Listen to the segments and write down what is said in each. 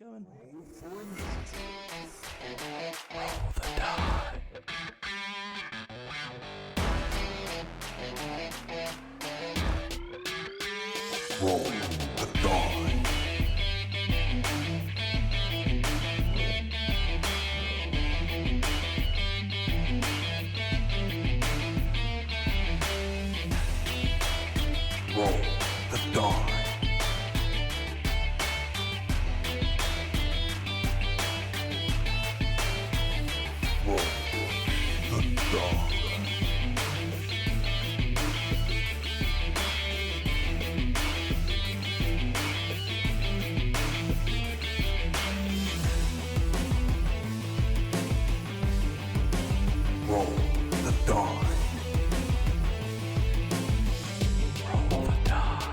going. Roll the die. Roll the die. Roll the die. Roll the die. Roll the die. Roll the die.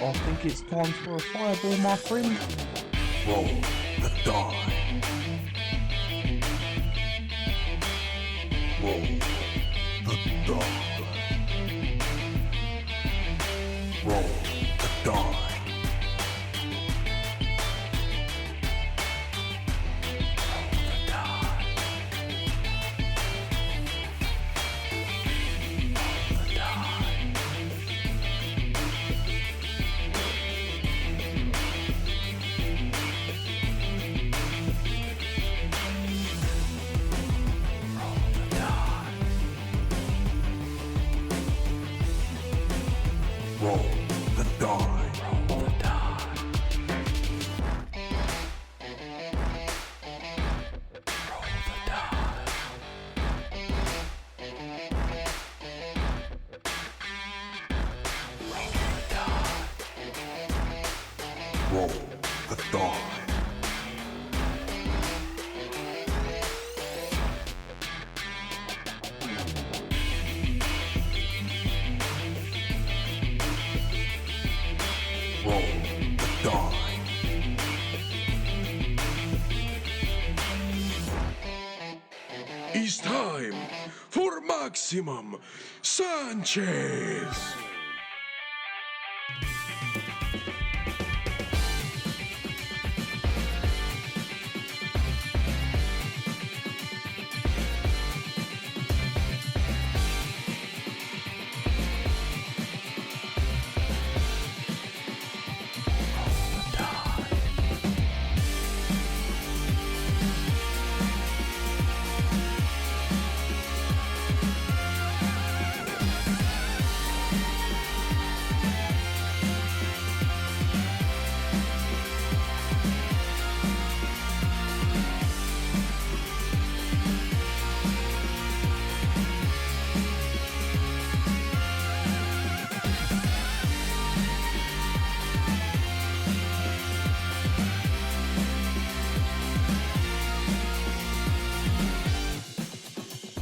I think it's time for a fireball, my friend. Roll the die. Roll the die. Roll the die. Roll the die. Roll the die. Roll the die. Roll the die. Roll the die. It's time for Maximum Sanchez.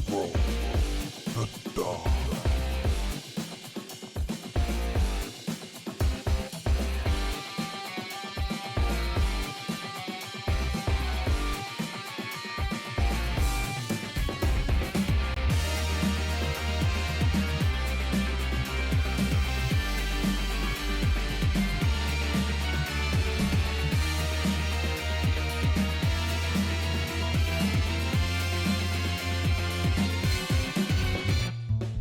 Roll the die.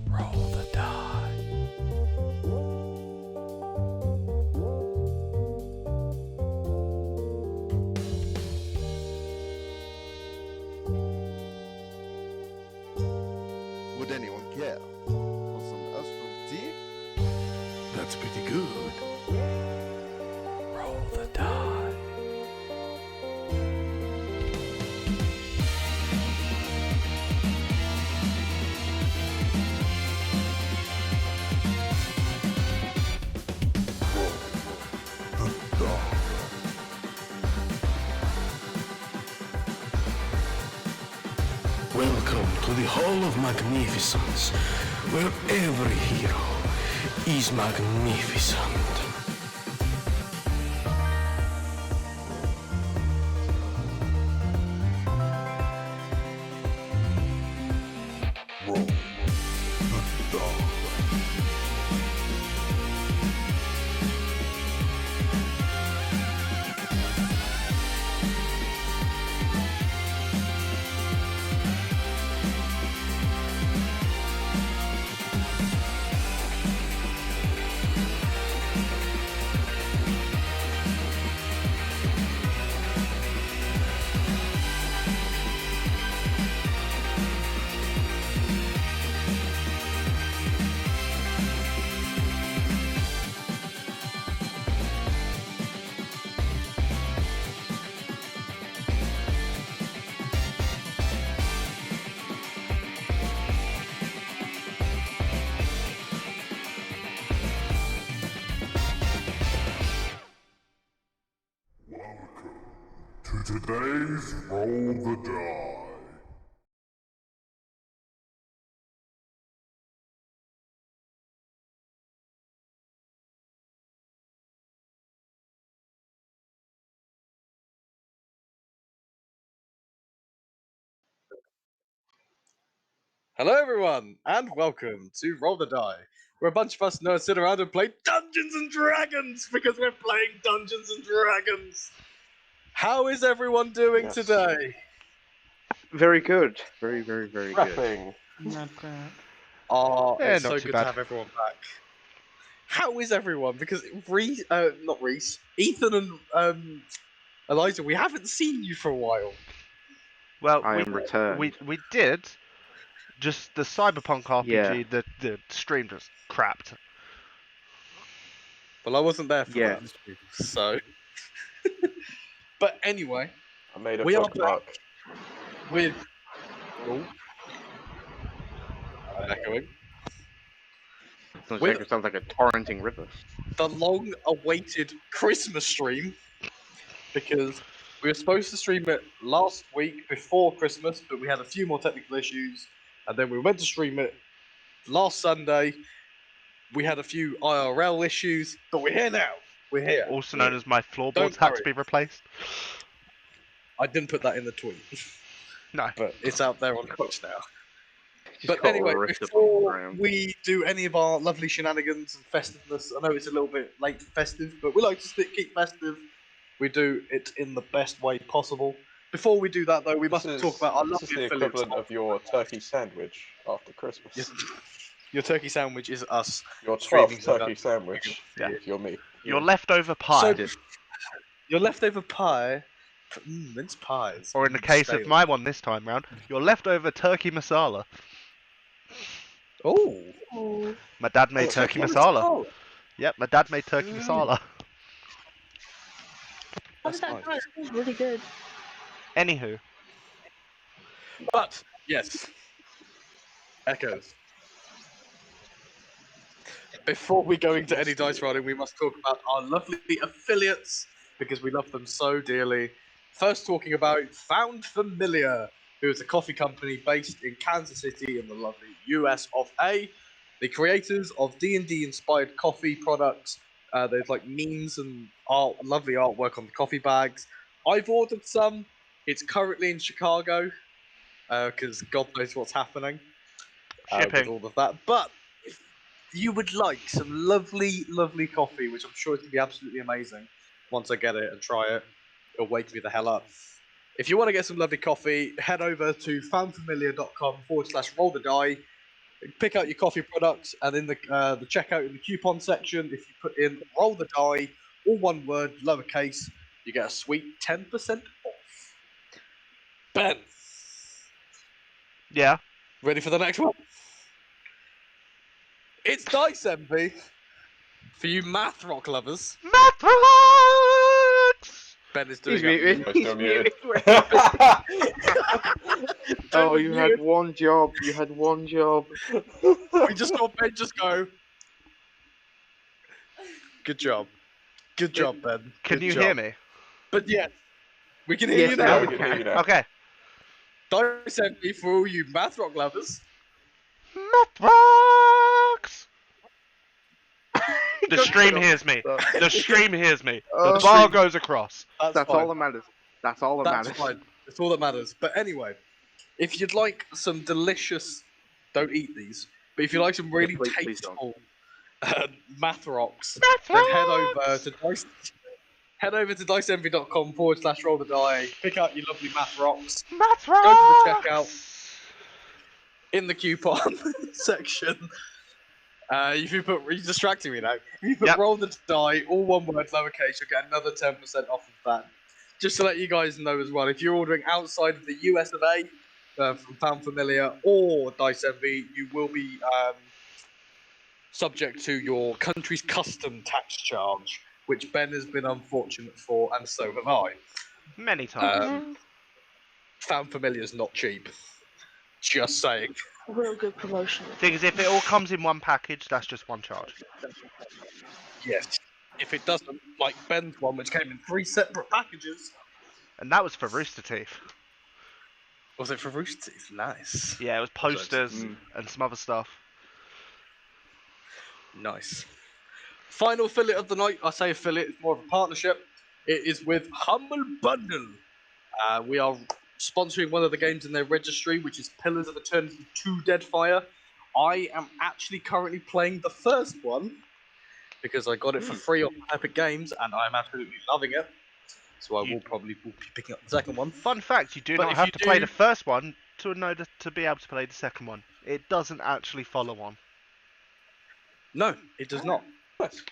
Roll the die. Would anyone care for some astral tea? That's pretty good. Roll the die. Roll the die. Welcome to the Hall of Magnificence, where every hero is magnificent. Roll today's Roll the Die. Hello, everyone, and welcome to Roll the Die, where a bunch of us nerds sit around and play Dungeons and Dragons because we're playing Dungeons and Dragons. How is everyone doing today? Very good. Very good. Rapping. Oh, Yeah, it's not so too good bad. to have everyone back. How is everyone? Because not Reece, Ethan and Eliza, we haven't seen you for a while. Well, I am returned. we did. Just the Cyberpunk RPG, Yeah. the stream just crapped. Well, I wasn't there for Yeah. that, so. But anyway, I made a we are bookmark. with. Oh. I'm echoing. It sounds like a torrenting river. The long-awaited Christmas stream, because we were supposed to stream it last week before Christmas, but we had a few more technical issues, and then we went to stream it last Sunday. We had a few IRL issues, but we're here now. We're here. Also known as my floorboards Don't had worry. to be replaced. I didn't put that in the tweet, No. but it's out there on Twitch now. Just But got anyway, ripped up on the before ground. we do any of our lovely shenanigans and festiveness, I know it's a little bit late for festive, but we like to keep festive. We do it in the best way possible. Before we do that, though, we must talk about our This lovely is the affiliate equivalent of your turkey sandwich after Christmas. Yes. Your turkey sandwich is us. Your streaming 12th some turkey Dungeons. sandwich, Yeah. if you're me. Your leftover pie, So, your leftover pie, mince pies, or in the case of stale. my one this time round, your leftover turkey masala. Oh, My dad made turkey masala. Yep, my dad made turkey masala. How did that go? It was really good. Anywho, But yes, echoes. Before we go into any dice rolling, we must talk about our lovely affiliates because we love them so dearly. First, talking about Found Familiar, who is a coffee company based in Kansas City in the lovely US of A. The creators of D&D inspired coffee products. There's like memes and lovely artwork on the coffee bags. I've ordered some. It's currently in Chicago because God knows what's happening with shipping. all of that. But if you would like some lovely, lovely coffee, which I'm sure is going to be absolutely amazing once I get it and try it, it'll wake me the hell up. If you want to get some lovely coffee, head over to foundfamiliar.com/roll the die. Pick out your coffee products, and in the checkout in the coupon section, if you put in roll the die, all one word, lowercase, you get a sweet 10% off. Ben, Yeah. ready for the next one? It's Dice Envy for you math rock lovers. Matrix! Ben is doing He's muted. it. He's muted. Oh, you had one job. You had one job. We just saw Ben just go. Good job. Good job, Ben. Can Good you job. hear me? But yes, we can hear Yes, you now now. we can hear you now. Okay. Dice Envy for all you math rock lovers. Matrix! The stream hears me. The stream hears me. The bar goes across. That's fine. all that matters. That's all that That's matters. fine. That's all that matters. But anyway, if you'd like some delicious, don't eat these. But if you like some really please don't. tasteful math rocks, then head over to diceenvy.com/roll the die. Pick out your lovely math rocks. Matrix! Go to the checkout in the coupon section. If you put, you're distracting me now. If you put Yep. roll the die, all one word, lowercase, you'll get another 10% off of that. Just to let you guys know as well, if you're ordering outside of the US of A from Found Familiar or Dice Envy, you will be subject to your country's custom tax charge, which Ben has been unfortunate for, and so have I. Many times. Found Familiar is not cheap. Just saying. Real good promotion. Thing is, if it all comes in one package, that's just one charge. Yes. If it doesn't, like Ben's one, which came in 3 separate packages, And that was for Rooster Teeth. Was it for Rooster Teeth? Nice. Yeah, it was posters and some other stuff. Nice. Final affiliate of the night. I say affiliate, it's more of a partnership. It is with Humble Bundle. We are sponsoring one of the games in their registry, which is Pillars of Eternity 2 Deadfire. I am actually currently playing the first one because I got it for free on Epic Games, and I'm absolutely loving it. So I will probably be picking up the second one. Fun fact, you do But not if have you to play do- the first one to be able to play the second one. It doesn't actually follow on. No, it does not.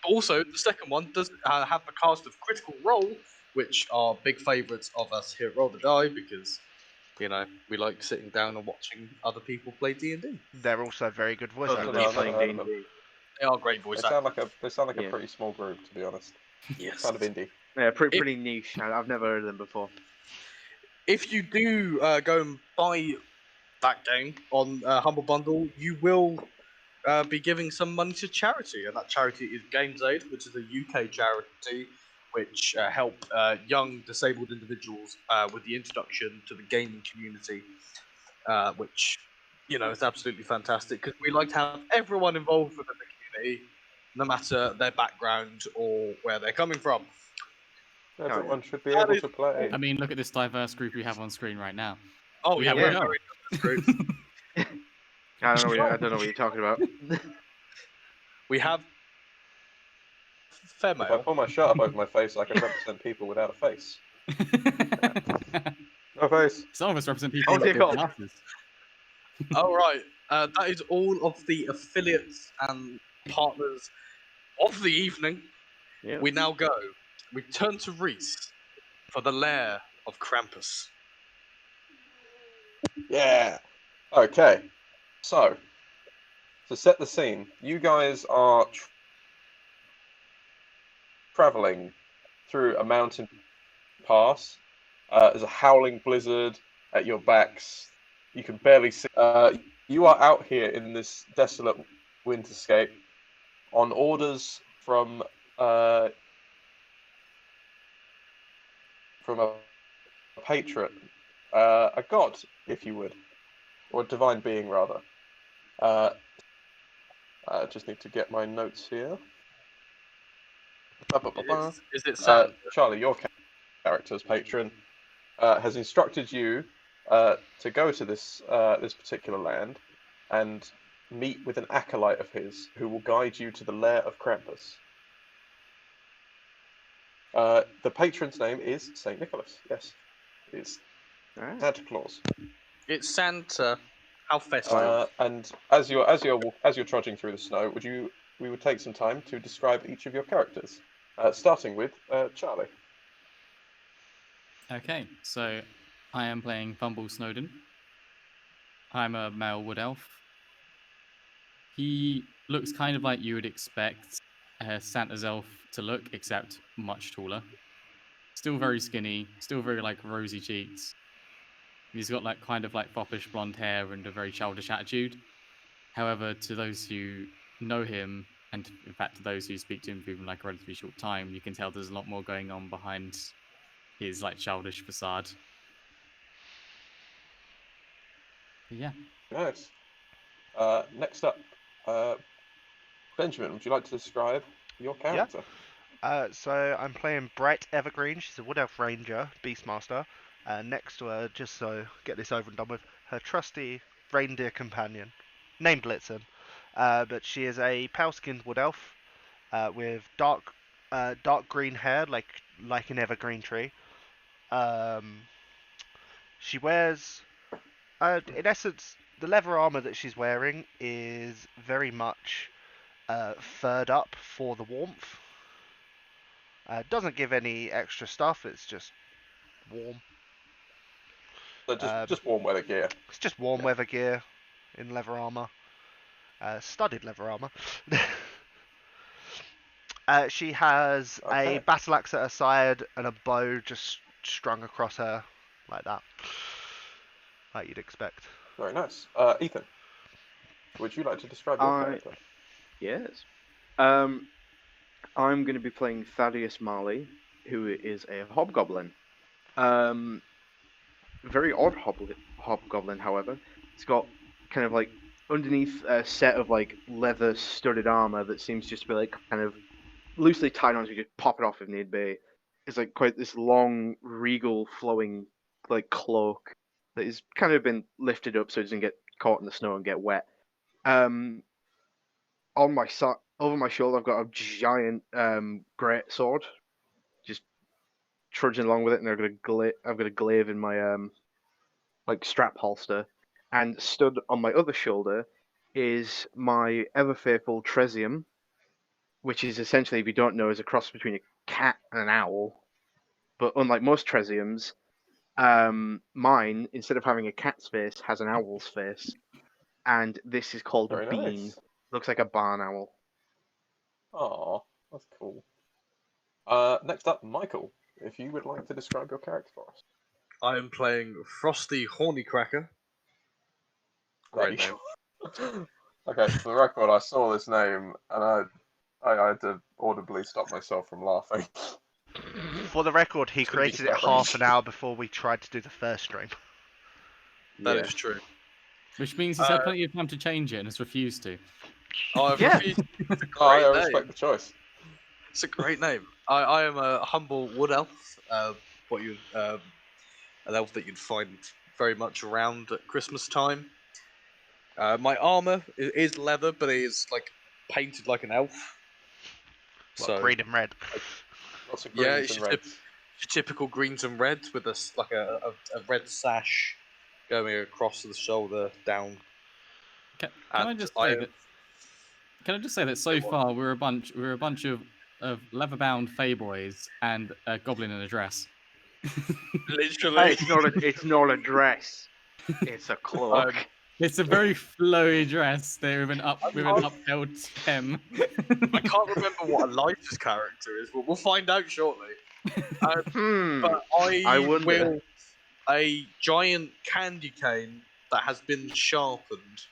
Also, the second one does have the cast of Critical Role, which are big favourites of us here at Roll the Die because, you know, we like sitting down and watching other people play D&D. They're also very good voice Also, actors. no, I've never heard of them. They are great voice actors. They sound like Yeah. a pretty small group, to be honest. Yes. Kind of indie. Yeah, pretty niche. I've never heard of them before. If you do go and buy that game on Humble Bundle, you will be giving some money to charity, and that charity is Games Aid, which is a UK charity which help young disabled individuals with the introduction to the gaming community, which, you know, is absolutely fantastic because we like to have everyone involved within the community, no matter their background or where they're coming from. Everyone should be able to play. I mean, look at this diverse group we have on screen right now. Oh We yeah, have we're one. very diverse group. I don't know what you're talking about. We have fair If I male. pull my shirt up over my face, I can represent people without a face. No face. Some of us represent people Oh, dear with God. glasses. All right, that is all of the affiliates and partners of the evening. Yeah. We now go. We turn to Reece for the Lair of Krampus. Yeah. Okay. So, to set the scene, you guys are traveling through a mountain pass. There's a howling blizzard at your backs. You can barely see. You are out here in this desolate winterscape on orders from a patron, a god, if you would, or a divine being rather. I just need to get my notes here. Is it Sam? Charlie, your character's patron has instructed you to go to this particular land and meet with an acolyte of his who will guide you to the Lair of Krampus. The patron's name is Saint Nicholas. Yes, it's Santa Claus. It's Santa. How festive. And as you're trudging through the snow, we would take some time to describe each of your characters, starting with Charlie. Okay, so I am playing Fumble Snowden. I'm a male wood elf. He looks kind of like you would expect Santa's elf to look, except much taller. Still very skinny, still very like rosy cheeks. He's got like kind of like foppish blonde hair and a very childish attitude. However, to those who know him, and in fact to those who speak to him for even like a relatively short time, you can tell there's a lot more going on behind his like childish facade. But yeah. Nice. Next up, Benjamin, would you like to describe your character? So I'm playing Bright Evergreen. She's a Wood Elf Ranger, Beastmaster. Next to her, just so get this over and done with, her trusty reindeer companion, named Blitzen. But she is a pale-skinned Wood Elf with dark green hair, like an evergreen tree. She wears, in essence, the leather armor that she's wearing is very much furred up for the warmth. Doesn't give any extra stuff. It's just warm. So just warm weather gear. It's just warm weather gear in leather armor. Studded leather armor. She has a battle axe at her side and a bow just strung across her like that. Like you'd expect. Very nice. Ethan, would you like to describe your character? Yes. I'm going to be playing Thaddeus Marley, who is a hobgoblin. Very odd hobgoblin, however. It's got kind of like underneath a set of like leather studded armor that seems just to be like kind of loosely tied on, so you could pop it off if need be. It's like quite this long, regal, flowing like cloak that has kind of been lifted up so it doesn't get caught in the snow and get wet. On my over my shoulder, I've got a giant great sword, just trudging along with it, and I've got a glaive in my like strap holster, and stood on my other shoulder is my ever faithful Tresium, which is essentially, if you don't know, is a cross between a cat and an owl. But unlike most Tresiums, mine, instead of having a cat's face, has an owl's face, and this is called Very a bean. nice. Looks like a barn owl. Aw, that's cool. Next up, Michael, if you would like to describe your character for us. I am playing Frosty Hornycracker. Great name. Okay, for the record, I saw this name and I had to audibly stop myself from laughing. For the record, he It's gonna be created it quite half an range. hour before we tried to do the first stream. That is true. Which means he's had plenty of time to change it and has refused to. Oh, I've Yeah. refused. It's a Oh, great I name. respect the choice. It's a great name. I am a humble wood elf. An elf that you'd find very much around at Christmas time. My armor is leather, but it is like painted like an elf. What, So green and red. Lots of yeah, greens it's and your reds. typical greens and reds with a red sash going across the shoulder down. Can And I just say that? Can I just say that so far we're a bunch of leather-bound feyboys and a goblin in a dress. Literally, It's not a dress. It's a cloak. It's a very flowy dress there with an upheld hem. I can't remember what Elijah's character is, but we'll find out shortly. But I wonder. will a giant candy cane that has been sharpened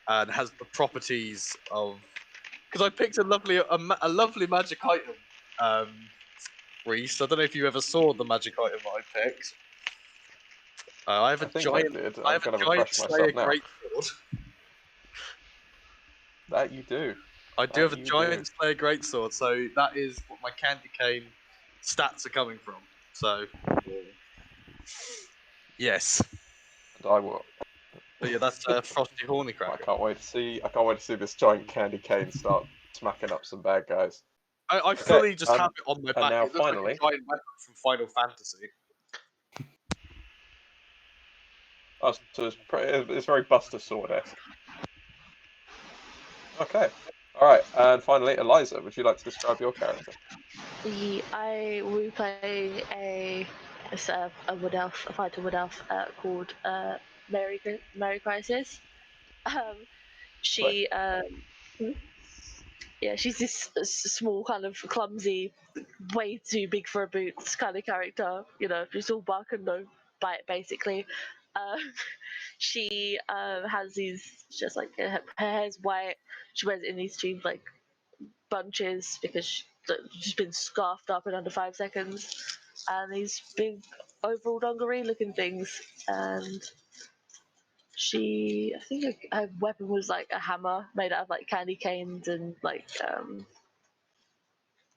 and has the properties of. Because I picked a lovely magic item, Reece. I don't know if you ever saw the magic item that I picked. I have a giant. I have a giant Slayer greatsword. That you do. I do have a giant Slayer greatsword, so that is what my candy cane stats are coming from. So, yes. And I will. But yeah, that's Frosty Hornycracker. I can't wait to see this giant candy cane start smacking up some bad guys. I fully just have it on my back. And now It looks finally, like a giant weapon from Final Fantasy. oh, so it's very Buster Sword-esque. Okay. All right, and finally, Eliza, would you like to describe your character? We play a wood elf, a fighter wood elf called Mary Crisis. She's this small kind of clumsy, way too big for her boots kind of character. You know, just all bark and no bite basically. She has these just like her hair's white. She wears it in these two like bunches because she's been scarfed up in under 5 seconds, and these big overall dungaree looking things. And I think her weapon was like a hammer made out of like candy canes and like I'm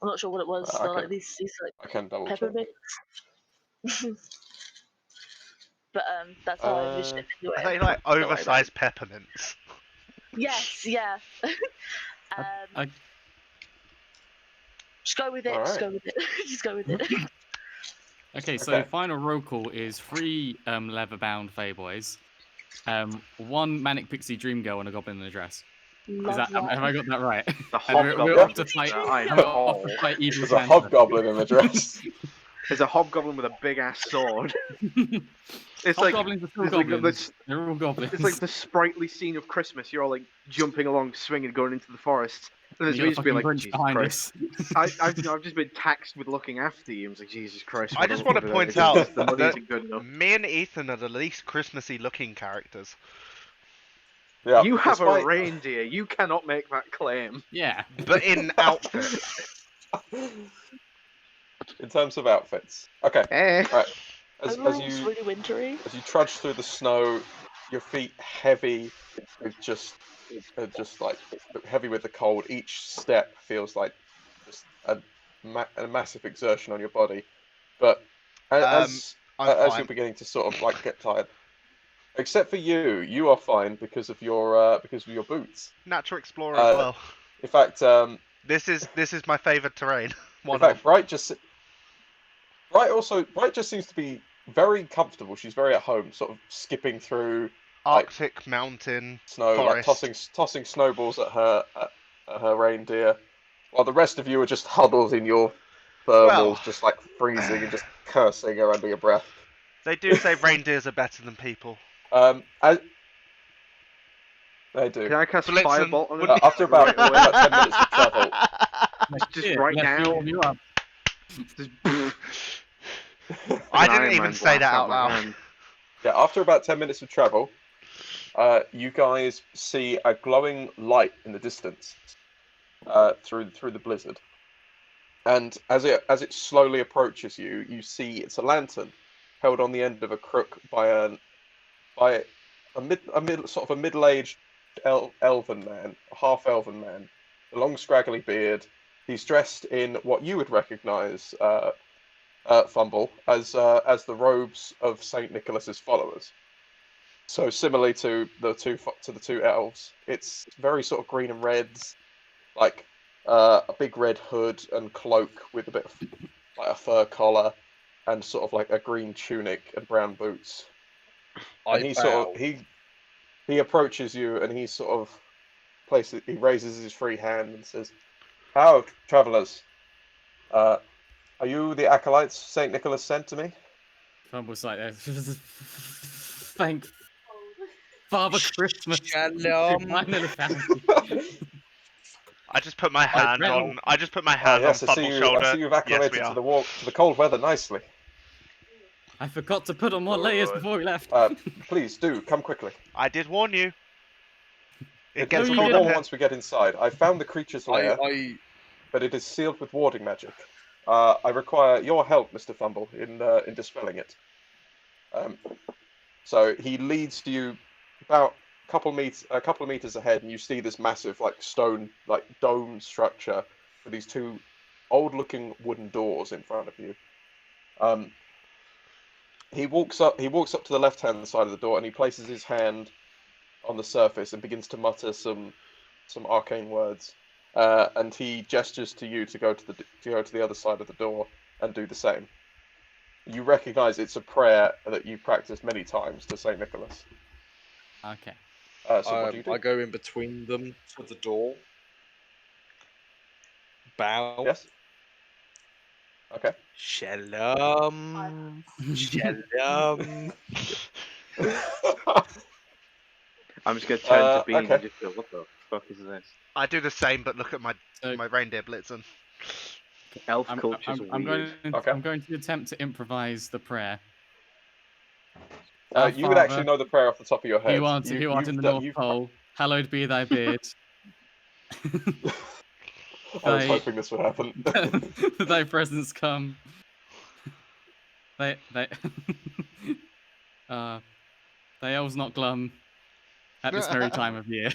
not sure what it was. Like these like I can double peppermint. But that's how I envision it anyway. Are they like oversized peppermints? Yes, yeah. Just go with it. All Just right. go with it. Just go with it. Okay, so final roll call is 3 leather-bound feyboys, 1 manic pixie dream girl, and a goblin in a dress. Have I got that right? The We're off to hobgoblin. fight evil There's a Santa. hobgoblin in the dress. There's a hobgoblin with a big ass sword. It's Hobgoblins are still goblins. They're all goblins. It's like the sprightly scene of Christmas. You're all like jumping along, swinging, going into the forest. And there's You me got just being fucking like, Grinch Jesus behind Christ. I've just been taxed with looking after you. I was like, Jesus Christ. I just want to point out that me and Ethan are the least Christmassy looking characters. Yeah, you have a reindeer. You cannot make that claim. Yeah. But in outfit. In terms of outfits. Okay. Right. As Everyone's you really wintry. as you trudge through the snow, your feet heavy with just like heavy with the cold. Each step feels like just a massive exertion on your body. But as I'm you're fine. beginning to sort of like get tired, except for you are fine because of your boots. Natural explorer as well. In fact, This is my favourite terrain. in fact, Bright just seems to be very comfortable. She's very at home, sort of skipping through Arctic mountain snow, forest. like tossing snowballs at her reindeer, while the rest of you are just huddled in your thermals, just like freezing and just cursing her under your breath. They do say reindeers are better than people. They do. Can I cast Blitzen Firebolt on would it? be- After about 10 minutes of travel, Just right now. You up. Just I An didn't Iron even Man say blast that out out my loud. hand. yeah, after about 10 minutes of travel, you guys see a glowing light in the distance through the blizzard. And as it slowly approaches you, you see it's a lantern held on the end of a crook by a middle-aged elven man, a half-elven man, a long scraggly beard. He's dressed in what you would recognise, Fumble, as the robes of Saint Nicholas's followers. So similarly to the two elves, it's very sort of green and reds, like a big red hood and cloak with a bit of like a fur collar, and sort of like a green tunic and brown boots. And he approaches you and he sort of he raises his free hand and says, "How, travellers? Are you the acolytes Saint Nicholas sent to me?" Fumble's like that. Thank Father Christmas. Shalom. Finally found you. I just put my hand on. I just put my hand Yes, on I see Fumble's you. shoulder. I see you've acclimated yes, we to are. the cold weather nicely. I forgot to put on more layers before we left. Please do come quickly. I did warn you. It It gets will you be cold didn't. up warm here. once we get inside. I found the creature's lair, but it is sealed with warding magic. I require your help, Mr. Fumble, in dispelling it. So he leads you about a couple of meters ahead, and you see this massive, like stone, like dome structure with these two old-looking wooden doors in front of you. He walks up to the left-hand side of the door, and he places his hand on the surface and begins to mutter some arcane words. And he gestures to you to go to the other side of the door and do the same. You recognise it's a prayer that you practiced many times to Saint Nicholas. Okay. So what do you do? I go in between them to the door. Bow. Yes. Okay. Shalom. Shalom. I'm just gonna turn to Bean okay. and just go, what the fuck is this? I do the same, but look at my reindeer Blitzen. Elf culture's I'm weird. going to attempt to improvise the prayer. You would actually know the prayer off the top of your head. Who art in the North Pole, hallowed be thy beard. I was hoping this would happen. Thy presence come. Thy elves not glum at this very time of year.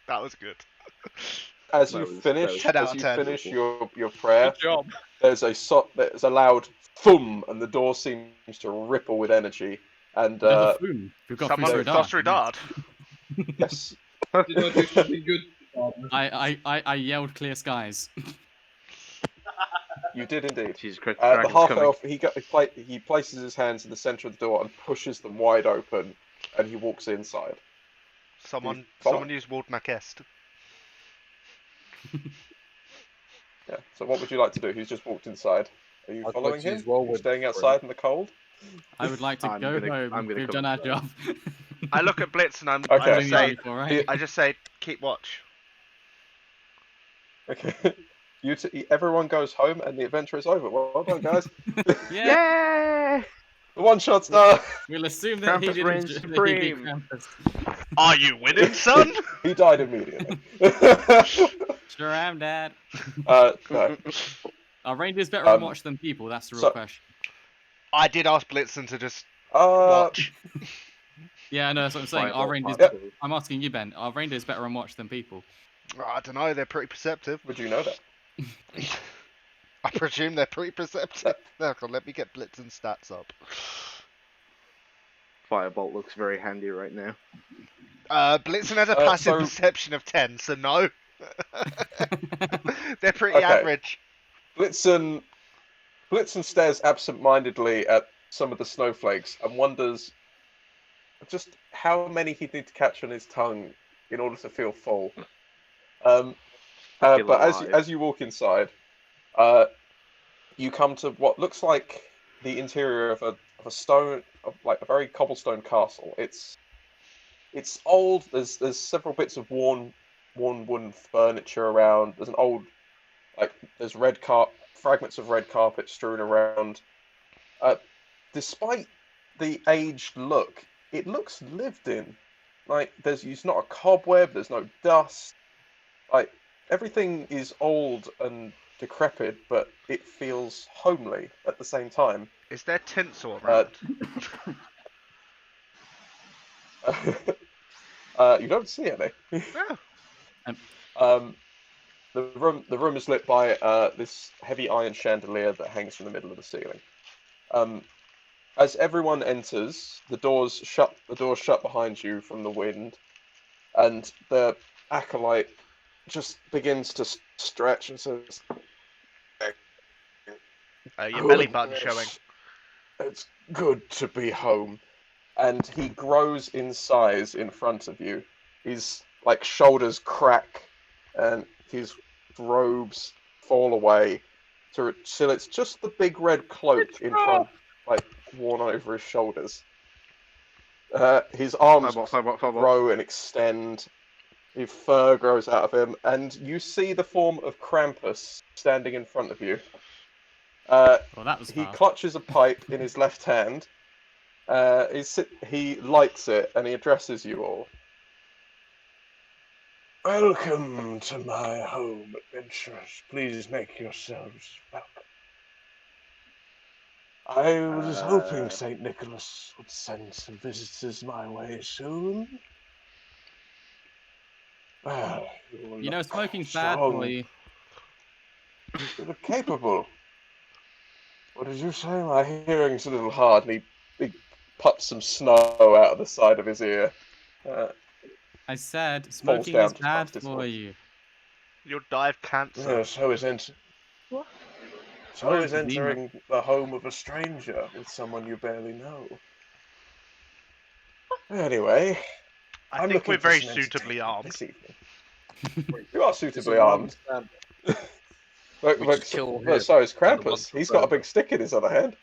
That was good. As you finish your prayer, Good job. there's a loud thum, and the door seems to ripple with energy. And We've got Someone tossed through dart. yes, Did I do something good? I yelled clear skies. you did indeed. Jesus Christ, The dragon's half coming. elf he places his hands in the center of the door and pushes them wide open, and he walks inside. Someone Follow. used Ward Macest. Yeah. So what would you like to do? He's just walked inside. Are you I'd following like to him? use Whirlwind You're staying for outside in the cold? I would like to I'm go gonna home. We've come done our inside. job. I look at Blitz and Okay. I just say, Alright. I just say, keep watch. Okay. Everyone goes home and the adventure is over. Well done, guys. Yeah. Yay! The one shot's done. We'll assume that he Krampus didn't. reigns That he beat supreme. Krampus. Are you winning, son? He died immediately. Sure am, Dad. No. Are reindeers better on watch than people? That's the real question. I did ask Blitzen to just Uh, watch. Yeah, I know, that's what I'm saying. Are Fireball reindeers? part two. I'm asking you, Ben. Are reindeers better on watch than people? I don't know. They're pretty perceptive. would you know that? I presume they're pretty perceptive. Let me get Blitzen's stats up. Firebolt looks very handy right now. Blitzen has a passive so- perception of 10, so no. They're pretty Okay. average. Blitzen stares absent-mindedly at some of the snowflakes and wonders just how many he'd need to catch on his tongue in order to feel full. Feel But alive. as you walk inside, you come to what looks like the interior of a very cobblestone castle. It's old. There's several bits of worn wooden furniture around. There's an old there's fragments of red carpet strewn around. Despite the aged look, it looks lived in. There's not a cobweb. There's no dust. Everything is old and decrepit, but it feels homely at the same time. Is there tinsel around? You don't see any. Oh. The room is lit by this heavy iron chandelier that hangs from the middle of the ceiling. As everyone enters, the doors shut behind you from the wind, and the acolyte just begins to stretch and says, Your belly button showing. "It's good to be home." And he grows in size in front of you. His shoulders crack, and his robes fall away. So it's just the big red cloak in front, worn over his shoulders. His arms grow and extend. His fur grows out of him, and you see the form of Krampus standing in front of you. Well, that was He fast. clutches a pipe in his left hand. He lights it, and he addresses you all. Welcome to my home, adventurers. Please make yourselves welcome. I was hoping St. Nicholas would send some visitors my way soon. Well, You know, smoking's bad for you. You look capable. What did you say? My hearing's a little hard, and He puts some snow out of the side of his ear. I said smoking down is just bad past his for voice. you. You'll die of cancer. So is What? entering the home of a stranger with someone you barely know. Anyway, I I'm think looking we're for very some suitably entertainment armed. this evening. You are suitably armed. We just kill him. So is and the Krampus. one-shot He's got a over. big stick in his other hand.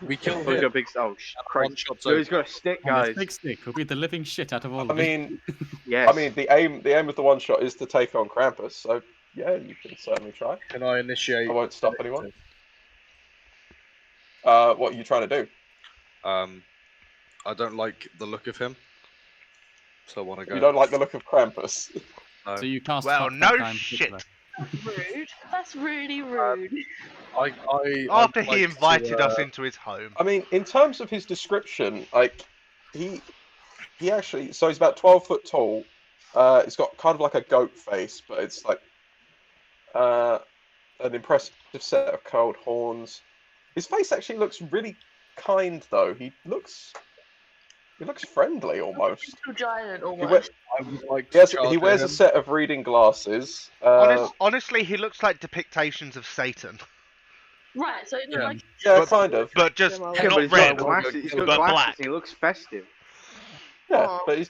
We kill Oh, he's got a him. big. Oh, One Christ. shot's No, over. he's got a stick, And this guys. big stick will beat the living shit out of all I of you. mean, Yes. the aim of the one shot is to take on Krampus. So yeah, you can certainly try. Can I initiate? I won't stop anyone. What are you trying to do? I don't like the look of him, so I want to go. You don't like the look of Krampus. No. So you cast. Well, fuck no that guy in shit. particular. Rude. That's really rude. After I'd he like invited to, us into his home. I mean, in terms of his description, he actually, so he's about 12 foot tall. He's got kind of like a goat face, but it's an impressive set of curled horns. His face actually looks really kind, though. He looks friendly almost. Too giant He, almost. I would like he, to charge he wears him. a set of reading glasses. Honestly, he looks like depictations of Satan. Right, so Yeah. like Yeah, but- kind of. But just Yeah, Yeah, not but he's red, got glasses. He's got but glasses. black. And he looks festive. Yeah, Aw. but he's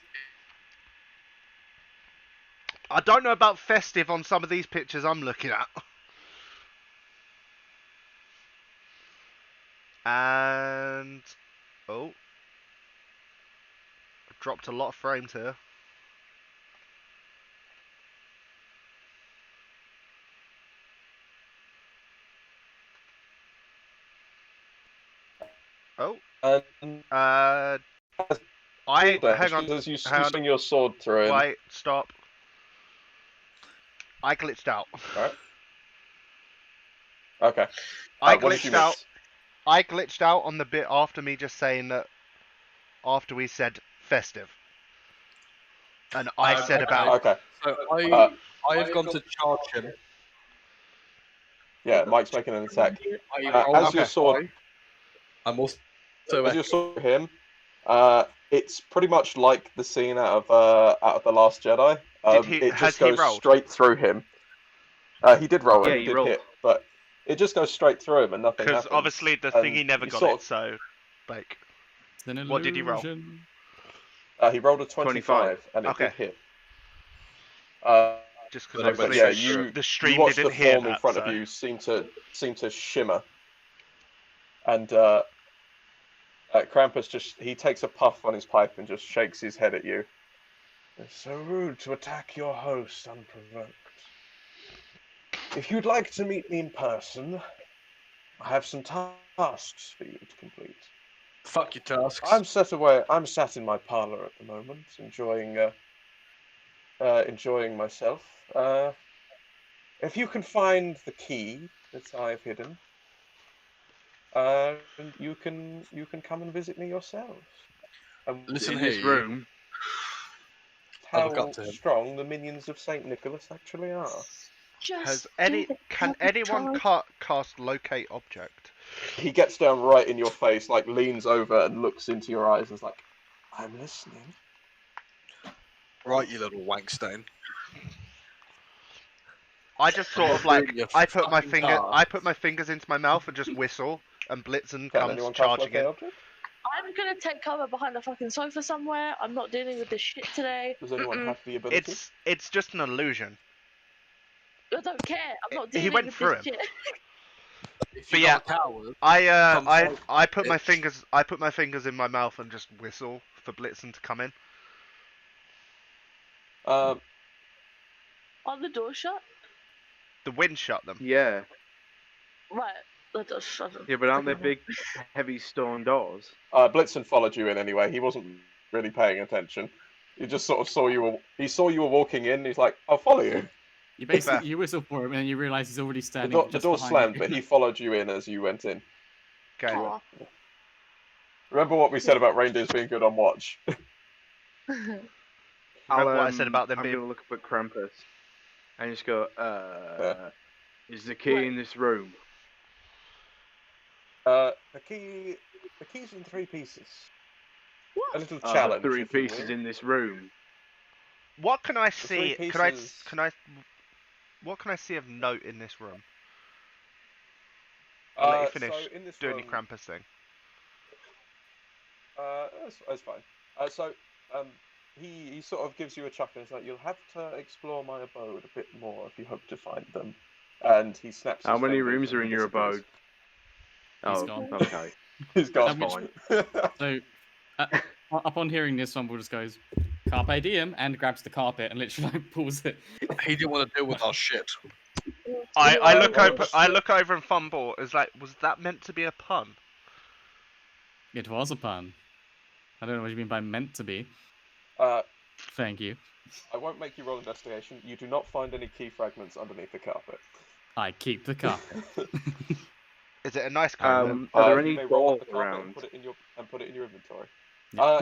I don't know about festive on some of these pictures I'm looking at. And I dropped a lot of frames here. Oh, and I hang on. as you hang on. swing your sword through him. Wait, stop. I glitched out. Alright. Okay. I What did you glitched out. miss? I glitched out on the bit after me just saying that. After we said festive, and I said about. Okay. So I have gone to charge him. Yeah, Mike's making an attack. I rolled As your a sword, five. I'm also as you saw him, it's pretty much like the scene out of The Last Jedi. It has just he goes rolled? straight through him. He did roll Yeah, it. he He did rolled. hit, but it just goes straight through him and nothing Because happens. obviously the And thingy never you got sort it, so like. It's an illusion. What did he roll? He rolled a 25, and it Okay. did hit. Just But because But obviously yeah, the you stream watch didn't the hear form in that, front so. of you seem to shimmer, and Krampus he takes a puff on his pipe and just shakes his head at you. It's so rude to attack your host unprovoked. If you'd like to meet me in person, I have some tasks for you to complete. Fuck your tasks. I'm sat in my parlor at the moment, enjoying myself. If you can find the key that I've hidden, you can come and visit me yourselves. And Listen In here, this you. room. I'll look how up to him. strong the minions of Saint Nicholas actually are. Can anyone cast locate object? He gets down right in your face, like leans over and looks into your eyes and is like, I'm listening. Right, you little wank stain. I just sort of Not like doing your I put my fucking task. fingers into my mouth and just whistle, and Blitzen Can comes anyone cast charging locate in. object? I'm gonna take cover behind a fucking sofa somewhere. I'm not dealing with this shit today. Does anyone have the ability? It's just an illusion. I don't care. I'm not He dealing went with through this him. shit. If But you're yeah, not a coward, I put my bitch. fingers in my mouth and just whistle for Blitzen to come in. Are the door shut? The wind shut them. Yeah. Right. The door shut. Yeah, but aren't they big, heavy stone doors? Blitzen followed you in anyway. He wasn't really paying attention. He just sort of he saw you were walking in. He's like, "I'll follow you." You basically you whistle for him and you realise he's already The standing door just behind slammed, you. but he followed you in as you went in. Okay. Aw. Remember what we said about reindeers being good on watch? Remember what I said about them I'm being. gonna look up at Krampus and just go, Yeah. is the key in this room? The key's in 3 pieces. A little Are challenge. the 3 if you pieces will. in this room? What can I The 3 see? pieces. What can I see of note in this room? I'll let you finish So in this doing room, your Krampus thing. that's fine. He sort of gives you a chuckle. He's like, "You'll have to explore my abode a bit more if you hope to find them." And he snaps. How his many fingers rooms and are in your disappears. abode? He's Oh, gone. okay. He's gone. Fine. So, upon hearing this, Rumble just goes, "Carpe diem," and grabs the carpet and literally like, pulls it. He didn't want to deal with our shit. I look over and fumble. Is like, was that meant to be a pun? It was a pun. I don't know what you mean by meant to be. Thank you. I won't make you roll investigation. You do not find any key fragments underneath the carpet. I keep the carpet. Is it a nice carpet? Are there You any may roll up doors the carpet around? and put it in your inventory. Yeah.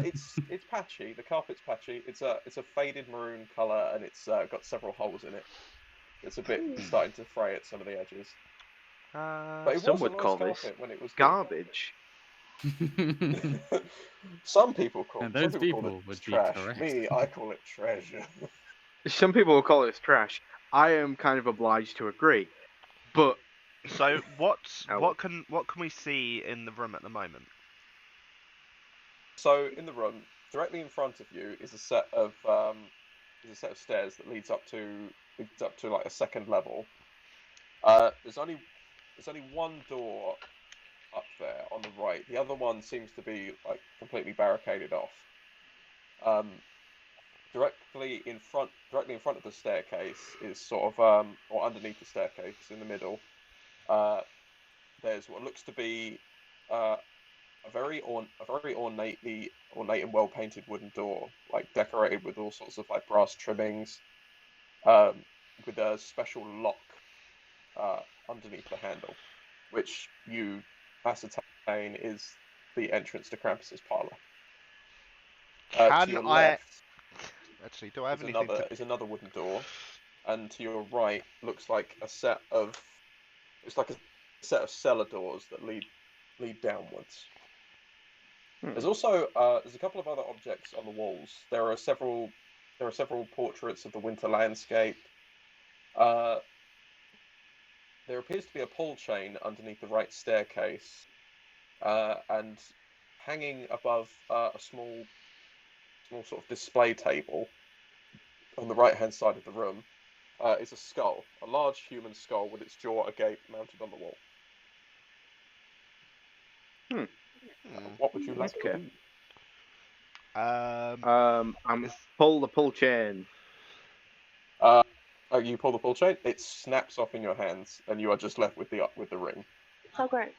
It's patchy. The carpet's patchy. It's a faded maroon color, and it's got several holes in it. It's a bit starting to fray at some of the edges. But it Some was would a nice call this carpet when it was good. garbage. Some people call And those call people it would be trash. correct. Me, I call it treasure. Some people will call this trash. I am kind of obliged to agree, but So what Oh. can we see in the room at the moment? So in the room, directly in front of you, is a set of stairs that leads up to like a second level. There's only one door up there on the right. The other one seems to be like completely barricaded off. Directly in front of the staircase is sort of or underneath the staircase in the middle. There's what looks to be a very ornate and well painted wooden door, like decorated with all sorts of like brass trimmings, with a special lock underneath the handle, which you ascertain is the entrance to Krampus's parlor. To your left, Actually, do I have anything is another wooden door, and to your right looks like a set of cellar doors that lead downwards. There's also there's a couple of other objects on the walls. There are several portraits of the winter landscape. There appears to be a pull chain underneath the right staircase, and hanging above a small sort of display table on the right-hand side of the room is a skull, a large human skull with its jaw agape mounted on the wall. What would you like to do? I'm pull the pull chain. You pull the pull chain. It snaps off in your hands, and you are just left with the ring. How great.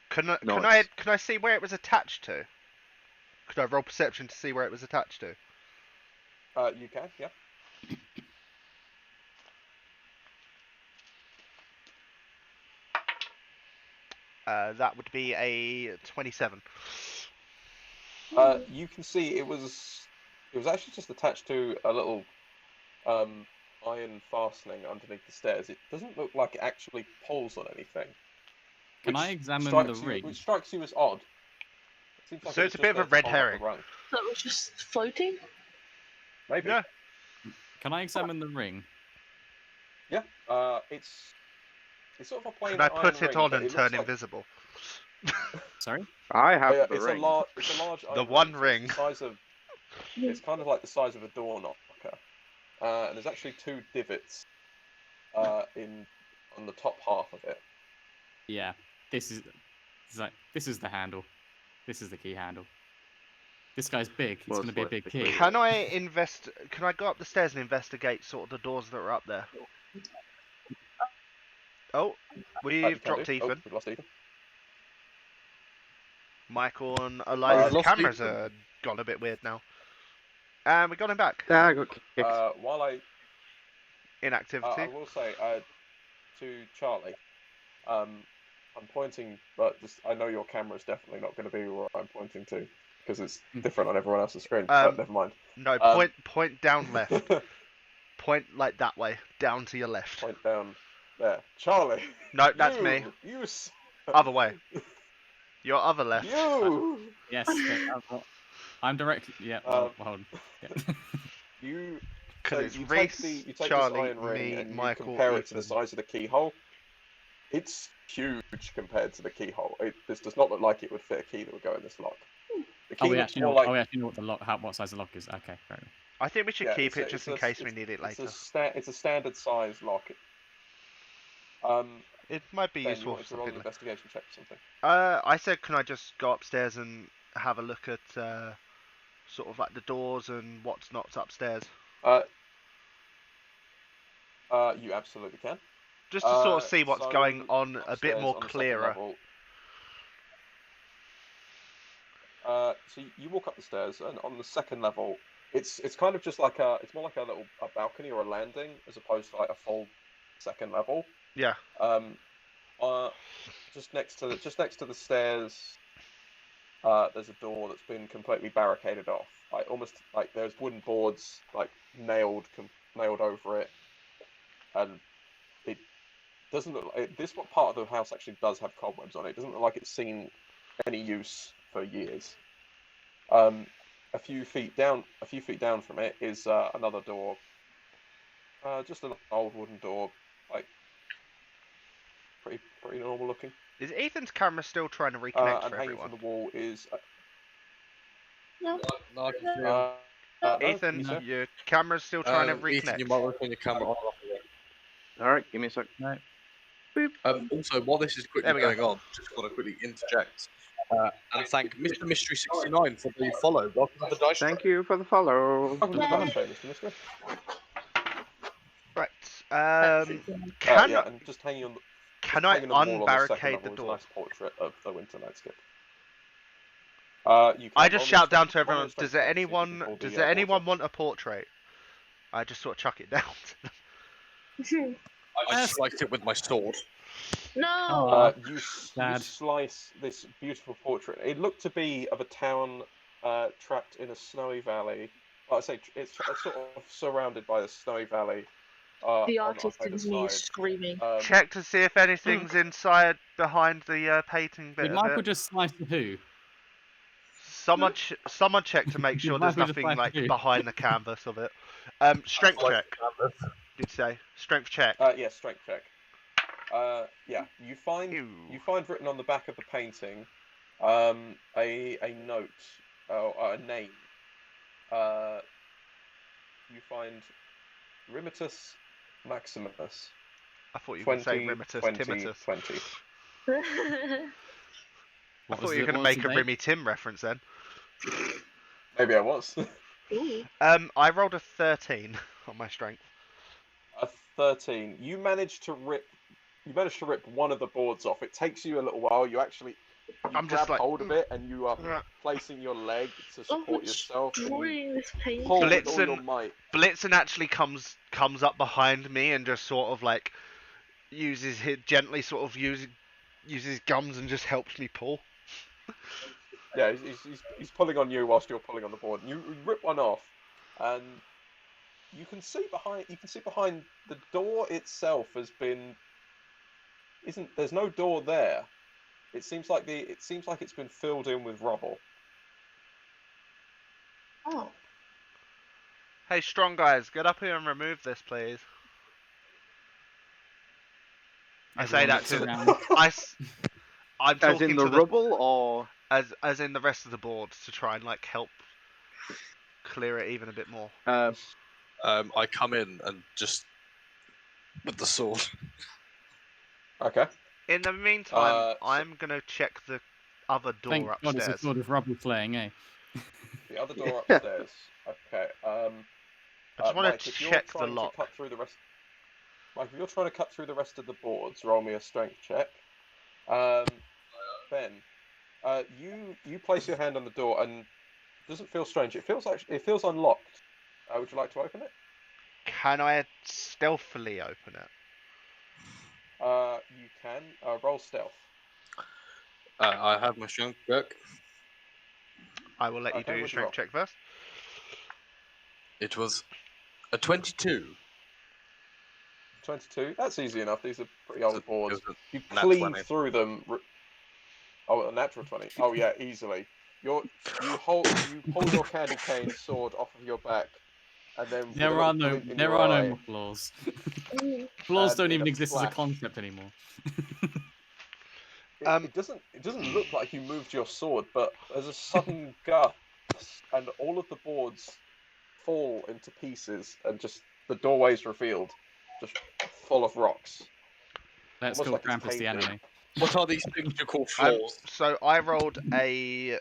Can Nice. I see where it was attached to? Could I roll perception to see where it was attached to? You can, yeah. That would be a 27. You can see it was actually just attached to a little iron fastening underneath the stairs. It doesn't look like it actually pulls on anything. Can I examine the ring? Which strikes you as odd. It seems like So it's a bit of a red herring. That was just floating? Maybe. Yeah. Can I examine the ring? Yeah. It's sort of a plain Can I put iron it ring, on but and it turn looks like... invisible? Sorry? I have the it's ring. It's a large The iron one so ring. It's, the size of, it's kind of like the size of a door knocker. And there's actually 2 divots on the top half of it. Yeah. This is the handle. This is the key handle. This guy's big. It's going to be a big key. Can I go up the stairs and investigate sort of the doors that are up there? Oh, we've dropped Ethan. We lost Ethan. Michael and Eliza's lost cameras Ethan. are gone a bit weird now. And we got him back. I got kicked. While I Inactivity. will say to Charlie, I'm pointing, but I know your camera is definitely not going to be where I'm pointing to because it's different on everyone else's screen. But never mind. No, point down left. Point like that way, down to your left. Point down there, Charlie. No, that's me. You. Other way. Your other left. You. Yes. I'm directly. Yeah. Well, hold on. Yeah. You. Because it's you Reece, take this Charlie, iron ring me, and Michael, you compare it to Ethan. the size of the keyhole. It's huge compared to the keyhole. This does not look like it would fit a key that would go in this lock. The key We looks actually more know. like... We actually know what the lock. What size the lock is. Okay. Fair enough. I think we should Yeah, keep it's it just in case we need it later. It's a standard size lock. It might be Ben, you useful wanted for to roll an something. investigation check or something. I said, can I just go upstairs and have a look at sort of like the doors and what's not upstairs? You absolutely can. Just to sort of see what's so going on a bit upstairs more on the second clearer. level, so you walk up the stairs, and on the second level, it's kind of just like it's more like a little balcony or a landing as opposed to like a full second level. Yeah. Just next to the stairs, there's a door that's been completely barricaded off. Like almost like there's wooden boards like nailed over it, and it doesn't look like this. What part of the house actually does have cobwebs on it? It doesn't look like it's seen any use for years. A few feet down from it is another door. Just an old wooden door, like pretty normal looking. Is Ethan's camera still trying to reconnect And for hanging everyone? from the wall is. No. No, I can feel. No, Ethan, sir? your camera's still trying to reconnect. Ethan, you might want to turn your camera on. Alright, give me a sec. No. Also, while this is quickly There we go. going on, just want to quickly interject and thank Mr. Mystery 69 for the follow. Welcome to the Dice. Thank you for the follow. Welcome to the Dice Show, Mr. Mystery. Right. Yeah, and just hanging on. Can I hanging on the wall on the second unbarricade level the is a door? nice portrait of the winter landscape. You can I just roll shout me a down to strength- roll me everyone. a strength Does there check to see if you can anyone? pull the, Does there anyone portrait. want a portrait? I just sort of chuck it down. I sliced it with my sword. No. You Sad. slice this beautiful portrait. It looked to be of a town trapped in a snowy valley. Well, I say it's sort of surrounded by a snowy valley. The on artist either is me side. screaming. Check to see if anything's inside behind the painting bit Did of Michael it. just slice the who? Someone check to make Did sure there's Michael just nothing slice like the who? behind the canvas of it. Strength check. You'd say strength check. Yeah, strength check. Yeah, you find Ew. written on the back of the painting, a note, a name. You find Rimitus Maximus. I thought you were going to say Rimitus 2020. Timitus. I What thought was you were the- going to what was make the a date? Remy Tim reference then. Maybe I was. Ooh. I rolled a 13 on my strength. A 13. You managed to rip one of the boards off. It takes you a little while. You I'm grab just like, hold of it and you are placing your leg to support yourself. And you Destroying this painting. pull with all your might. Blitzen actually comes up behind me and just sort of like uses gums and just helps me pull. Yeah, he's pulling on you whilst you're pulling on the board. You rip one off, and you can see behind the door itself there's no door there. It seems like it's been filled in with rubble. Oh. Hey, strong guys, get up here and remove this, please. I say Everyone that looks to around. I'm As talking in the to rubble, or as in the rest of the boards to try and like help clear it even a bit more. I come in and just with the sword. Okay. In the meantime, so- I'm gonna check the other door Thank God it's a upstairs. sword of rubble flaying, eh? The other door upstairs. Okay. I just want Mike, to if you're check the trying to lock. cut through the rest. Mike, if you're trying to cut through the rest of the boards, roll me a strength check. Ben, you place your hand on the door and it doesn't feel strange. It feels unlocked. Would you like to open it? Can I stealthily open it? You can. Roll stealth. I have my strength check. I will let you Okay, do your what'd you roll? strength check first. It was a 22. 22. That's easy enough. These are pretty old boards. It was You nat cleave 20. through them. Oh, a natural 20. Oh yeah, easily. You pull your candy cane sword off of your back, and then with a There little are no glint in there your are no eye, more flaws. Flaws And don't in even a exist as a flash- concept anymore. It doesn't look like you moved your sword, but there's a sudden gust, and all of the boards fall into pieces, and just the doorway's revealed, just full of rocks. Let's Almost call like it's Krampus the caved in. anime. What are these things you call flaws? So I rolled a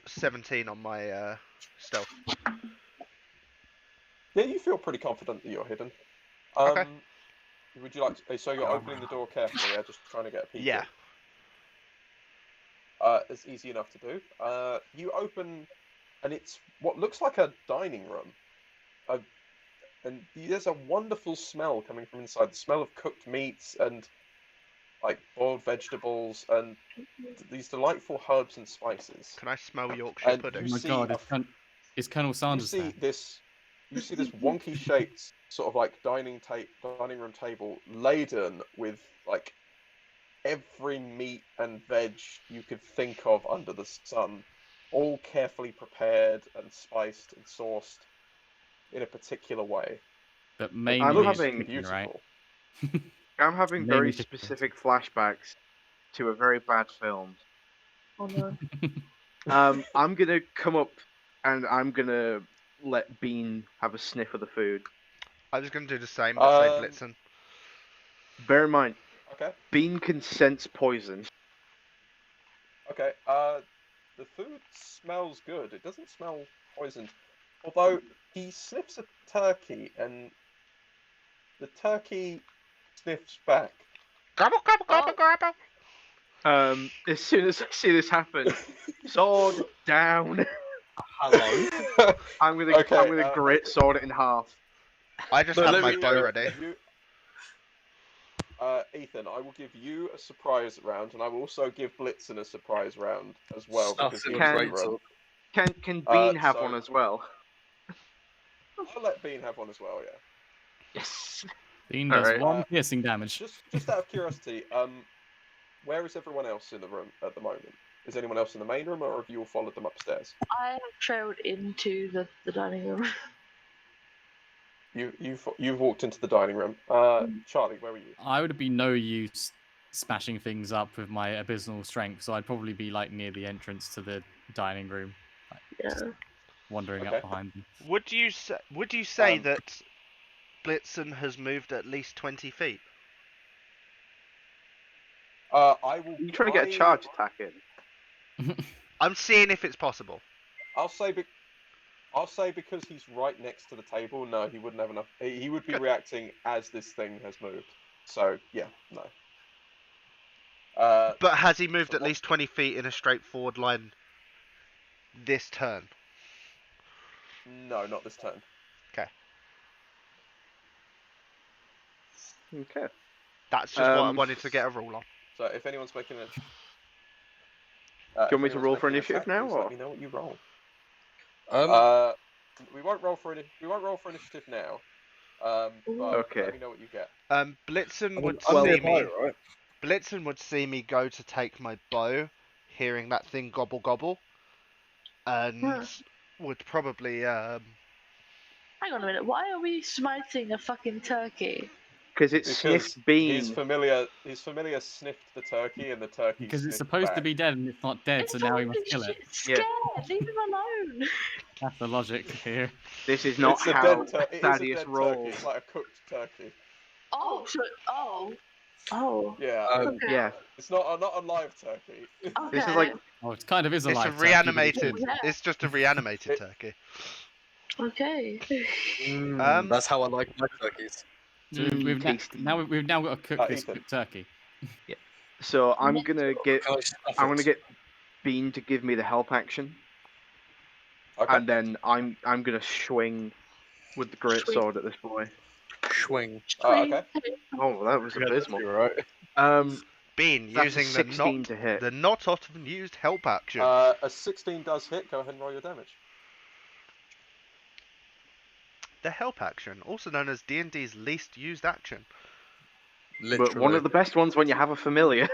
17 on my stealth. Yeah, you feel pretty confident that you're hidden. Okay. Would you like to, so you're opening the door carefully, yeah? Just trying to get a peek Yeah. in. It's easy enough to do. You open, and it's what looks like a dining room. And there's a wonderful smell coming from inside. The smell of cooked meats and like boiled vegetables and these delightful herbs and spices. Can I smell Yorkshire And pudding? Oh my see god, a is Colonel You Sanders see there? this wonky shaped sort of like dining room table laden with like every meat and veg you could think of under the sun, all carefully prepared and spiced and sourced in a particular way. But mainly I'm is having- chicken, right? Beautiful. I'm having Maybe very just- specific flashbacks to a very bad film. Oh no. I'm gonna come up and I'm gonna let Bean have a sniff of the food. I was going to do the same, but say Blitzen. Bear in mind, Okay. Bean can sense poison. Okay. The food smells good. It doesn't smell poisoned. Although he sniffs a turkey and the turkey sniffs back. Gobble, gobble, gobble, gobble. As soon as I see this happen, sword down. Hello. I'm gonna Okay, grit sword it in half. I just No, have let my me- bow ready. Ethan, I will give you a surprise round, and I will also give Blitzen a surprise round as well because Stuffing he Can- can run. Can Bean have so- one as well? I'll let Bean have one as well. Yeah. Yes. Bean does Alright. 1 piercing damage. Just out of curiosity, where is everyone else in the room at the moment? Is anyone else in the main room, or have you all followed them upstairs? I have trailed into the dining room. You've walked into the dining room. Charlie, where were you? I would be no use smashing things up with my abysmal strength, so I'd probably be like near the entrance to the dining room, like, just Yeah. wandering Okay. up behind them. Would you say Um, that Blitzen has moved at least 20 feet? I will. You trying to get a charge attack in? I'm seeing if it's possible. I'll say because he's right next to the table. No, he wouldn't have enough. He would be Good. reacting as this thing has moved. So yeah, no. But has he moved so at least 20 feet in a straightforward line this turn? No, not this turn. Okay. That's just what I Um, wanted to get a rule on. So if anyone's making a, Do you want me to roll for initiative now, or? Let me know what you roll. Um, We won't roll for initiative now. But Okay. let me know what you get. Blitzen would I'm see nearby, me. right? Blitzen would see me go to take my bow, hearing that thing gobble gobble, and would probably Hang on a minute. Why are we smiting a fucking turkey? Because it Because sniffed Bean. his familiar sniffed the turkey, and the turkey Because it's sniffed supposed to back. be dead and it's not dead, It's so now we probably must kill it. scared. Leave him alone. That's the logic here. This is not It's a how dead it is a Thaddeus dead rolls. turkey. It's like a cooked turkey. Oh, oh. Yeah. Okay. Yeah. It's not a live turkey. Okay. This is like Oh, it kind of is a it's a live turkey, but it's reanimated. Yeah. It's just a reanimated It- turkey. Okay. That's how I like my turkeys. So we've tasty. we've now got to cook this Ethan. cooked turkey. So I'm gonna get Can I stuff I'm it? gonna get Bean to give me the help action, Okay. and then I'm gonna swing with the great Swing. sword at this boy. Swing. Okay. Oh, that was abysmal. You're right. Bean That's a using 16 to hit. the not often used help action. A 16 does hit. Go ahead and roll your damage. The help action, also known as D&D's least used action. Literally. But one of the best ones when you have a familiar,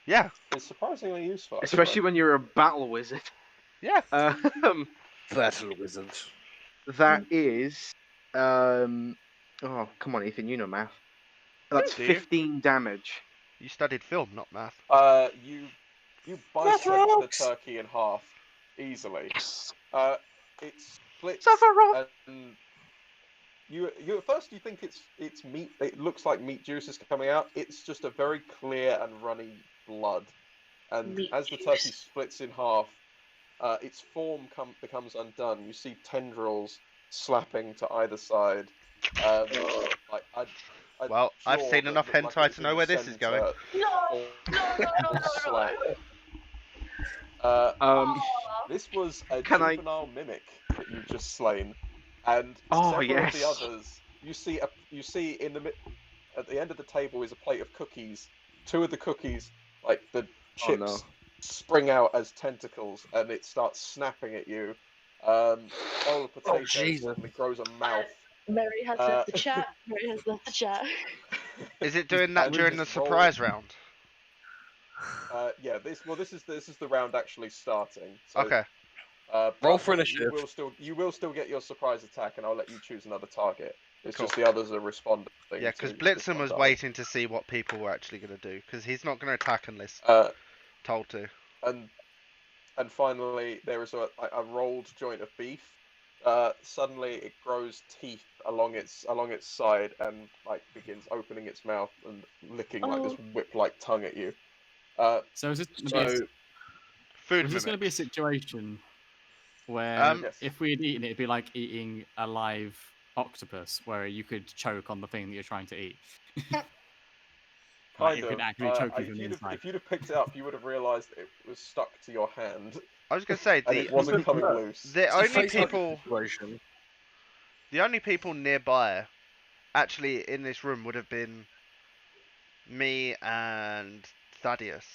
Yeah, It's surprisingly useful. especially when you're a battle wizard. yeah. Battle wizard. That is, oh come on, Ethan, you know math. That's Do you? 15 damage. You studied film, not math. You bisect the turkey in half easily. It splits, and you at first you think it's meat. It looks like meat juice is coming out. It's just a very clear and runny blood. And Meat as the juice. turkey splits in half, its form becomes undone. You see tendrils slapping to either side. Well, I've seen enough hentai to know where this is going. No. Slap. This was a Can I- juvenile mimic that you've just slain, and Oh, several yes. of the others. You see at the end of the table is a plate of cookies. Two of the cookies, like the chips, no. spring out as tentacles, and it starts snapping at you. Bowl of potatoes Jesus. suddenly grows a mouth. Mary has left the chat. Mary has left the chat. Is it doing that And during the just roll. surprise round? Yeah. This is the round actually starting. So, Okay. Roll for but initiative. You will still get your surprise attack, and I'll let you choose another target. It's Cool. just the others are responding. Yeah, because to Blitzen this was one. waiting to see what people were actually going to do, because he's not going to attack unless told to. And finally, there is a rolled joint of beef. Suddenly, it grows teeth along its side and like begins opening its mouth and licking like this whip-like tongue at you. So is this Food going to mimic. be a situation where Yes. if we had eaten it, it'd be like eating a live octopus, where you could choke on the thing that you're trying to eat. Like, it could actually choke you from the inside. If you'd have picked it up, you would have realised it was stuck to your hand I was going to say, and it wasn't coming loose. the only people Situation. the only people nearby actually in this room would have been Me and Thaddeus.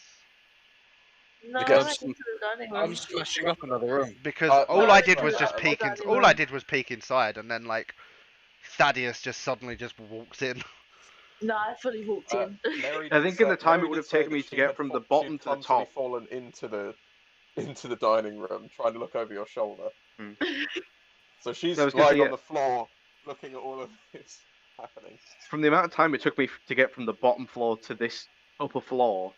No, Because I went into the dining room. I'm smashing up another room. Because No, all I it's did like was that. just Like, peek. dining All I room. did was peek inside, and then like Thaddeus just suddenly just walks in. No, I fully walked in. Mary I did think in the say- time Mary it would did have say taken that me to she get had from fa- the she bottom had to the clumsily top. fallen into the dining room, trying to look over your shoulder. Hmm. So she's I was gonna lying say, on the floor, looking at all of this happening. From the amount of time it took me to get from the bottom floor to this upper floor,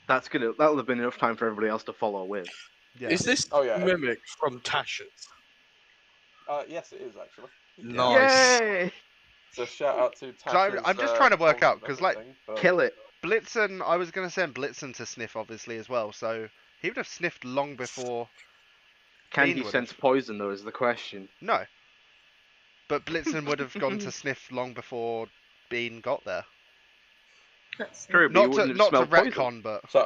that'll have been enough time for everybody else to follow with. Yeah. Is this Oh, yeah. mimic from Tasha's? Yes, it is actually. Nice. Yay! So shout out to So Tasha's. I'm just trying to work holding out of because like everything, but- Kill it. Blitzen, I was gonna send Blitzen to sniff obviously as well, so he would have sniffed long before. Can Bean he would sense have. poison though? Is the question. No, but Blitzen would have gone to sniff long before Bean got there. That's True, but you wouldn't have Not to smelled poison. retcon, but So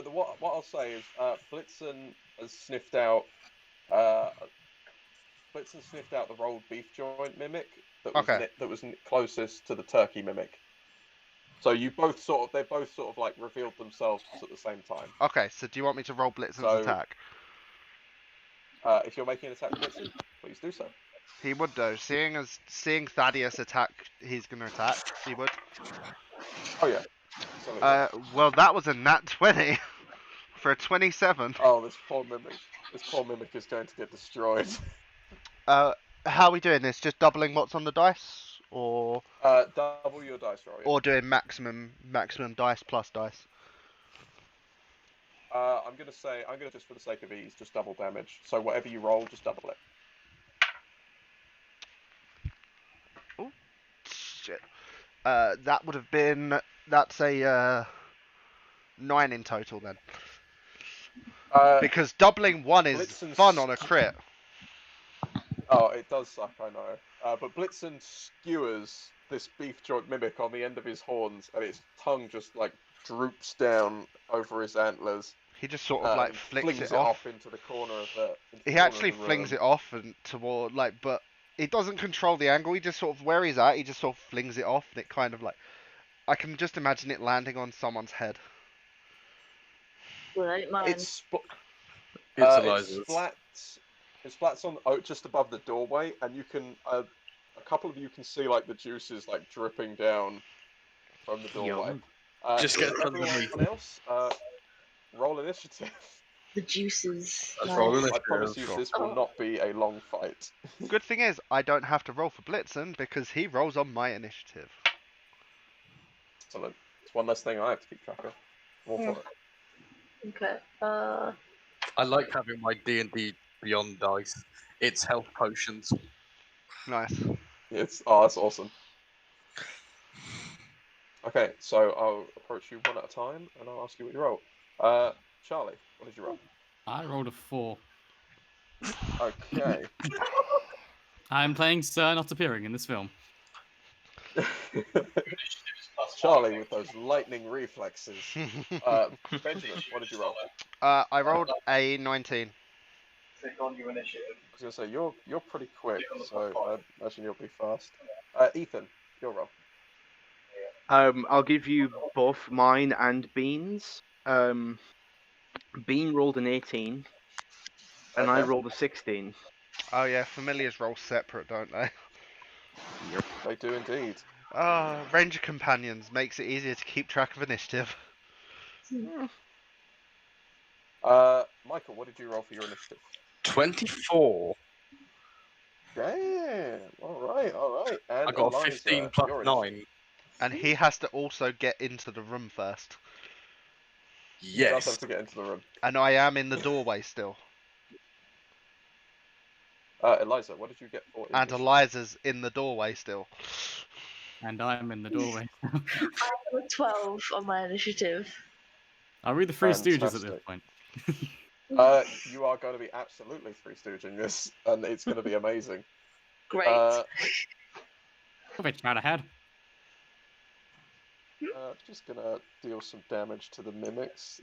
what I'll say is Blitzen has sniffed out the rolled beef joint mimic that was Okay. closest to the turkey mimic. So they both sort of like revealed themselves at the same time. okay. So do you want me to roll Blitzen's So- attack? If you're making an attack, Blitzen, please do so. He would though. Seeing Thaddeus attack, he's gonna attack. He would. Oh yeah. Absolutely. Well, that was a nat 20 for a 27. Oh, this poor mimic. This poor mimic is going to get destroyed. How are we doing this? Just doubling what's on the dice, or Double your dice roll. Yeah. or doing maximum dice plus dice? I'm gonna just for the sake of ease, just double damage. So whatever you roll, just double it. Oh, shit. That would have been. That's a 9 in total then. Because doubling 1 is Blitzen's- fun on a crit. Oh, it does suck, I know. But Blitzen skewers this beef joint mimic on the end of his horns, and its tongue just like droops down over his antlers. He just sort of like and flicks flings it off. into the corner of the. He actually flings it off and toward like, but he doesn't control the angle. He just sort of where he's at. He just sort of flings it off, and it kind of like, I can just imagine it landing on someone's head. Well, ain't mine. It splats on just above the doorway, and you can a couple of you can see like the juices like dripping down from the doorway. Just get everyone underneath. else. Roll initiative. The juices. That's nice. rolling I promise you, this will not be a long fight. Good thing is, I don't have to roll for Blitzen because he rolls on my initiative. Excellent. It's one less thing I have to keep track of. All for it. Okay. I like having my D&D Beyond dice. It's health potions. Nice. That's awesome. Okay, so I'll approach you one at a time, and I'll ask you what you roll. Charlie, what did you roll? I rolled a 4. Okay. I'm playing Sir not appearing in this film. Charlie with those lightning reflexes. Benjamin, what did you roll? I rolled a 19. I was gonna say you're pretty quick, so I imagine you'll be fast. Ethan, your roll. I'll give you both mine and Bean's. Bean rolled an 18, and I Okay. rolled a 16. Oh yeah, familiars roll separate, don't they? Yep, they do indeed. Ranger companions makes it easier to keep track of initiative. Michael, what did you roll for your initiative? 24. Damn. All right. And I got a Eliza, 15 plus your 9. And he has to also get into the room first. He does Yes. have to get into the room. And I am in the doorway still. Eliza, what did you get for And initiative? Eliza's in the doorway still. And I'm in the doorway. I have a 12 on my initiative. Are we the Three Stooges at this Fantastic. point? You are going to be absolutely Three Stooging this, and it's going to be amazing. Great. Which round ahead? Just going to deal some damage to the mimics.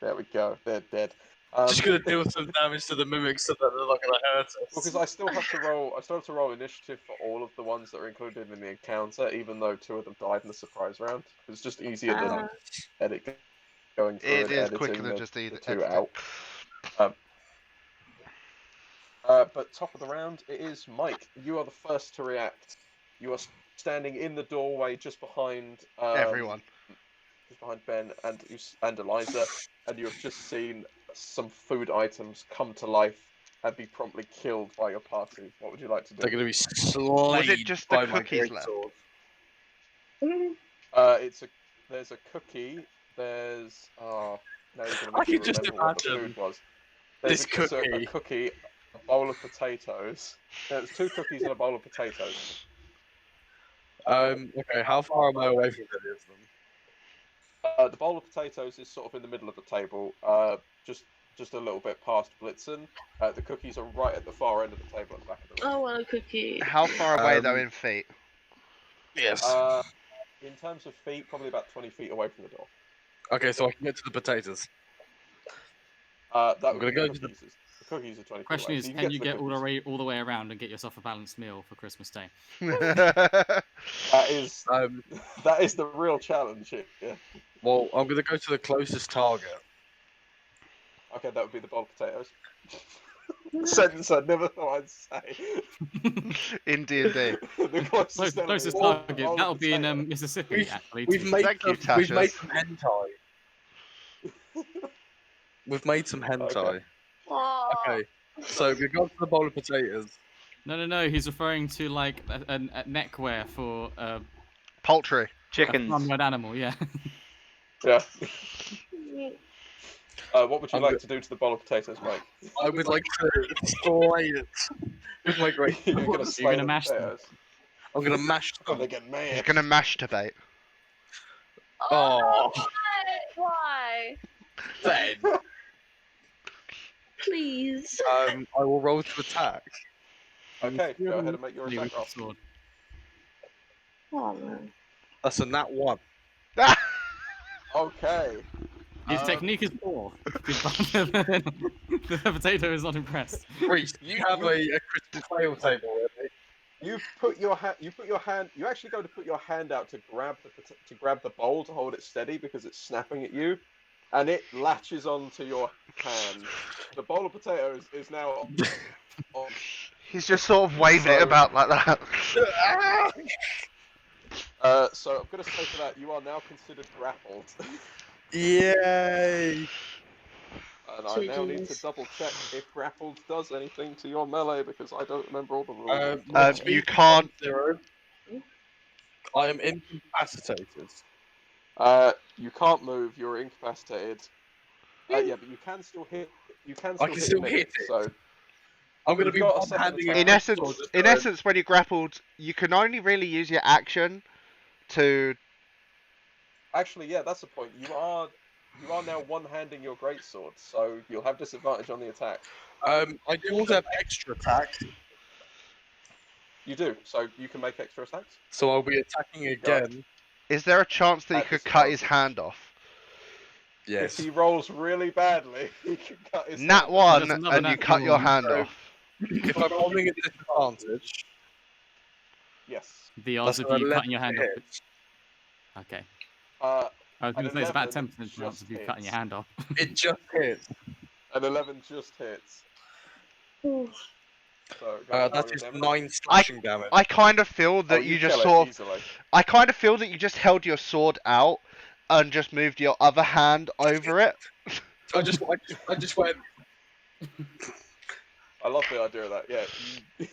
There we go. They're dead. Just gonna deal some damage to the mimics so that they're not gonna hurt us. Well, because I still have to roll initiative for all of the ones that are included in the encounter, even though 2 of them died in the surprise round. It's just easier than going through It and is quicker editing than the just 2 editing. out. But top of the round, it is Mike. You are the first to react. You are standing in the doorway just behind Everyone. just behind Ben and Eliza, and you have just seen some food items come to life and be promptly killed by your party. What would you like to do? They're gonna be slayed Was it just the by my cookies left? greatsword. There's a cookie. There's now you're gonna I make me can just remember what the imagine food was. this There's a cookie. cookie, a bowl of potatoes. There's 2 cookies and a bowl of potatoes. Okay, how far am I away from any of them? The bowl of potatoes is sort of in the middle of the table, just a little bit past Blitzen. The cookies are right at the far end of the table at the back of the room. I want a cookie. How far away though in feet? Yes. In terms of feet, probably about 20 feet away from the door. Okay, so I can get to the potatoes. That I'm would gonna be go the to cookies. The cookies are 20 feet Question away. is, So can you the get all cookies. the way around and get yourself a balanced meal for Christmas Day? That is the real challenge here. Yeah. Well, I'm gonna go to the closest target. Okay, that would be the bowl of potatoes. Sentence I never thought I'd say. In D&D. The closest enemy Closest is target. bowl of That'll be in potatoes. Mississippi, actually. We've made Thank you, we've made Tasha. some hentai. We've made some hentai. Okay. Okay, so we got to the bowl of potatoes. No. He's referring to like a neckwear for Poultry. a Chickens. farmyard animal. Yeah. Yeah. What would you like to do to the bowl of potatoes, Mike? I would like to slay it with my great You're gonna sword. slay the mash them. potatoes. I'm gonna mash Oh, them. they get He's mad. gonna masturbate. Oh, Why? Ben. Please. I will roll to attack. Okay, go ahead and make your You attack roll. sword. Oh man. That's a nat 1. Okay. His technique is poor. The potato is not impressed. Reece, you have a crystal fail table already. You put your hand. You actually go to put your hand out to grab the bowl to hold it steady because it's snapping at you, and it latches onto your hand. The bowl of potatoes is now on. He's just sort of waving it about like that. So I'm gonna say for that you are now considered grappled, Yay! and I now need to double check if grappled does anything to your melee because I don't remember all the rules. You can't. 0. I am incapacitated. You can't move. You're incapacitated. Yeah, but you can still hit. You can. I can still hit it. So I'm gonna You've be got a one second handing attack. it. In essence, when you're grappled, you can only really use your action to. actually, yeah, that's the point. You are now one-handing your greatsword, so you'll have disadvantage on the attack. I do also have extra attack, You do, so you can make extra attacks. so I'll be attacking again. Is there a chance that he At could cut his disadvantage. hand off? Yes. If he rolls really badly, he can cut his. Nat hand. one, Just another and you nat cut your one. hand So- off. If I'm rolling at disadvantage, Yes. The odds that's of an you 11 cutting your hand to off. hit. Okay. Uh, I was going An to say it's about 11 10% chance just of you hits. cutting your hand off. It just hits. an 11 just hits. So go ahead, That roll is your damage. 9 slashing damage. I kind of feel Oh, that you you just kill it sort of. easily. I kind of feel that you just held your sword out and just moved your other hand over it. I just went. I love the idea of that. Yeah.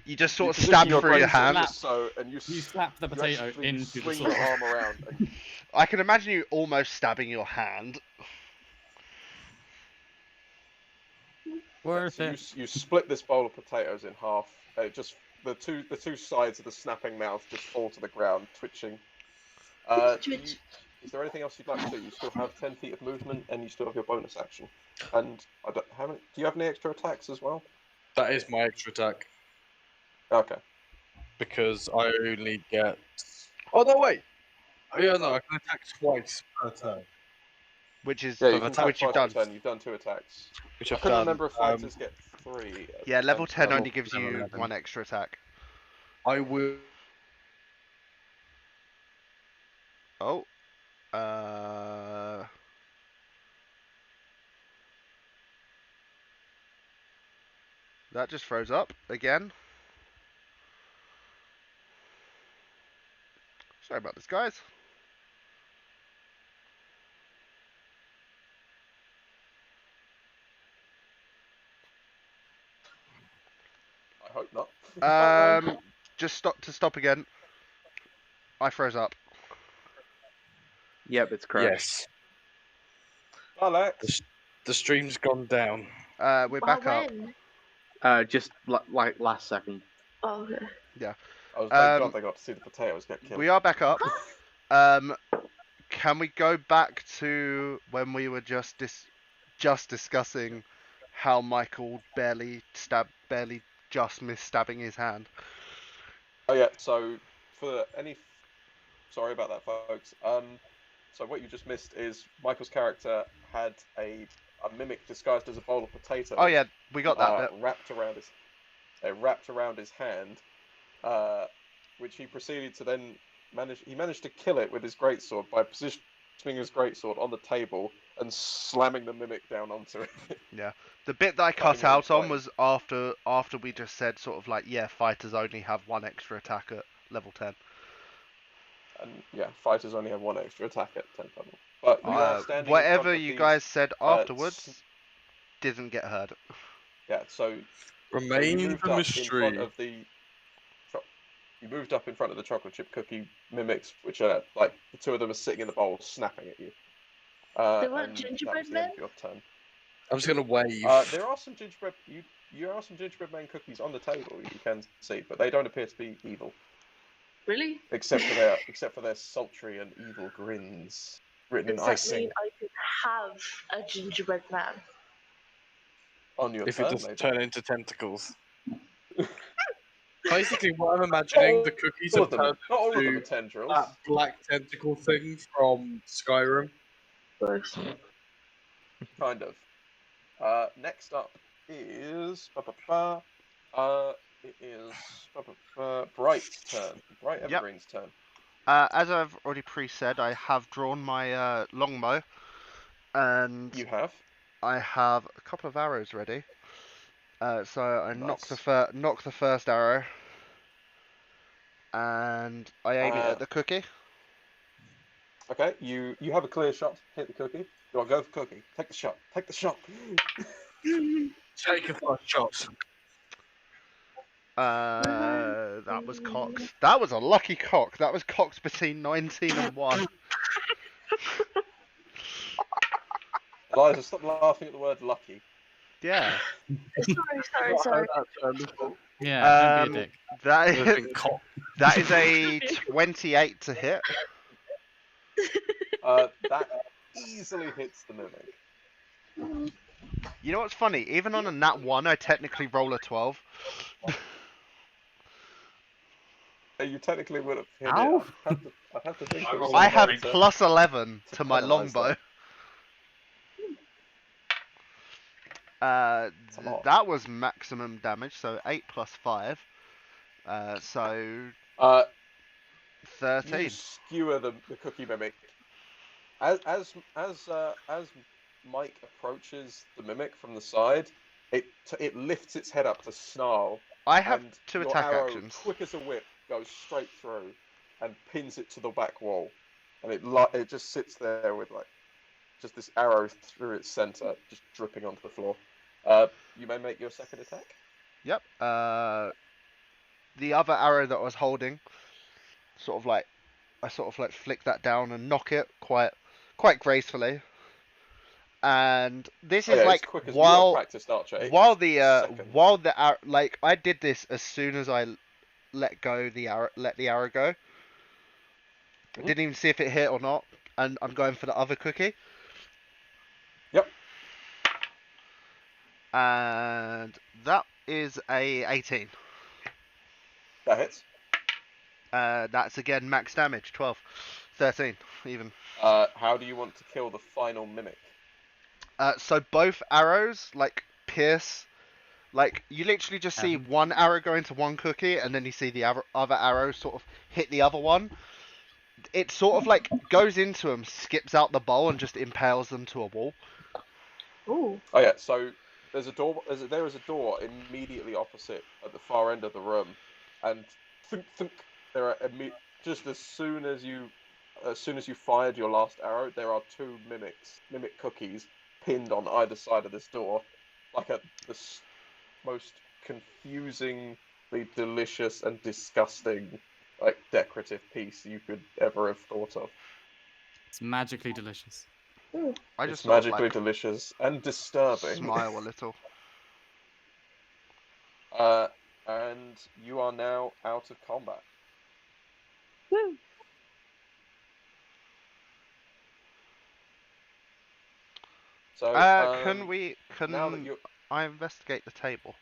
You just sort of position stabbed your through your greatsword hand. just so, and you You slap the you potato actually into the swing sword. your arm around. And I can imagine you almost stabbing your hand. Worth so it. you split this bowl of potatoes in half. Just the two sides of the snapping mouth just fall to the ground, twitching. Twitch. Is there anything else you'd like to do? You still have 10 feet of movement, and you still have your bonus action. And I don't, do you have any extra attacks as well? That is my extra attack Okay. because I only get. Oh no! Wait. Oh yeah, no, I can attack twice per turn. which is Yeah, you I've can attacked which you've twice done. per turn. You've done 2 attacks. which I I've couldn't done. remember if fighters get 3. Yeah, level 10 level only gives level you 11. 1 extra attack. I will. Oh. That just froze up again. Sorry about this, guys. I hope not. Just stop again. I froze up. Yep, it's crashed. Yes. Alex. The stream's gone down. We're back up. When? Just like last second. Oh, okay. Yeah. I was thank God they got to see the potatoes get killed. We are back up. Can we go back to when we were just discussing how Michael barely just missed stabbing his hand? Oh yeah. So for any, sorry about that, folks. So what you just missed is Michael's character had a mimic disguised as a bowl of potatoes. Oh yeah, we got that bit. Wrapped around his hand, which he proceeded to then managed to kill it with his greatsword by positioning his greatsword on the table and slamming the mimic down onto it. Yeah. The bit that I cut out on was after we just said sort of like, yeah, fighters only have 1 extra attack at level 10. And yeah, fighters only have 1 extra attack at 10th level. But you are standing whatever in front you of guys said afterwards s- didn't get heard. Yeah, so Remain you moved the up mystery. in front of the you moved up in front of the chocolate chip cookie mimics, which are like the 2 of them are sitting in the bowl snapping at you. They weren't And gingerbread that was the end men? of your turn. I'm just gonna wave. There are some gingerbread man cookies on the table you can see, but they don't appear to be evil. Really? Except for their sultry and evil grins written in Does that icing mean I could have a gingerbread man? on your If turn. it doesn't maybe. turn into tentacles. Basically, what I'm imagining, the cookies All have of them, turned not all of them are into tendrils. that black tentacle thing from Skyrim. Gross. Kind of. Next up is it is Bright's turn. Bright Yep. Evergreen's turn. As I've already said, I have drawn my longbow, and You have. I have a couple of arrows ready. So I knock Nice. the first arrow, and I aim it at the cookie. Okay, you have a clear shot. Hit the cookie. You want to go for cookie? Take the shot. Take the shot. Take a first shot. That was cocked. That was a lucky cock. That was cocked between 19 and 1. Eliza, stop laughing at the word lucky. Yeah. Sorry. Yeah, don't be a dick. That is a 28 to hit. That easily hits the mimic. You know what's funny? Even on a nat 1, I technically roll a 12. You technically would have hit Ow. it. I'd have to think. I have plus 11 to my penalise longbow. a lot. That was maximum damage, so 8 plus 5. So 13. You skewer the cookie mimic. As Mike approaches the mimic from the side, it lifts its head up to snarl. I have and 2 your attack arrow, actions. quick as a whip, goes straight through and pins it to the back wall, and it just sits there with like just this arrow through its center, just dripping onto the floor. You may make your second attack. Yep. The other arrow that I was holding, I flick that down and knock it quite gracefully. And this is like while I did this as soon as I let the arrow go. I didn't even see if it hit or not, and I'm going for the other cookie. Yep. And that is a 18. That hits. That's again max damage, 12. 13, even. How do you want to kill the final mimic? So both arrows, like, pierce. Like, you literally just see one arrow go into one cookie, and then you see the other arrow sort of hit the other one. It sort of, like, goes into them, skips out the bowl, and just impales them to a wall. Ooh. Oh yeah, so there's a door. There is a door immediately opposite at the far end of the room, and thunk, thunk, there are just as soon as you fired your last arrow, there are two mimic cookies pinned on either side of this door, like the most confusingly delicious and disgusting, like, decorative piece you could ever have thought of. It's magically delicious. I It's just sort of, magically like, delicious and disturbing. smile a little. And you are now out of combat. Woo. So, Can now that you're, I investigate the table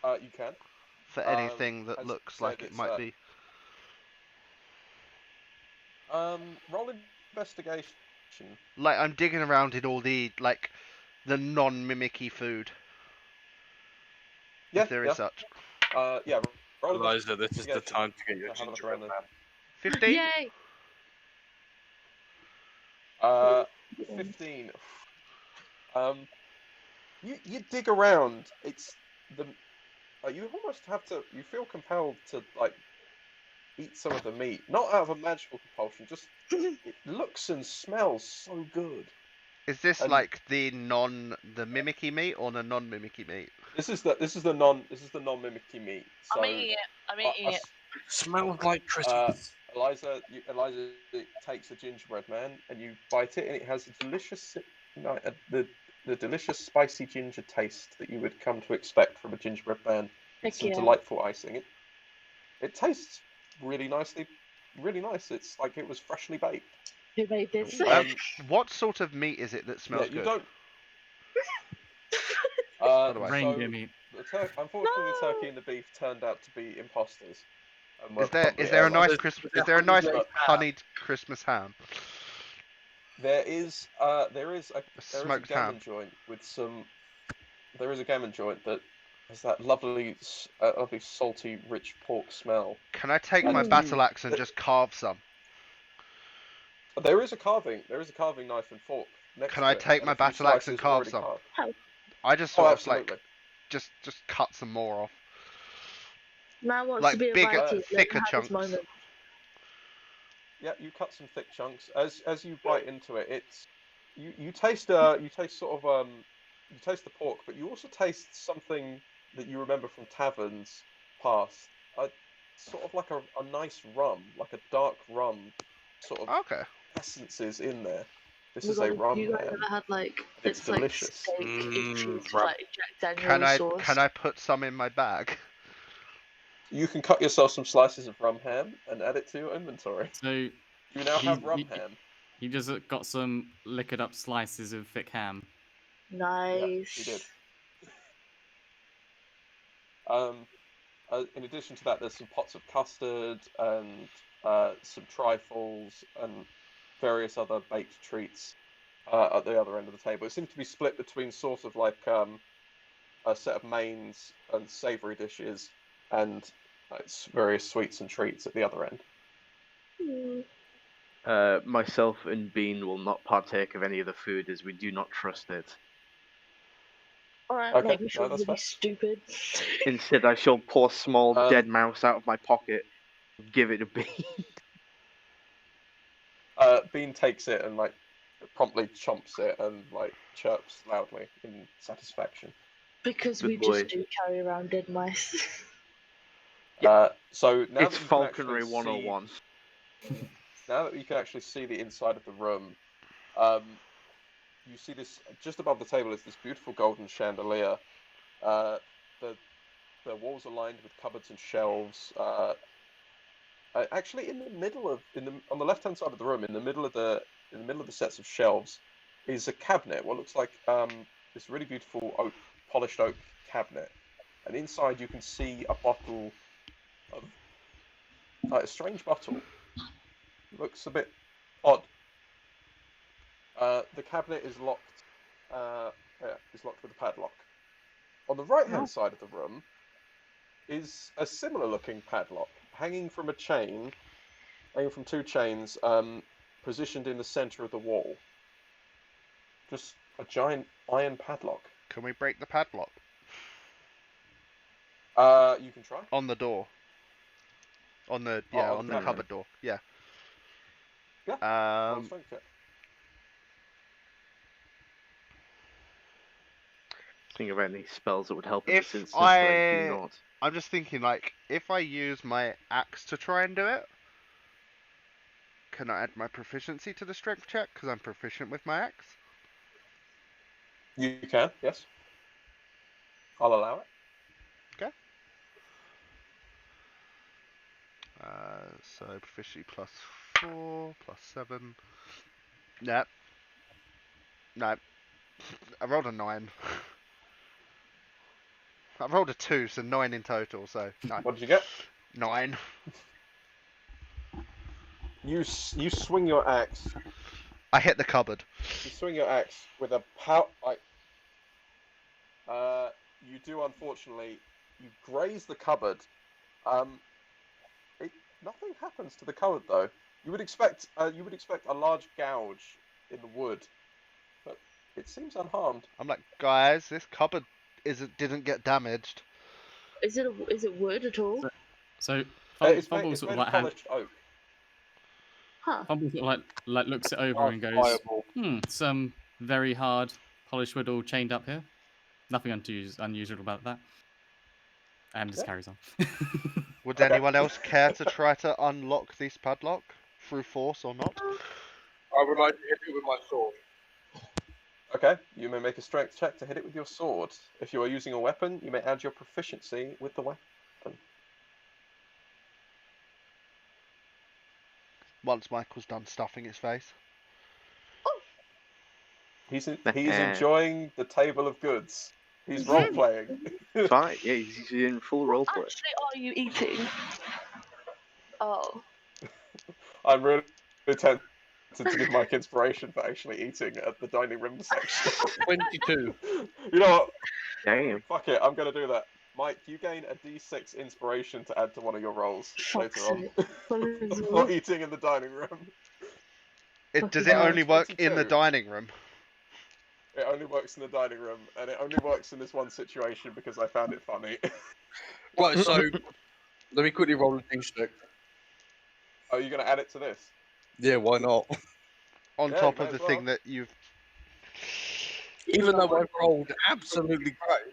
you can. for anything that as looks said, like it it's, might be? Roll investigation. Like, I'm digging around in all the, like, the non-mimicky food. Yeah, If there is such. yeah. Roll Eliza, this is the investigation. time to get your Have a look gingerbread around man. 15? Yay! 15. You dig around. It's the you almost have to. You feel compelled to, like, eat some of the meat, not out of a magical compulsion. Just it looks and smells so good. Is this And like the mimicky meat or the non-mimicky meat? This is the non-mimicky meat. So, I'm eating it. I'm eating it. Smells like Christmas. Eliza takes a gingerbread man and you bite it, and it has a delicious, the delicious spicy ginger taste that you would come to expect from a gingerbread man. Heck Some yeah. delightful icing. It tastes really nicely, really nice. It's like it was freshly baked. Who made this? What sort of meat is it that smells Yeah, you good? don't. Reindeer meat. Unfortunately, the turkey and the beef turned out to be imposters. And were Is there probably a nice airlines. But honeyed Christmas ham? There is a Smoked gammon ham. joint with some. There is a gammon joint that has that lovely salty, rich pork smell. Can I take my battle axe and just carve some? There is a carving knife and fork next Can to I it, take and my a few battle axe and slices carve already some? carved. I just Oh, sort of absolutely. like just cut some more off. Man wants Like to be a bigger, Viking. Let thicker him have his chunks. moment. Yeah, you cut some thick chunks. As you bite into it, it's you taste sort of you taste the pork, but you also taste something that you remember from taverns past. Sort of like a nice rum, like a dark rum, sort of essences in there. This is a rum You guys ham. ever had like It's delicious. Like steak infused with, like Jack Can Daniel's sauce? Can I put some in my bag? You can cut yourself some slices of rum ham and add it to your inventory. So you now have rum ham. You just got some liquored up slices of thick ham. Nice. Yeah, you did. In addition to that, there's some pots of custard and some trifles and various other baked treats at the other end of the table. It seems to be split between sort of like a set of mains and savoury dishes and various sweets and treats at the other end. Myself and Bean will not partake of any of the food as we do not trust it. Alright, Okay, making sure no, that's you're fair. stupid. Instead, I shall pull a small dead mouse out of my pocket, give it to Bean. Bean takes it and like promptly chomps it and like chirps loudly in satisfaction. Because Good we boy. just do carry around dead mice. So now It's that you falconry can actually 101. now that you can actually see the inside of the room, you see this just above the table is this beautiful golden chandelier. The walls are lined with cupboards and shelves. Actually, on the left hand side of the room, in the middle of the sets of shelves, is a cabinet. What looks like this really beautiful polished oak cabinet, and inside you can see a bottle of a strange bottle looks a bit odd. The cabinet is locked. Is locked with a padlock. On the right-hand side of the room is a similar-looking padlock hanging from a chain, hanging from two chains, positioned in the center of the wall. Just a giant iron padlock. Can we break the padlock? You can try. On the door. On the on the cupboard door. Yeah. Yeah. Roll strength check. Think about any spells that would help in If this instance, but I do not. I'm just thinking, like, if I use my axe to try and do it, can I add my proficiency to the strength check because I'm proficient with my axe? You can, yes. I'll allow it. Okay. So proficiency +4, +7. Nope. Nope. I rolled a 9. I rolled a 2, so 9 in total. So 9. What did you get? 9. You swing your axe. I hit the cupboard. You swing your axe with a power. You do, unfortunately. You graze the cupboard. Nothing happens to the cupboard though. You would expect a large gouge in the wood, but it seems unharmed. I'm like, guys, this cupboard didn't get damaged. Is it wood at all? So It's Fumble made sort of of like polished oak. Huh. Fumble sort of like looks it over and goes, some very hard polished wood all chained up here. Nothing unusual about that. And just carries on. Would anyone else care to try to unlock this padlock through force or not? I would like to hit it with my sword. Okay, you may make a strength check to hit it with your sword. If you are using a weapon, you may add your proficiency with the weapon. Once Michael's done stuffing his face. He's enjoying the table of goods. He's role playing. Fine, yeah, he's in full role play. Actually, are you eating? Oh. I'm really tempted to give Mike inspiration for actually eating at the dining room section. 22. You know what? Damn. Fuck it, I'm gonna do that. Mike, you gain a D6 inspiration to add to one of your rolls later on. For eating in the dining room. Does it only work 22. in the dining room? It only works in the dining room, and it only works in this one situation because I found it funny. Right, so let me quickly roll a d6. Oh, you're gonna add it to this? Yeah, why not? On top of the thing that you've... Even though I've rolled absolutely great.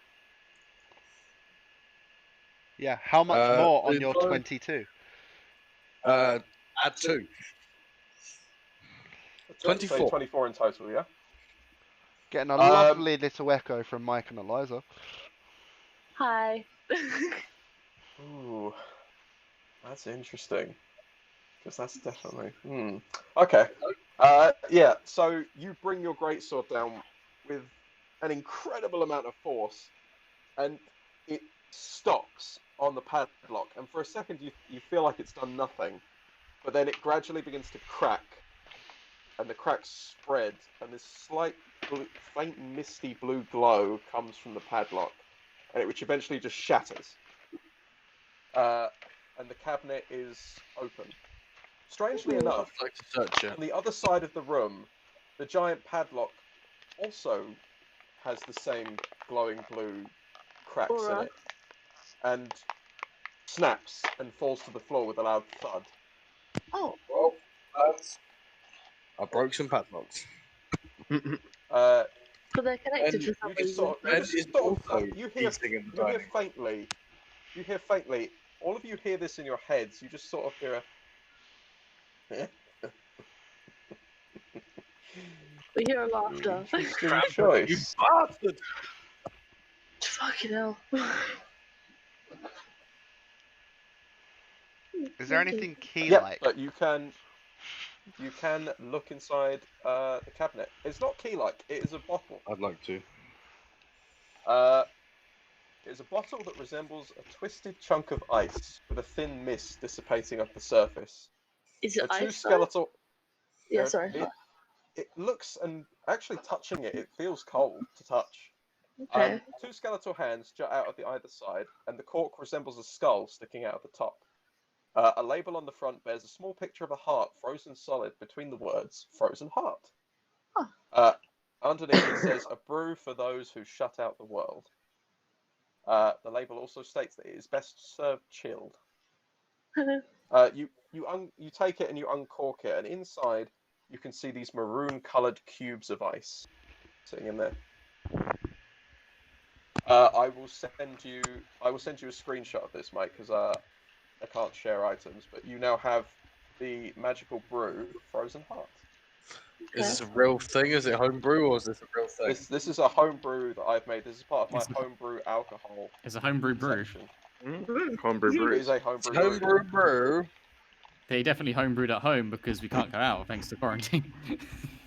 Yeah, how much more on your 22? Add 2. 24. So 24 in total, yeah? Getting a lovely little echo from Mike and Eliza. Hi. Ooh, that's interesting. Because that's definitely... Okay. Yeah, so you bring your greatsword down with an incredible amount of force, and it stops on the padlock. And for a second, you feel like it's done nothing, but then it gradually begins to crack, and the cracks spread, and this slight, faint, misty blue glow comes from the padlock, which eventually just shatters. And the cabinet is open. Strangely enough, I'd like to search it. on the other side of the room, the giant padlock also has the same glowing blue cracks in it, and snaps and falls to the floor with a loud thud. Oh. Well, I broke some padlocks. But they're connected to something. You hear faintly. All of you hear this in your heads. You just sort of hear a. We hear a laughter. Interesting choice. You bastard! Fucking hell. Is there anything key-like? But you can look inside the cabinet. It's not key-like. It is a bottle. I'd like to. It is a bottle that resembles a twisted chunk of ice with a thin mist dissipating off the surface. Is it The two ice? Though? skeletal. Yeah, uh, sorry. It looks, and actually touching it, it feels cold to touch. Okay. Two skeletal hands jut out of the either side, and the cork resembles a skull sticking out of the top. A label on the front bears a small picture of a heart frozen solid between the words "Frozen Heart." Underneath it says, "A brew for those who shut out the world." The label also states that it is best served chilled. You take it and you uncork it, and inside you can see these maroon-coloured cubes of ice sitting in there. I will send you a screenshot of this, mate, because I can't share items. But you now have the magical brew, Frozen Heart. Is this a real thing? Is it homebrew or is this a real thing? This is a homebrew that I've made. This is part of my homebrew alcohol. It's a homebrew brew. section. Homebrew It brew. is a homebrew brew. Homebrew brew. They definitely homebrewed at home because we can't go out thanks to quarantine.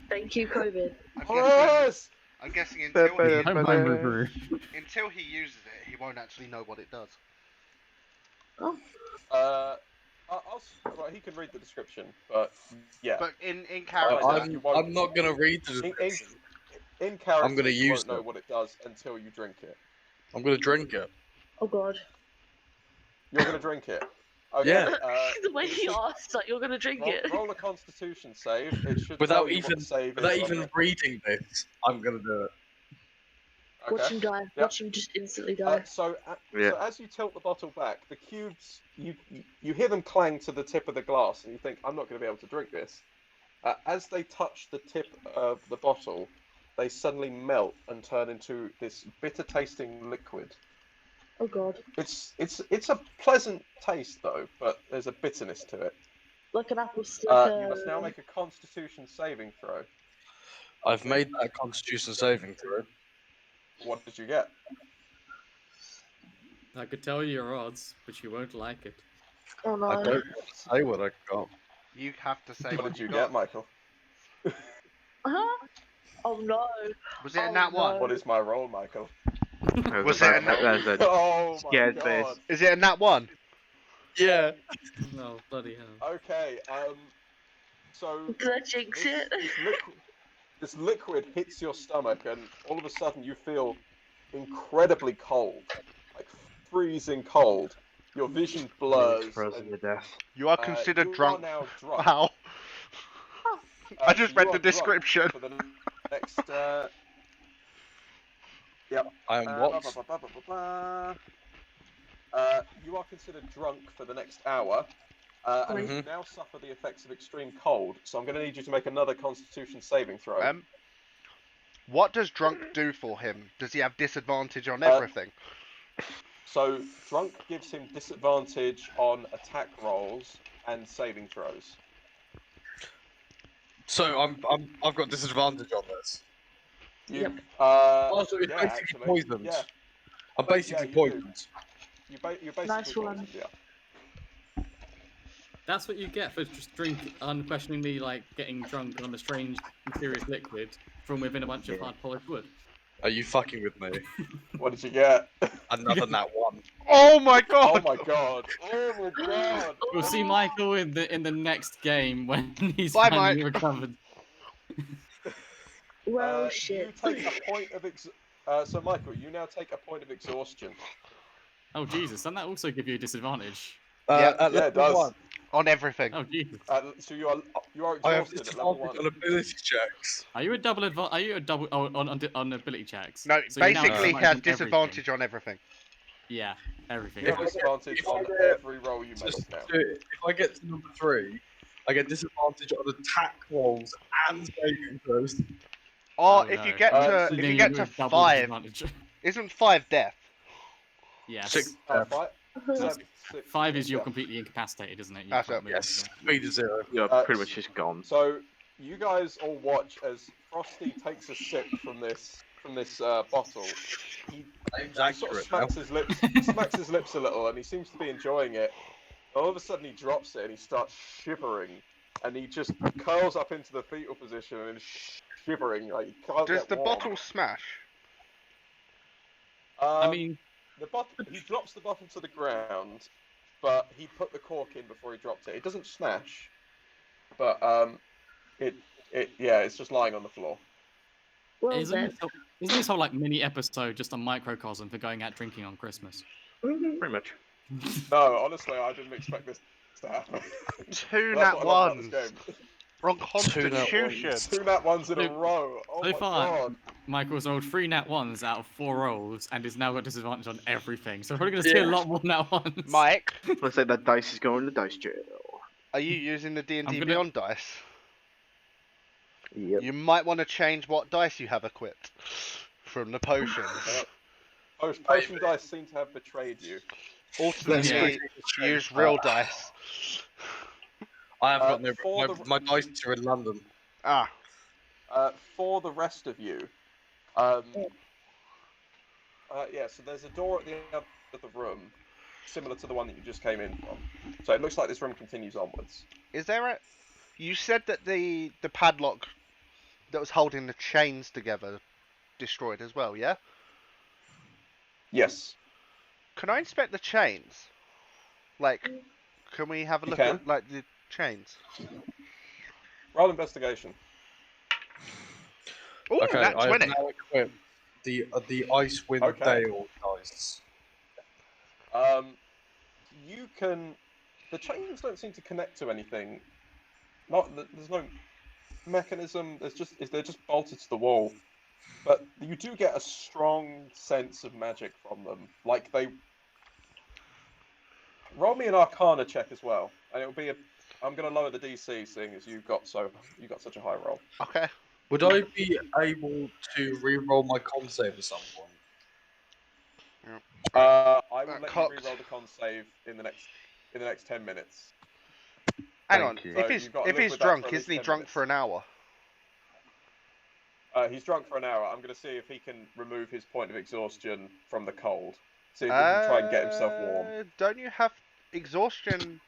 Thank you, COVID. Yes! I'm guessing Homebrew brew. until he uses it, he won't actually know what it does. Oh. Well, he can read the description, but yeah. But in character, I'm not gonna read the description. In character, I'm gonna you use won't know it. what it does until you drink it. I'm gonna drink it. Oh god. You're gonna drink it. Okay. Yeah. The way he asked, like, you're gonna drink it. Roll a Constitution save. It should Without tell you what even the save without is on even there. reading this, I'm gonna do it. Watch Okay. him die. Yep. Watch him just instantly die. So as you tilt the bottle back, the cubes you hear them clang to the tip of the glass, and you think, "I'm not going to be able to drink this." As they touch the tip of the bottle, they suddenly melt and turn into this bitter-tasting liquid. Oh god. It's a pleasant taste though, but there's a bitterness to it. Like an apple You must now make a Constitution saving throw. I've made that Constitution saving throw. What did you get? I could tell you your odds, but you won't like it. Oh no. I don't want to say what I got. you have to say What what did you got. get, Michael? Uh-huh. Oh no. Was it a Oh, nat one? no. What is my roll, Michael? Was it a That's a Oh my scared god. face. Is it a nat one? Yeah. No, bloody hell. Okay, so Did I jinx it? this liquid hits your stomach, and all of a sudden you feel incredibly cold, like freezing cold. Your vision blurs. Frozen to death. You are considered you drunk. Are now drunk. Wow. I just You read are the drunk description. For the next. Yep. I am what? You are considered drunk for the next hour, and you now suffer the effects of extreme cold. So I'm going to need you to make another Constitution saving throw. What does drunk do for him? Does he have disadvantage on everything? So drunk gives him disadvantage on attack rolls and saving throws. So I've got disadvantage on this. You, Oh, so it's yeah, basically actually. poisoned. Yeah. I'm basically you do. poisoned. You're basically Nice one. poisoned, yeah. That's what you get for just unquestioningly like getting drunk on a strange, mysterious liquid from within a bunch of hard polished wood. Are you fucking with me? What did you get? Another nat one. Oh my god! Oh my god! Oh my god! We'll see Michael in the next game when he's Bye, finally Mike. recovered. Well, You shit. take a point of so Michael, you now take a point of exhaustion. Oh Jesus! Doesn't that also give you a disadvantage? Yeah, At yeah, it level does. one, On everything. Oh Jesus! So you are I have exhausted at level disadvantage 1. on ability checks. Are you a double on ability checks? No, So you're now basically he disadvantaged has on everything. disadvantage on everything. Yeah, everything. You have disadvantage if I on get- every roll you make Just now. if I get to number 3, I get disadvantage on attack rolls and saving throws. Or Oh, if you no. get So to So if then you get to with double 5, disadvantage. isn't 5 death? Yes. 6 5, That's- 6, 5 is you're yeah. completely incapacitated, isn't it? You That's can't it, move. Yes, speed is 0. You're pretty much just gone. So you guys all watch as Frosty takes a sip from this bottle. He Name's sort of accurate now. smacks his lips a little, and he seems to be enjoying it. All of a sudden, he drops it and he starts shivering, and he just curls up into the fetal position and is shivering like he can't Does get the warm. bottle smash? I mean, the bottle. He drops the bottle to the ground, but he put the cork in before he dropped it. It doesn't smash. but it's just lying on the floor. Well Isn't then. this whole like mini episode just a microcosm for going out drinking on Christmas? Pretty much. No, honestly, I didn't expect this to happen. Two That's nat what I love about ones. this game. Wrong Two nat constitution. ones. 2 nat ones in a So- row. Oh so my far, god. Michael's rolled 3 nat 1s out of 4 rolls and is now got disadvantage on everything. So we're probably going to see a lot more nat 1s. Mike, Looks like that dice is going to dice jail. are you using the D&D gonna- Beyond dice? Yep. You might want to change what dice you have equipped from the potions. Potion dice seem to have betrayed you. Ultimately, use real dice. I have got no. for the- My dice are in London. Ah, For the rest of you, so there's a door at the end of the room, similar to the one that you just came in from. So it looks like this room continues onwards. is there a... You said that the padlock that was holding the chains together destroyed as well, yeah? Yes. Can I inspect the chains? Like, can we have a You look can. at, like, the chains? Roll investigation. Ooh, Okay, that's I have 20. now equipped the Icewind Okay. Dale dice. You can. The chains don't seem to connect to anything. There's no mechanism. They're just bolted to the wall. But you do get a strong sense of magic from them. Like they. Roll me an Arcana check as well, and it'll be a. I'm going to lower the DC, seeing as you got such a high roll. Okay. Would I be able to re-roll my con save at some point? I will let Cocked. you re-roll the con save in the next 10 minutes. Hang on. you. So If he's you've got to live he's with that drunk, for at isn't least he 10 drunk minutes. for an hour? He's drunk for an hour. I'm going to see if he can remove his point of exhaustion from the cold. See if he can try and get himself warm. Don't you have exhaustion?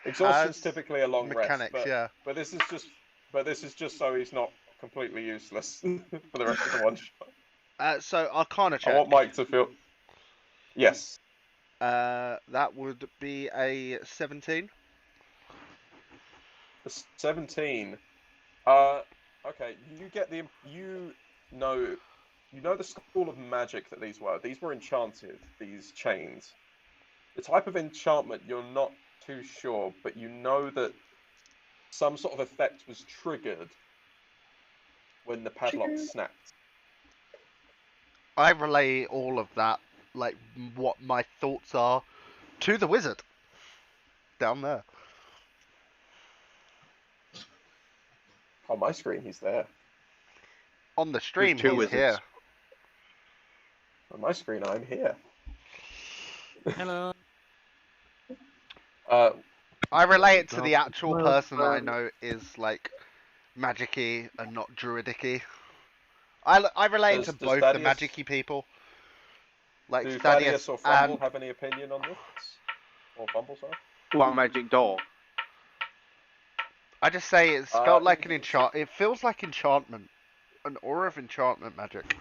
Exhaustion's has typically a long mechanics, rest, yeah. but this is just so he's not completely useless for the rest of the one shot. So Arcana I check. want Mike to feel. Yes. That would be a 17. The 17. Okay. You know the school of magic that these were. These were enchanted. These chains. The type of enchantment you're not too sure, but you know that some sort of effect was triggered when the padlock snapped. I relay all of that, like what my thoughts are, to the wizard down there. On my screen, he's there. On the stream, two he's wizards. here. On my screen, I'm here. Hello. I relay it to the actual person that I know is like magic-y and not druidic-y. I relate it to Does both the Thaddeus- magic-y people. Like Do Thaddeus Thaddeus or Fumble and have any opinion on this? Or Fumble, sorry? What magic door? I just say it's felt like an it- enchant. It feels like enchantment, an aura of enchantment magic,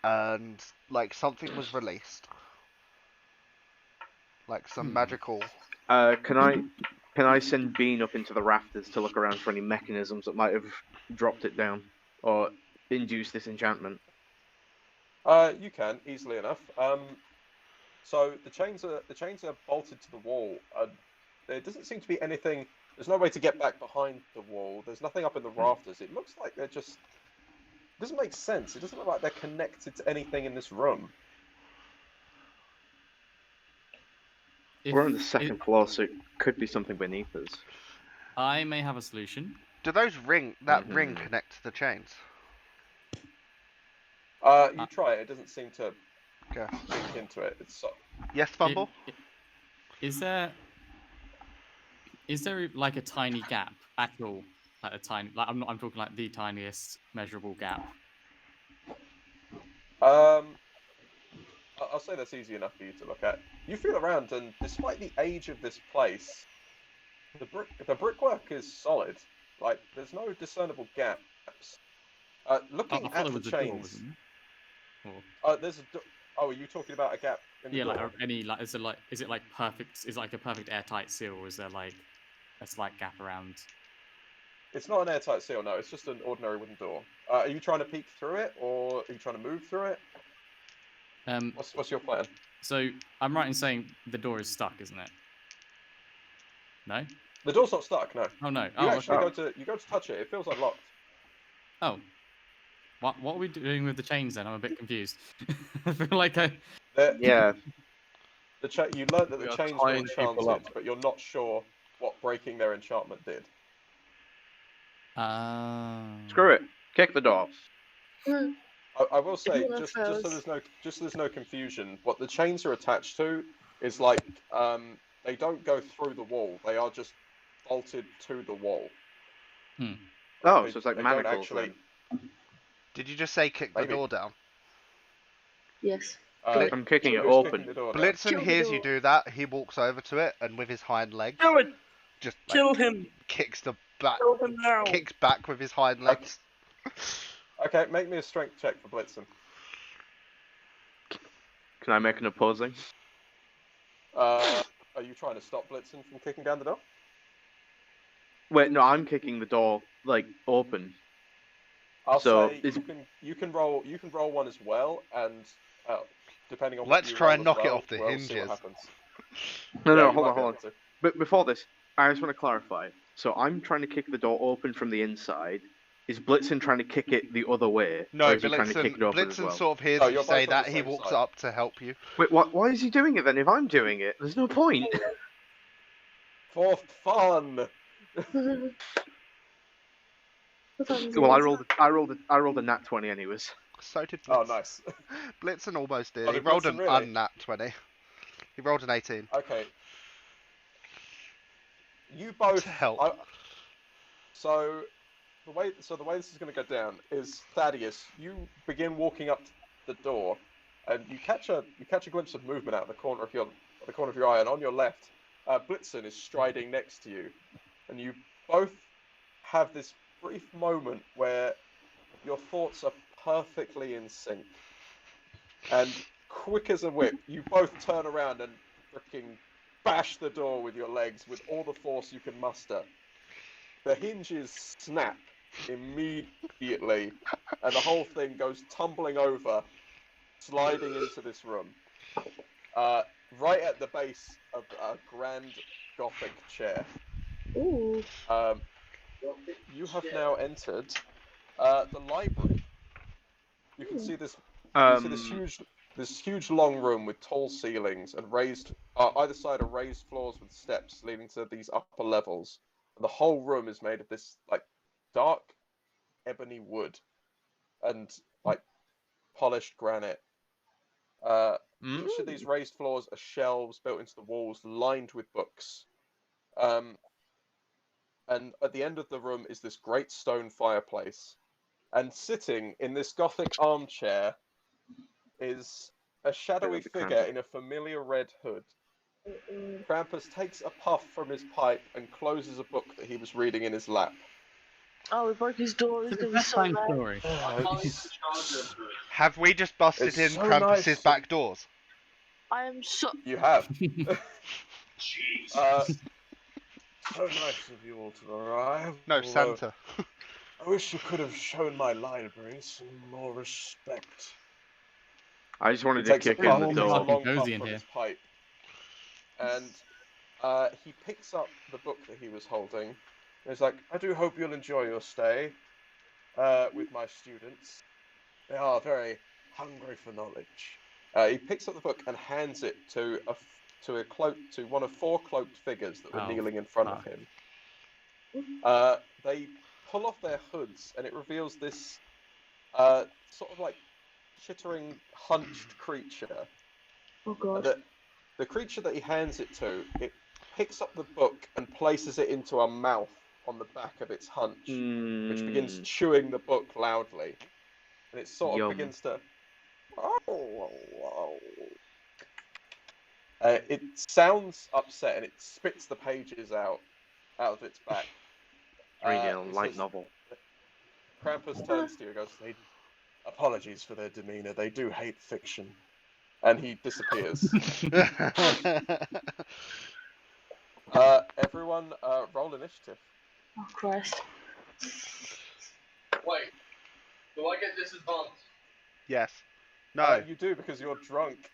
and like something was released, like some magical. Can I send Bean up into the rafters to look around for any mechanisms that might have dropped it down or induced this enchantment? You can easily enough. So the chains are bolted to the wall. There doesn't seem to be anything. There's no way to get back behind the wall. There's nothing up in the rafters. It looks like they're just. It doesn't make sense. It doesn't look like they're connected to anything in this room. We're on the second floor, so it could be something beneath us. I may have a solution. Do those ring connect to the chains? You try it. It doesn't seem to Okay. sink into it. It's Yes, Fumble. Is there like a tiny gap at all? Like a tiny, like I'm talking like the tiniest measurable gap. I'll say that's easy enough for you to look at. You feel around, and despite the age of this place, the brickwork is solid. Like there's no discernible gaps. Looking I thought at there the was a door, chains, wasn't there? there's a. Are you talking about a gap in the Yeah, door? like is it like perfect? Is it like a perfect airtight seal, or is there like a slight gap around. It's not an airtight seal, no. It's just an ordinary wooden door. Are you trying to peek through it, or are you trying to move through it? What's your plan? So I'm right in saying the door is stuck, isn't it? No. The door's not stuck, no. Oh no. You Oh, actually okay. go to touch it. It feels unlocked. Oh. What are we doing with the chains then? I'm a bit confused. I feel like I. Yeah. You learned that We the are chains were tying people up. enchanted, but you're not sure what breaking their enchantment did. Screw it. Kick the door. I will say, Ignore just those. so there's no confusion, what the chains are attached to is like they don't go through the wall. They are just bolted to the wall. Oh, They- so it's like they don't manacles actually. then. Did you just say kick the Maybe. door down? Yes. I'm kicking it Who's open. kicking the door down? Blitzen Kill the hears you door. do that. He walks over to it and with his hind legs, Do it! just Kill him! kicks the back, Kill him now! kicks back with his hind legs. Okay, make me a strength check for Blitzen. Can I make an opposing? Are you trying to stop Blitzen from kicking down the door? Wait, no, I'm kicking the door like open. I'll So, say is- you can roll one as well, and depending on Let's what you try roll and as knock it well, off the we'll see hinges. what happens. No, Yeah, no, you hold might on, be hold on. able to. But before this, I just want to clarify. So I'm trying to kick the door open from the inside. Is Blitzen trying to kick it the other way? No, or is he trying to kick Blitzen, it open as Blitzen well? sort of hears No, you you're say both on the that. He same walks side. up to help you. Wait, why is he doing it then if I'm doing it? There's no point. For fun. Well, I rolled a nat 20 anyways. So did Oh, Blitzen. nice. Blitzen almost did. Oh, He did rolled Blitzen an really? unnat 20. He rolled an 18. Okay. You both To help. So the way this is going to go down is Thaddeus. You begin walking up to the door, and you catch a glimpse of movement out of the corner of your eye, and on your left, Blitzen is striding next to you, and you both have this brief moment where your thoughts are perfectly in sync, and quick as a whip, you both turn around and freaking bash the door with your legs with all the force you can muster. The hinges snap immediately, and the whole thing goes tumbling over, sliding into this room. Right at the base of a grand Gothic chair. Ooh. You have now entered the library. You can see this. This huge long room with tall ceilings and raised either side are raised floors with steps leading to these upper levels. And the whole room is made of this like dark ebony wood and like polished granite. Each of these raised floors are shelves built into the walls lined with books. And at the end of the room is this great stone fireplace. And sitting in this Gothic armchair is a shadowy figure in a familiar red hood. Krampus takes a puff from his pipe and closes a book that he was reading in his lap. Oh, we broke his door. He's It's a gonna be so bedtime mad. story. Have we just busted It's in so Krampus's nice. back doors? I am so. You have. So nice of you all to arrive. No, although Santa. I wish you could have shown my library some more respect. I just wanted He to takes a kick puff, in he the takes a door. long Cozy puff in from here. his pipe, and he picks up the book that he was holding. And he's like, "I do hope you'll enjoy your stay with my students. They are very hungry for knowledge." He picks up the book and hands it to one of four cloaked figures that were Oh, kneeling in front of fuck. him. They pull off their hoods, and it reveals this sort of like chittering, hunched creature. Oh god. The creature that he hands it to, it picks up the book and places it into a mouth on the back of its hunch, which begins chewing the book loudly. And it sort of Yum. begins to... it sounds upset, and it spits the pages out of its back. Reading a It light says- novel. Krampus turns to you and goes, "Apologies for their demeanor. They do hate fiction." And he disappears. Everyone, roll initiative. Oh Christ. Wait, do I get disadvantage? Yes. No. You do because you're drunk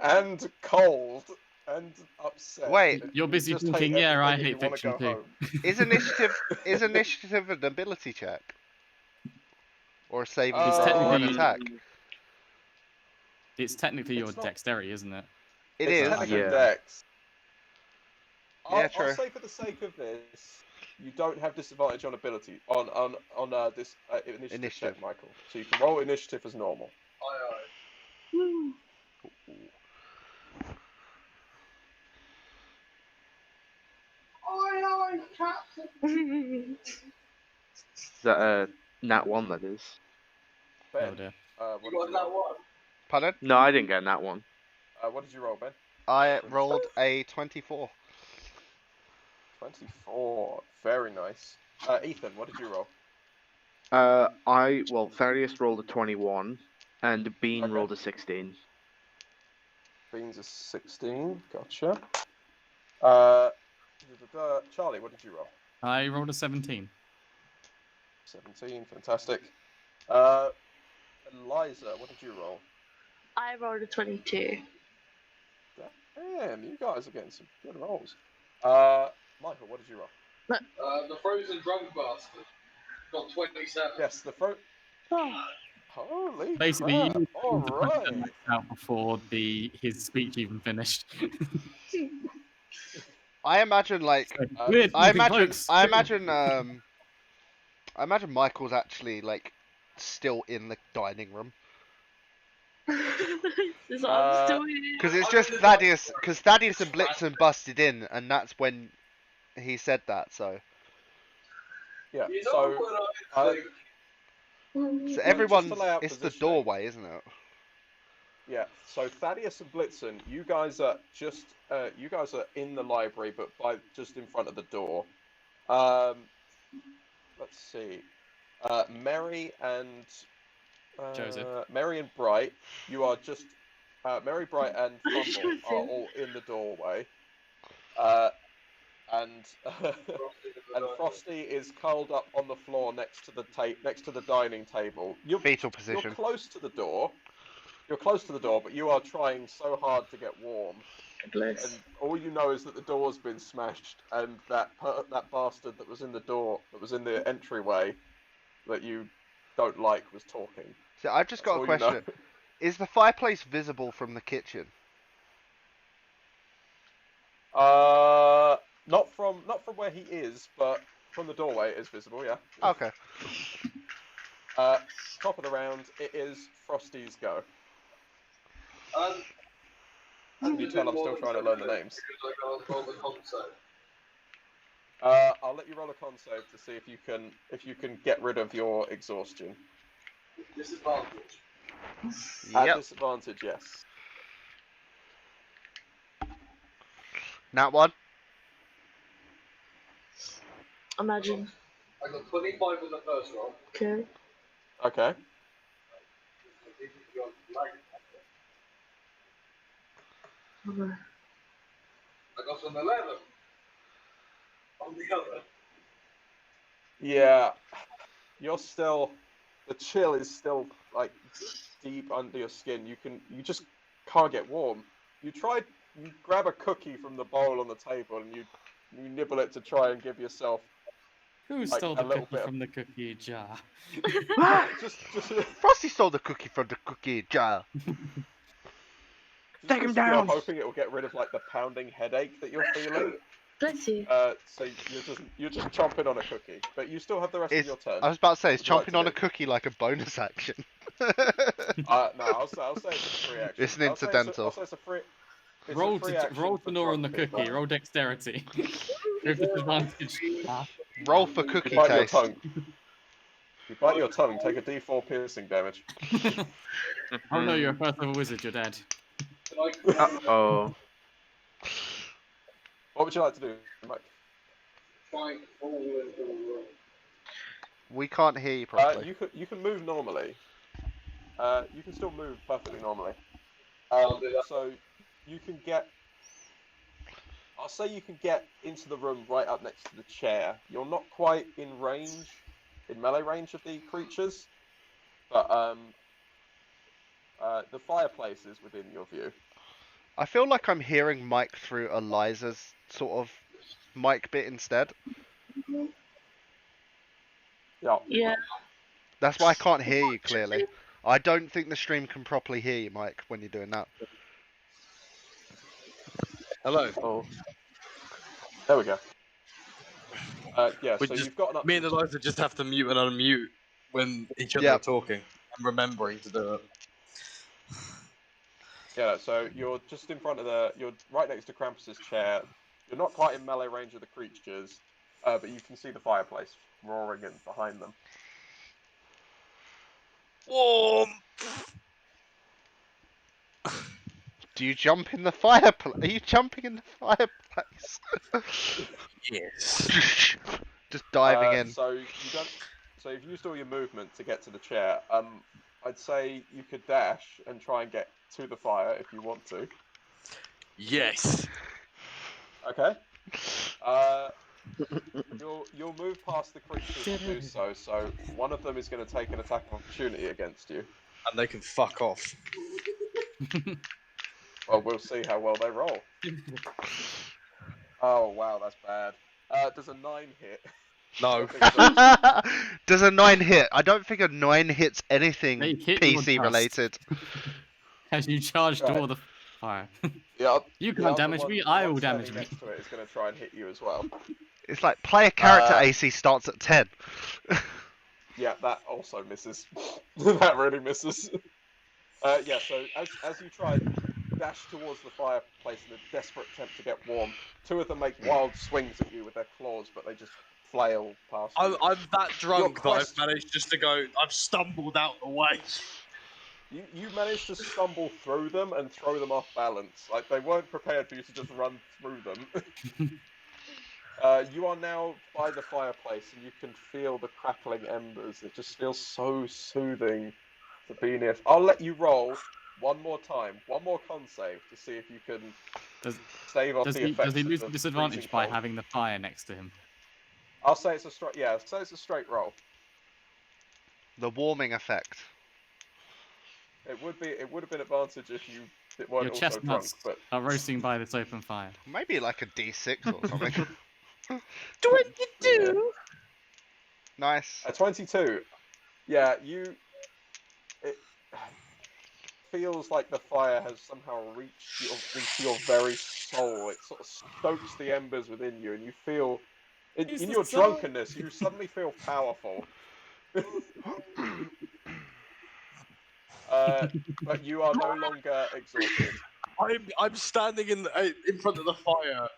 and cold and upset. Wait. You're busy just thinking, hate yeah, I everything and hate you wanna fiction go too. home. Is initiative an ability check? Or a saving It's throw or an technically- attack? It's technically your It's not- dexterity, isn't it? It It's is. technically Yeah. Dex. Yeah, I'll true. say for the sake of this, you don't have disadvantage on ability on this initiative check, Michael. So you can roll initiative as normal. Aye. Woo. Aye, Captain. Is that a nat 1, that is? Ben, Oh dear. what You did got you that roll? one? Pardon? No, I didn't get a nat 1. What did you roll, Ben? I rolled a 24. 24. Very nice. Ethan, what did you roll? Thaddeus rolled a 21, and Bean Okay. rolled a 16. Beans is 16. Gotcha. Charlie, what did you roll? I rolled a 17. 17. Fantastic. Eliza, what did you roll? I rolled a 22. Damn, you guys are getting some good rolls. Michael, what did you roll? The frozen drunk bastard got 27. Yes, the Oh. Holy Basically, crap! you All to punch the right. lights out before his speech even finished. I imagine like Weird I looking cloaks. imagine Michael's actually like still in the dining room. This I'm still here. Because it's just Thaddeus and Blitzen busted in, and that's when he said that. So Yeah. You know So, what I think? so to everyone, lay out it's the positioning. doorway, isn't it? yeah. So Thaddeus and Blitzen, you guys are in the library, but just in front of the door. Let's see. Mary and Joseph. Mary and Bright, you are just Mary, Bright, and Fumble are all in the doorway. And Frosty is curled up on the floor next to the dining table. Fetal You're position. close to the door. You're close to the door, but you are trying so hard to get warm. Bless. And all you know is that the door's been smashed, and that bastard that was in the door, that was in the entryway, that you don't like, was talking. So I've just got a That's all you question: is the fireplace visible from the kitchen? Not from where he is, but from the doorway it is visible. Yeah. Okay. Top of the round, it is Frosty's go. You tell I'm still trying to learn the names. Because I can't roll the con save. I'll let you roll a con save to see if you can get rid of your exhaustion. Disadvantage. At Yep. disadvantage, yes. Nat 1. Imagine. I got 25 on the first roll. Okay. Okay. I got an 11 on the other. Yeah. You're still. The chill is still like deep under your skin. You just can't get warm. You grab a cookie from the bowl on the table and you nibble it to try and give yourself. Who like, stole a the little cookie bit from the cookie jar? just Frosty stole the cookie from the cookie jar. Take him You're down. hoping it will get rid of like the pounding headache that you're feeling. Bless you. So you're just chomping on a cookie, but you still have the rest of your turn. I was about to say, is Would you like chomping to on a do? cookie like a bonus action? No, I'll say it's a free action. It's an I'll say incidental. I'll say it's a free. It's Roll a free to action roll for to gnaw on the drunk cookie. people. Roll dexterity. With disadvantage. Roll for You cookie bite your taste. tongue. You bite your tongue. Take a D4 piercing damage. Oh no, you're a first level wizard. You're dead. Uh-oh. What would you like to do, Mike? Trying to fall into the room. We can't hear you properly. You can move normally. You can still move perfectly normally. I'll do that. So you can get. I'll say you can get into the room right up next to the chair. You're not quite in melee range of the creatures, but the fireplace is within your view. I feel like I'm hearing Mike through Eliza's sort of mic bit instead. Yeah. Yeah. That's why I can't hear you clearly. I don't think the stream can properly hear you, Mike, when you're doing that. Hello. Oh. There we go. Yeah, so you've got an Me and Eliza just have to mute and unmute when each other are talking. I'm remembering to do it. Yeah, so you're just in front of you're right next to Krampus's chair. You're not quite in melee range of the creatures, but you can see the fireplace roaring in behind them. Warm. Do you jump in the fireplace? Are you jumping in the fireplace? Yes. Just diving in. So you've used all your movement to get to the chair. I'd say you could dash and try and get to the fire if you want to. Yes. Okay. You'll move past the creatures to do so. So one of them is going to take an attack of opportunity against you. And they can fuck off. Well, we'll see how well they roll. Oh wow, that's bad. Does a 9 hit? No. Does a 9 hit? I don't think a 9 hits anything They hit PC your dust. related. As you charge toward the fire. Yeah. You can't damage me, I will damage me. Next to it is going to try and hit you as well. It's like player character AC starts at 10. Yeah, that also misses. That really misses. Yeah, so as you try and dash towards the fireplace in a desperate attempt to get warm, two of them make wild swings at you with their claws, but they just flail past you. I'm that drunk that quest- I've managed just to go. I've stumbled out the way. You managed to stumble through them and throw them off balance. Like, they weren't prepared for you to just run through them. You are now by the fireplace and you can feel the crackling embers. It just feels so soothing to be near. I'll let you roll one more time, one more con save to see if you can stave off the effects. Does he lose of the the disadvantage freezing by cold. having the fire next to him? I'll say it's a straight. Yeah, say it's a straight roll. The warming effect. It would have been advantage if you weren't Your also chestnuts drunk, but are roasting by this open fire. Maybe like a D6 or something. 22. Nice. At 22, yeah, it feels like the fire has somehow reached into your very soul. It sort of stokes the embers within you, and you feel, in your drunkenness, you suddenly feel powerful. But you are no longer exhausted. I'm standing in front of the fire.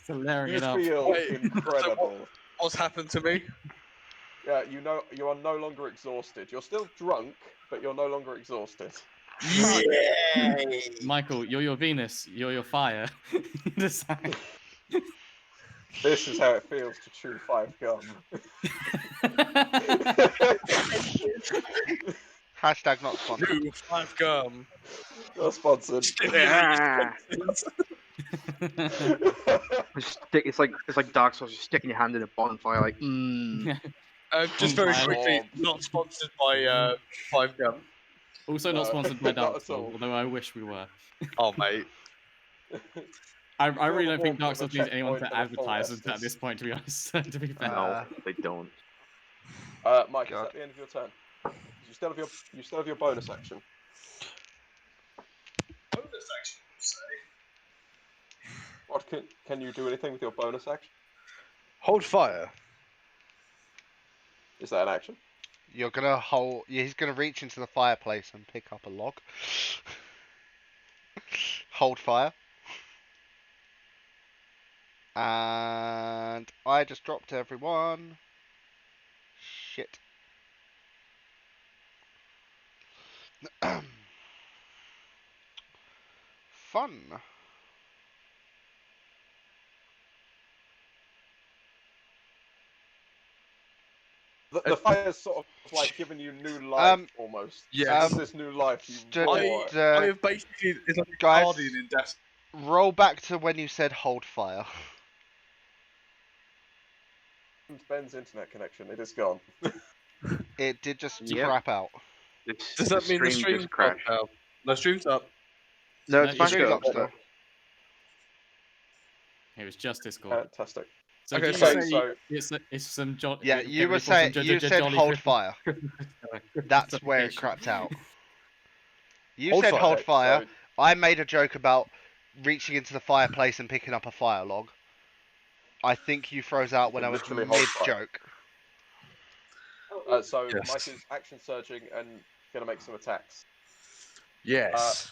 So layering You it up. feel incredible. So what's happened to me? Yeah, you are no longer exhausted. You're still drunk, but you're no longer exhausted. Yay! Michael, you're your Venus, you're your fire. Decide. This is how it feels to chew 5 gum. Hashtag not sponsored. Chew 5 gum. Not sponsored. Ah. It's like Dark Souls. You're sticking your hand in a bonfire, like. Just very Fire. quickly, not sponsored by 5 gum. Also not sponsored by not Dark at Souls, all. although I wish we were. Oh mate. I really the don't think warmth Dark of a Souls needs anyone checkpoint to and a full advertise it Estus. at this point, to be honest. To be fair. No, they don't. Mike, God. is that the end of your turn? You still have your bonus action. Bonus action, you say? What can you do anything with your bonus action? Hold fire. Is that an action? You're gonna hold. He's gonna reach into the fireplace and pick up a log. Hold fire. And I just dropped everyone. Shit. Fun. The fire's sort of like giving you new life, almost. Yes. This new life, you I have basically it's like a guys, guardian in death. roll back to when you said hold fire. Ben's internet connection, it is gone. It did just Yep. crap out. Does that mean the stream's just crashed? up now? No, stream's up. No, it's back Stream's up. up still. It was just Discord. Fantastic. So Okay, do you so- say it's some Yeah, you were saying you said hold fire. That's where it crapped out. You Hold said fire. hold Okay, fire. so- I made a joke about reaching into the fireplace and picking up a fire log. I think you froze out when I was Literally hold mid fire. joke. So Yes. Mike is action surging and going to make some attacks. Yes.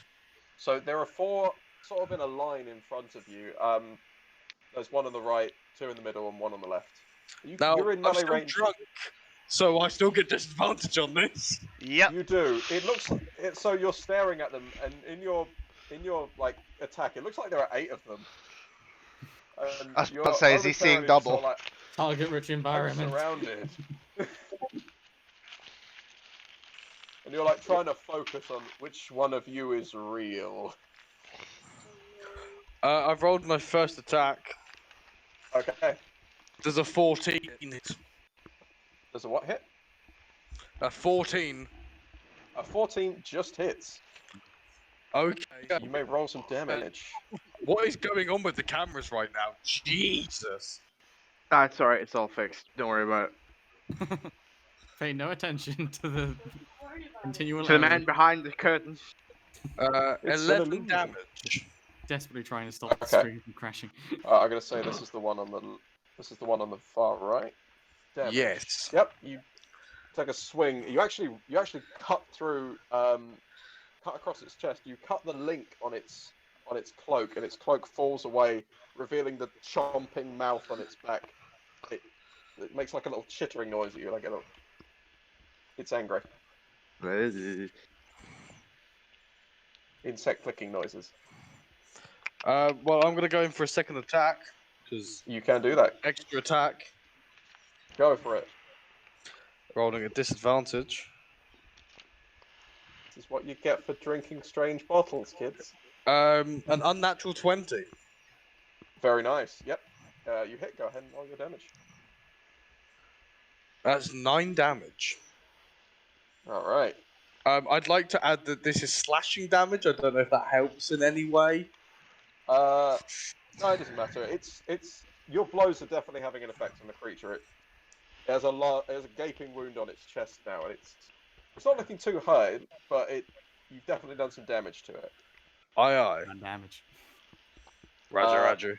So there are 4 sort of in a line in front of you. There's one on the right, 2 in the middle, and 1 on the left. Now, You're in I'm melee still range. drunk, so I still get disadvantage on this. Yep. You do. It looks so you're staring at them, and in your like attack, it looks like there are 8 of them. And I was you're about to say, is he seeing momentarily just double? sort of like, Target-rich I'm environment. surrounded. And you're like trying to focus on which one of you is real. I've rolled my first attack. Okay. There's a 14 in it. There's a what hit? A 14. A 14 just hits. Okay. You may roll some damage. What is going on with the cameras right now? Jesus. That's alright, it's all fixed. Don't worry about it. Pay no attention to the continual. To the man behind the curtains. It's an 11 illusion. damage. Desperately trying to stop the Okay. stream from crashing. I'm gonna say this is the one on the far right. Damage. Yes. Yep. You take a swing. You actually cut through, cut across its chest. You cut the link on its cloak, and its cloak falls away, revealing the chomping mouth on its back. It makes like a little chittering noise at you, like a little. It's angry. Insect clicking noises. Well, I'm going to go in for a second attack, because You can do that. extra attack, Go for it. rolling a disadvantage. This is what you get for drinking strange bottles, kids. An unnatural 20. Very nice. Yep. You hit. Go ahead and roll your damage. That's 9 damage. All right. I'd like to add that this is slashing damage. I don't know if that helps in any way. No, it doesn't matter. It's your blows are definitely having an effect on the creature. It has a gaping wound on its chest now, and it's not looking too high, but you've definitely done some damage to it. Aye. And damage. Roger.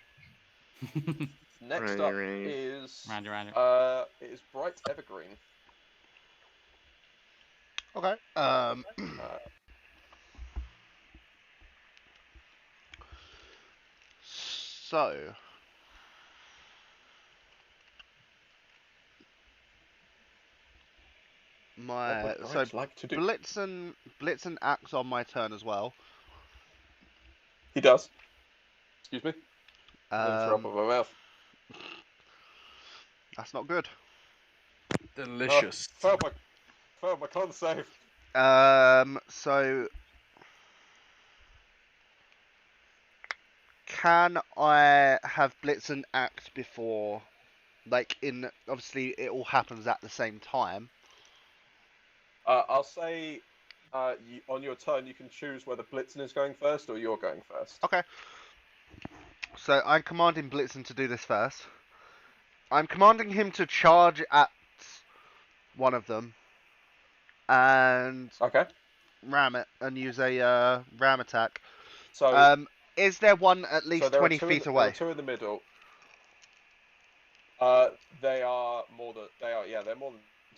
Next Right, up right. is Roger. it is Bright Evergreen. Okay. So. What would Bright like to do? Blitzen acts on my turn as well. He does. Excuse me. Throw up of my mouth. That's not good. Delicious. Failed my con save. So can I have Blitzen act before, like obviously it all happens at the same time. I'll say on your turn you can choose whether Blitzen is going first or you're going first. Okay. So I'm commanding Blitzen to do this first. I'm commanding him to charge at one of them and Okay. ram it and use a ram attack. So is there one at least there are 20 two feet there away? are 2 in the middle. They're more than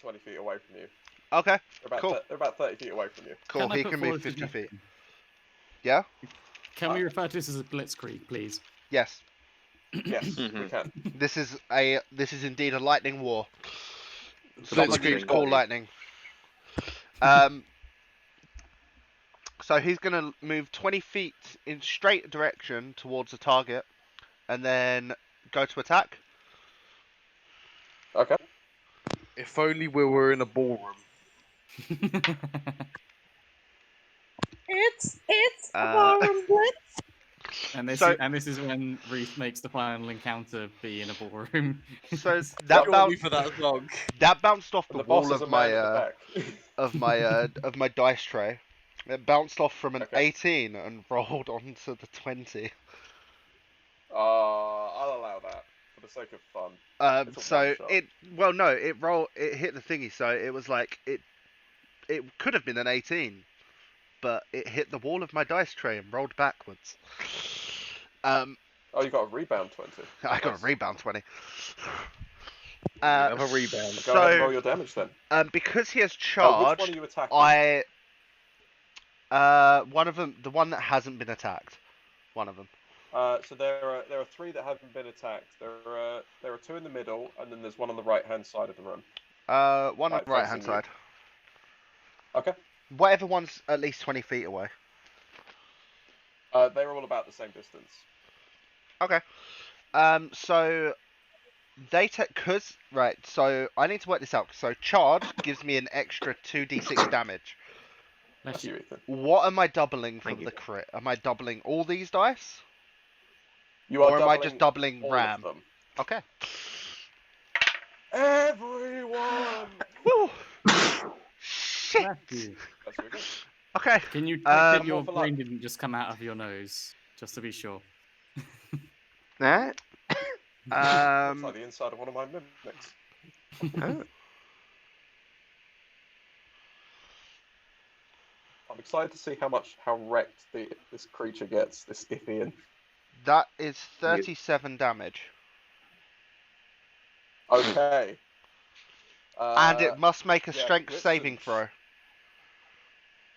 20 feet away from you. Okay, They're cool. They're about 30 feet away from you. Cool, Can I he put can forward move a 50 feet. suggestion? Yeah? Can we refer to this as a blitzkrieg, please? Yes. Yes, we can. This is indeed a lightning war. It's Someone blitzkrieg. should call lightning. So he's gonna move 20 feet in straight direction towards the target, and then go to attack. Okay. If only we were in a ballroom. It's a ballroom blitz. And So- this is when Reece makes the final encounter be in a ballroom. So Join that me for that song. that bounced off And the the boss wall is of a man my at the back. of my dice tray. It bounced off from an Okay. 18 and rolled onto the 20. I'll allow that for the sake of fun. It's a So one-shot. it hit the thingy, so it was like it could have been an 18, but it hit the wall of my dice tray and rolled backwards. Oh, you got a rebound 20. I got a Nice. rebound 20. Another rebound. Go ahead and roll your damage then. Because he has Which charged, one are you attacking? one of them, the one that hasn't been attacked, one of them. So there are 3 that haven't been attacked. There are 2 in the middle, and then there's one on the right-hand side of the room. One on Right, the right hand facing you. side. Okay. Whatever one's at least 20 feet away. They're all about the same distance. Okay. So they take right. So I need to work this out. So charge gives me an extra 2d6 damage. That's you, Ethan. What am I doubling for Thank you. the crit? Am I doubling all these dice? You are Or am I just doubling all RAM? of them. Okay. Everyone! Woo! Shit! Matthew, That's really good. Okay. can you check that One your more for luck. brain didn't just come out of your nose, just to be sure? Nah. Looks like the inside of one of my mimics. Oh. I'm excited to see how wrecked this creature gets, this Ithian. That is 37 damage. Okay. And it must make a yeah, strength listen. saving throw.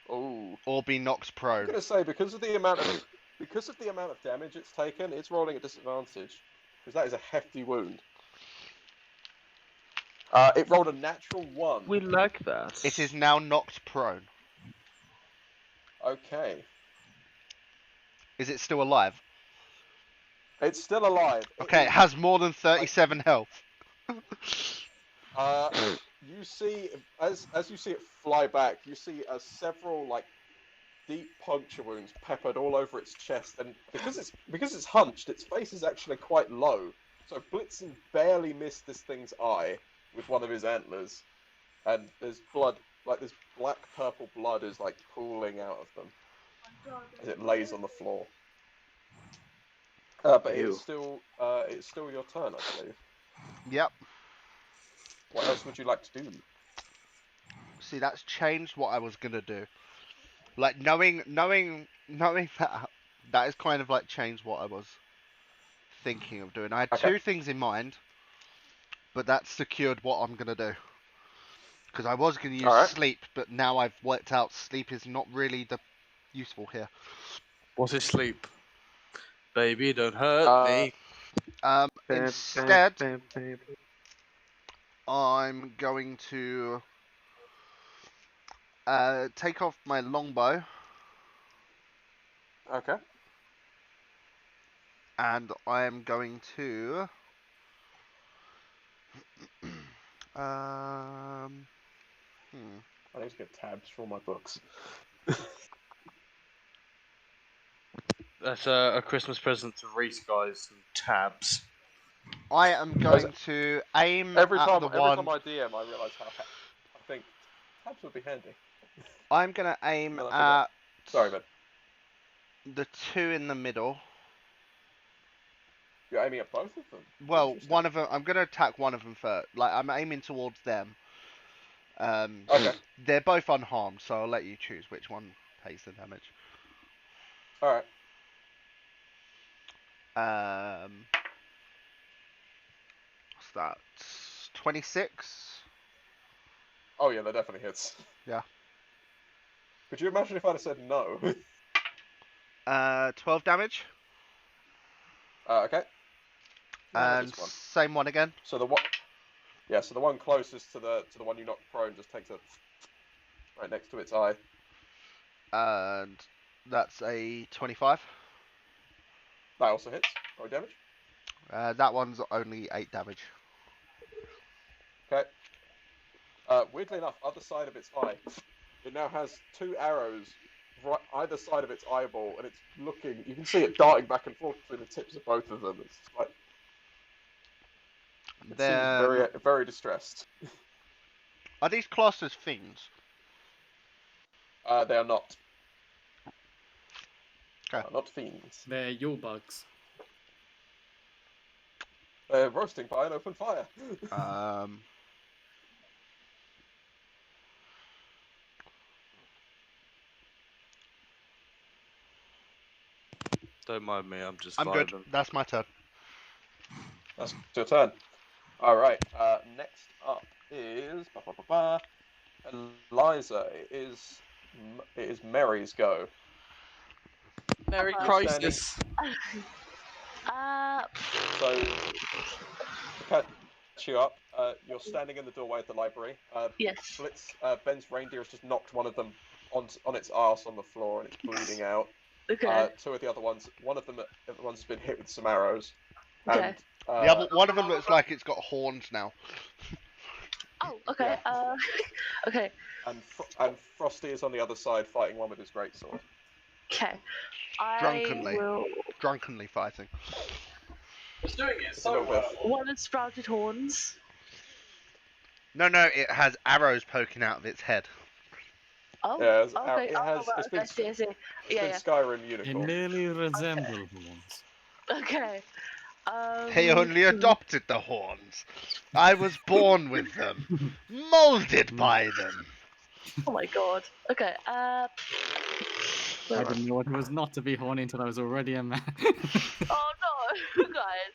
Oh. Or be knocked I'm prone. gonna say because of the amount of damage it's taken, it's rolling at disadvantage because that is a hefty wound. It rolled a natural 1. We like that. It is now knocked prone. Okay. Is it still alive? It's still alive. Okay, it has more than 37 health. You see, as you see it fly back, you see several like deep puncture wounds peppered all over its chest, and because it's hunched, its face is actually quite low. So Blitzen barely missed this thing's eye with one of his antlers, and there's blood, like this black purple blood is like pooling out of them as it lays on the floor. But it's still your turn, I believe. Yep. What else would you like to do? See, that's changed what I was gonna do. Like knowing that has kind of like changed what I was thinking of doing. I had Okay. 2 things in mind, but that's secured what I'm gonna do. Because I was gonna use Alright. sleep, but now I've worked out sleep is not really the useful here. What's his sleep? Baby, don't hurt me. Instead, I'm going to take off my longbow, Okay. and I am going to I need to get tabs for all my books. That's a Christmas present to Reece, guys. Some tabs. I am going to aim Every at time the I DM, I realise how I think tabs would be handy. I'm gonna aim No, I at Sorry, man. the 2 in the middle. You're aiming at both of them. Well, Interesting. one of them. I'm gonna attack one of them first. Like I'm aiming towards them. Okay. They're both unharmed, so I'll let you choose which one takes the damage. All right. What's that? 26. Oh yeah, that definitely hits. Yeah. Could you imagine if I'd have said no? 12 damage. Okay. And This one. same one again. So the one, yeah. So the one closest to the one you knocked prone just takes a right next to its eye. And that's a 25. That also hits. Roll damage. That one's only 8 damage. Okay. weirdly enough, other side of its eye. It now has 2 arrows right either side of its eyeball, and it's looking. You can see it darting back and forth between the tips of both of them. It's like it seems very, very distressed. Are these classed as fiends? They are not. Okay. Not fiends. They're your bugs. They're roasting by an open fire. Don't mind me, I'm just I'm vibing. good. That's my turn. That's your turn. All right. Next up is Eliza. It is Mary's go. Merry You're Crisis. So to catch you up, you're standing in the doorway of the library. Yes. Blitz, Ben's reindeer has just knocked one of them on its arse on the floor and it's bleeding out. Okay. 2 of the other ones, one of them has been hit with some arrows. Okay. And, The other one of them looks like it's got horns now. Oh, okay. Okay. And Frosty is on the other side fighting one with his greatsword. Okay. Drunkenly. I will... Drunkenly fighting. It's doing it It's a little bit. One had sprouted horns. No, it has arrows poking out of its head. Oh, Yeah, okay. it has. Right, It's been, I see. it's Yeah, been Skyrim They unicorn. nearly resemble horns. Okay. He only adopted the horns. I was born with them, molded by them. Oh my god. Okay. I didn't know what it was not to be horny until I was already a man. Oh no, guys.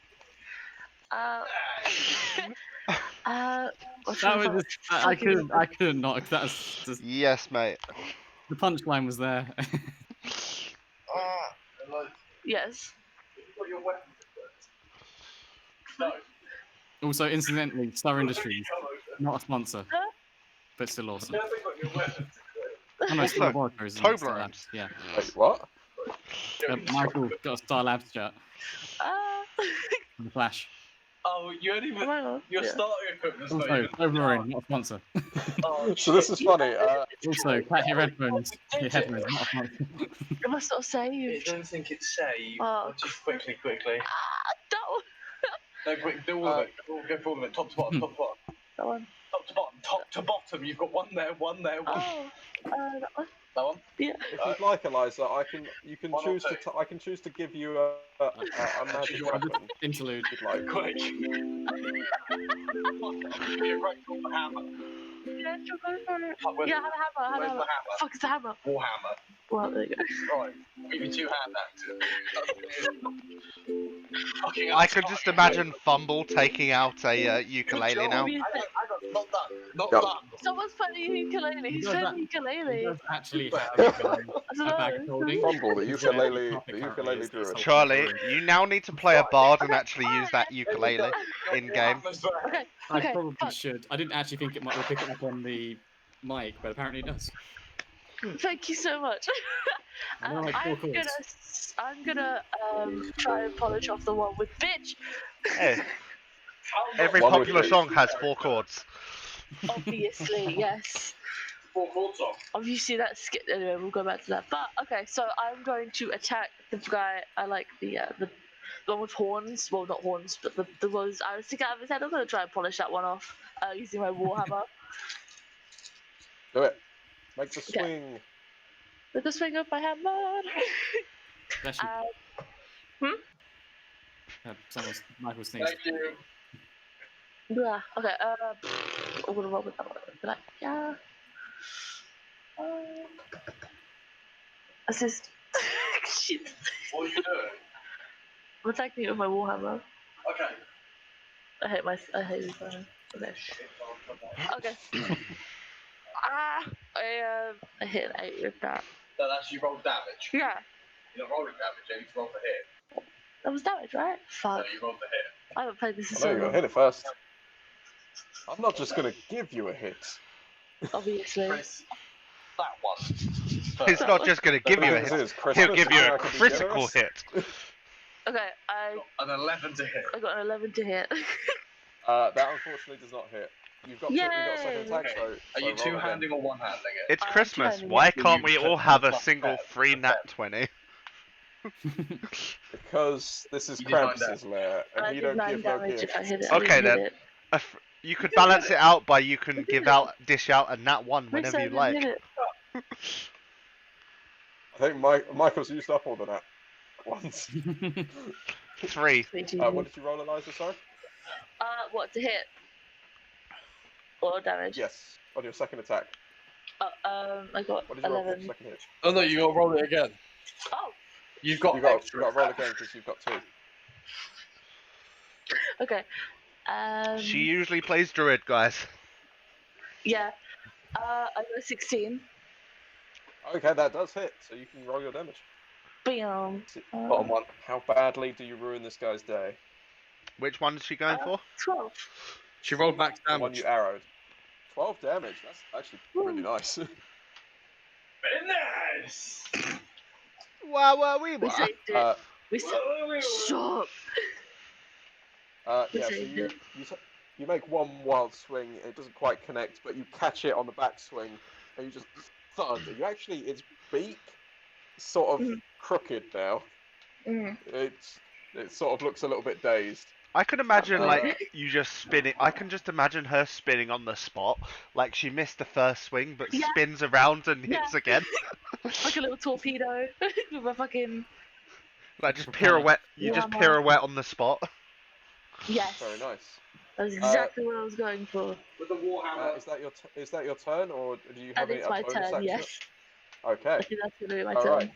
That was just, I couldn't not. That's just, Yes, mate. the punchline was there. Yes. No. Also, incidentally, Star Industries, not a sponsor, but still awesome. Oh, no, Star Laboratories, isn't it? Star Toblerones. Labs, yeah. Wait, what? Michael got a Star Labs shirt. The Flash. Oh, you only even... You're starting equipment. Also, Toblerone, not a sponsor. Oh, So this is funny. Also, catch your headphones. Your headphones, not a sponsor. Am I sort of I saved? don't think it's saved. Oh. Just quickly. Don't. No, quick, do all of it. Go for all of it. Top to bottom, top to bottom. That one. Top to bottom. You've got one there, one. Oh. That one. That one? Yeah. If you'd like, Eliza, I can One or choose two. I can choose to give you a magic weapon. Interlude. If you'd like. Quick. Give me a great call for hammer. Yeah, sure, go for it. Where's Yeah, I have a hammer. the hammer? Fuck, it's a hammer. Warhammer. Well, there you go. Right. Give me 2 hand axes. Fucking I can just imagine Fumble taking out a ukulele now. Hang on, not done. Not Yep. done. Someone's playing ukulele. He's playing the ukulele. Does actually have I a don't bag know. of holding. Fumble, the ukulele Currently druid. Charlie, you now need to play a bard and actually use that ukulele in game. Okay. I Okay. probably Fuck. should. I didn't actually think it might pick it up on the mic, but apparently it does. Thank you so much. I know, like, four chords. I'm gonna try and polish off the one with bitch. Hey, every One with popular me. song has 4 chords. Obviously, yes. 4 chords off. Obviously that skip. Anyway, we'll go back to that. But okay, so I'm going to attack the guy. I like the one with horns. Well, not horns, but the ones I was sticking out of his head. I'm gonna try and polish that one off using my warhammer. Do it. Make the Okay. swing. With the swing of my hammer. Bless you. Someone's Michael sneezed. Thank you. Yeah. Okay. I'm gonna roll with that one. Like, yeah. Assist. Shit. What are you doing? I'm attacking it with my warhammer. Okay. I hate this one. Okay. Okay. I hit an 8 with that. So that's you roll damage. Yeah. You're not rolling damage, you need to roll the hit. That was damage, right? No, Fuck. you rolled the hit. I haven't played this in I so know you're long. gonna hit it first. I'm not just gonna give you a hit. Obviously. Chris, that one. He's not just going to give you a This hit, is Christmas, he'll give you and a I can be critical generous. hit. Okay, An 11 to hit. I got an 11 to hit. That unfortunately does not hit. You've got a second attack. Okay. So Are so you roll again. two-handing or one-handing it? It's I'm Christmas. turning Why it. can't we all have a Plus single 10, free plus nat 20? Because this is You did 9 Krampus's lair, and I he did don't 9 give no damage gifts. if I hit it. Okay, I didn't then. hit it. You could balance it out by you can dish out a nat 1 Reece, whenever I you didn't like. hit it. I think Michael's used up all the nat once. 3. Sweet What Jesus. did you roll, Eliza? Sorry. What to hit? Or damage? Yes, on your second attack. I got What did you roll for 11. your second hit? Oh no, you got to roll it again. Oh, You've got You got extra. to roll again because you've got 2. okay. She usually plays druid, guys. Yeah. I got 16. Okay, that does hit, so you can roll your damage. Bam. Bottom one. How badly do you ruin this guy's day? Which one is she going for? 12. She rolled max The one damage. you arrowed. 12 damage. That's actually really nice. Very nice. Wow, We saved it. We saved it. Shut up. Yeah, so you make one wild swing. It doesn't quite connect, but you catch it on the backswing, and you just thud. You actually, its beak is sort of crooked now. It sort of looks a little bit dazed. I can imagine you just spinning. I can just imagine her spinning on the spot, like she missed the first swing, but spins around and hits again. Like a little torpedo with a fucking. Like just pirouette. You just pirouette on the spot. Yes. Very nice. That's exactly what I was going for. With the warhammer. Is that your turn, or do you have any It's my bonus turn. action? Yes. Okay. I think that's gonna be my All turn. right.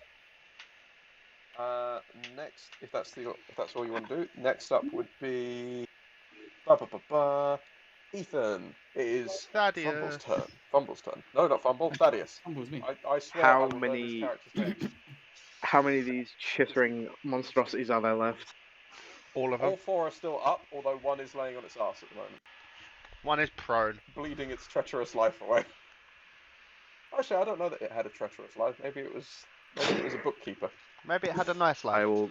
Next, if that's all you want to do, next up would be Ethan. It is Fumble's turn. Fumble's turn. No, not Fumble. Thaddeus. Fumble's me. I swear. How I will learn many- this character's names. How many of these chittering monstrosities are there left? All of them. All 4 are still up, although one is laying on its ass at the moment, One is prone. bleeding its treacherous life away. Actually, I don't know that it had a treacherous life. Maybe it was a bookkeeper. Maybe it had a nice life. I will.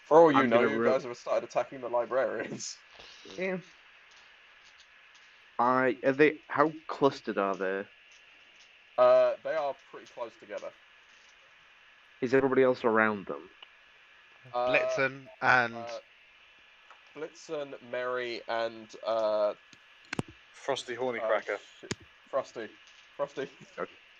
For all you I'm know, gonna you guys have started attacking the librarians. Yeah. Are they? How clustered are they? They are pretty close together. Is everybody else around them? Blitzen and Blitzen, Mary, and Frosty Horny Cracker. Frosty. Okay,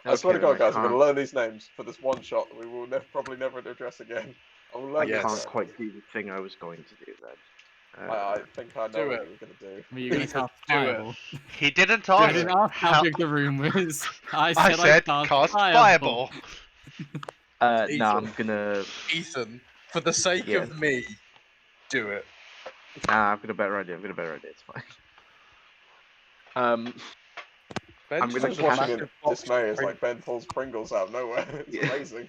I swear to then God, guys, I'm going to can't- learn these names for this one shot that we will probably never address again. I will I learn can't this. quite do the thing I was going to do then. I think I know Do what it. you were going to do. Were you going to cast Do it. Fireball? he didn't I ask. didn't ask how big the room was. I I said cast cast Fireball. fireball. No, I'm gonna. Ethan, for the sake Yeah. of me, do it. Nah, I've got a better idea. It's fine. Ben, I'm just gonna Just look at watching the in box dismay as print. like Ben pulls Pringles out of nowhere. It's Yeah. amazing.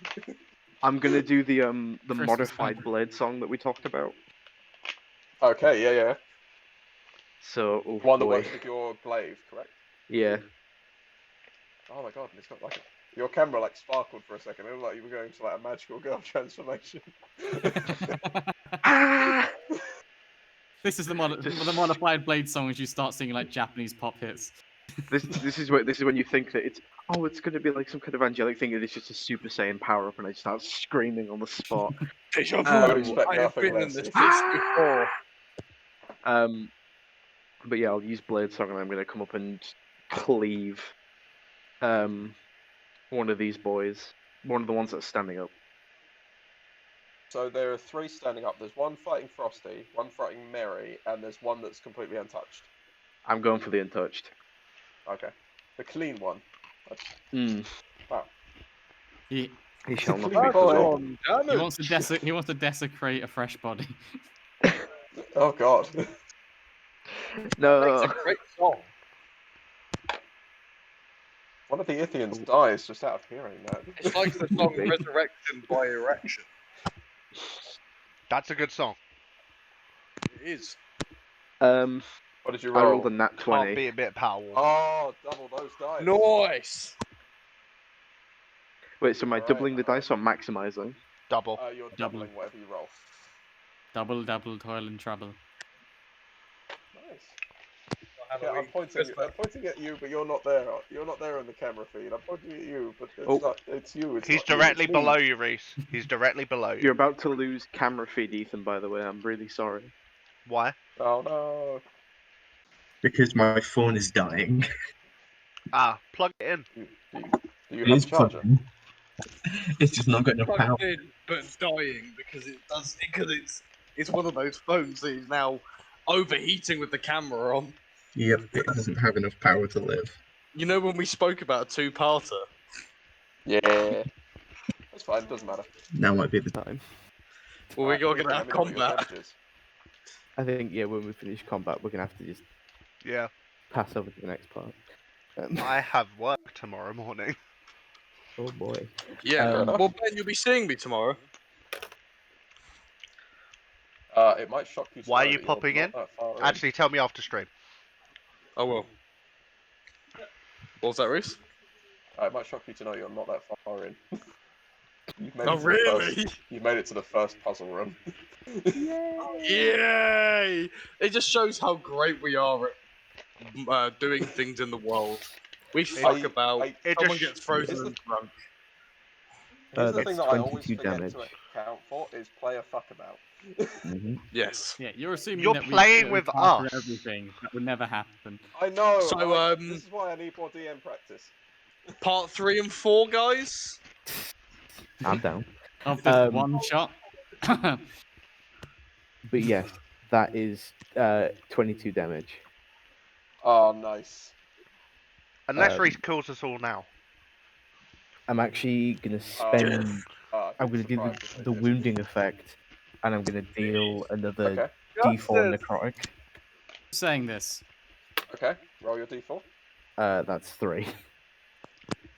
I'm gonna do the Christmas modified time. blade song that we talked about. Okay, yeah. So, oh One that boy. works with your glaive, correct? Yeah. Oh my God, it's got like your camera like sparkled for a second. It looked like you were going to like a magical girl transformation. Ah! This is the modified blade song as you start singing like Japanese pop hits. This is when you think that it's gonna be like some kind of angelic thing, and it's just a Super Saiyan power up, and I start screaming on the spot. Deja vu. I would expect I have nothing been in less. this place before. But yeah, I'll use blade song, and I'm gonna come up and cleave one of these boys, one of the ones that's standing up. So there are 3 standing up. There's one fighting Frosty, one fighting Mary, and there's one that's completely untouched. I'm going for the untouched. Okay. The clean one. Wow. He shall not Clean be boy. put. he wants to desecrate a fresh body. Oh God. No. It's a great song. One of the Ithians dies just out of hearing that. It's like the song Resurrection by Erection. That's a good song. It is. What did you I roll? rolled a nat Can't 20. beat a bit of power. Oh, double those dice. Nice. Wait, so am I Alright, doubling the dice or maximizing? Double. You're doubling whatever you roll. Double, toil and trouble. Nice. I'm pointing at you, but you're not there. You're not there in the camera feed. I'm pointing at you, but it's not. It's you. It's He's not you, directly it's me. below you, Reece. He's directly below you. You're about to lose camera feed, Ethan. By the way, I'm really sorry. Why? Oh no. Because my phone is dying. Ah, plug it in. Do you It have is a charger? plugged in. It's just not got enough power. Plugged in, but dying because it's one of those phones that is now overheating with the camera on. Yep, it doesn't have enough power to live. You know when we spoke about a two-parter? Yeah. That's fine. Doesn't matter. Now might be the time. Well, we're gonna Let have me know what your combat. damage is. I think when we finish combat, we're gonna have to just Yeah. pass over to the next part. I have work tomorrow morning. Oh boy. Yeah. Well, Ben, you'll be seeing me tomorrow. It might shock you. To Why are know you that you're popping not in? that far in. Actually, tell me after stream. I will. What was that, Reece? It might shock you to know you're not that far in. You've made Oh, it to the really? You've made it to the first puzzle run. Yay! It just shows how great we are at doing things in the world. We fuck about. Someone gets frozen and drunk. Here's the That's thing that I always 22 forget damage. to account for is play a fuck about. Yes. Yeah, you're assuming You're that playing we with master us. everything. That would never happen. I know. So, this is why I need more DM practice. Part 3 and 4, guys. I'm down. Of this one shot. But yes, that is 22 damage. Oh, nice. Unless Reece kills us all now. I'm actually gonna spend. I'm gonna do the wounding effect, and I'm gonna deal another D4 necrotic. Saying this. Okay, roll your D4. That's 3.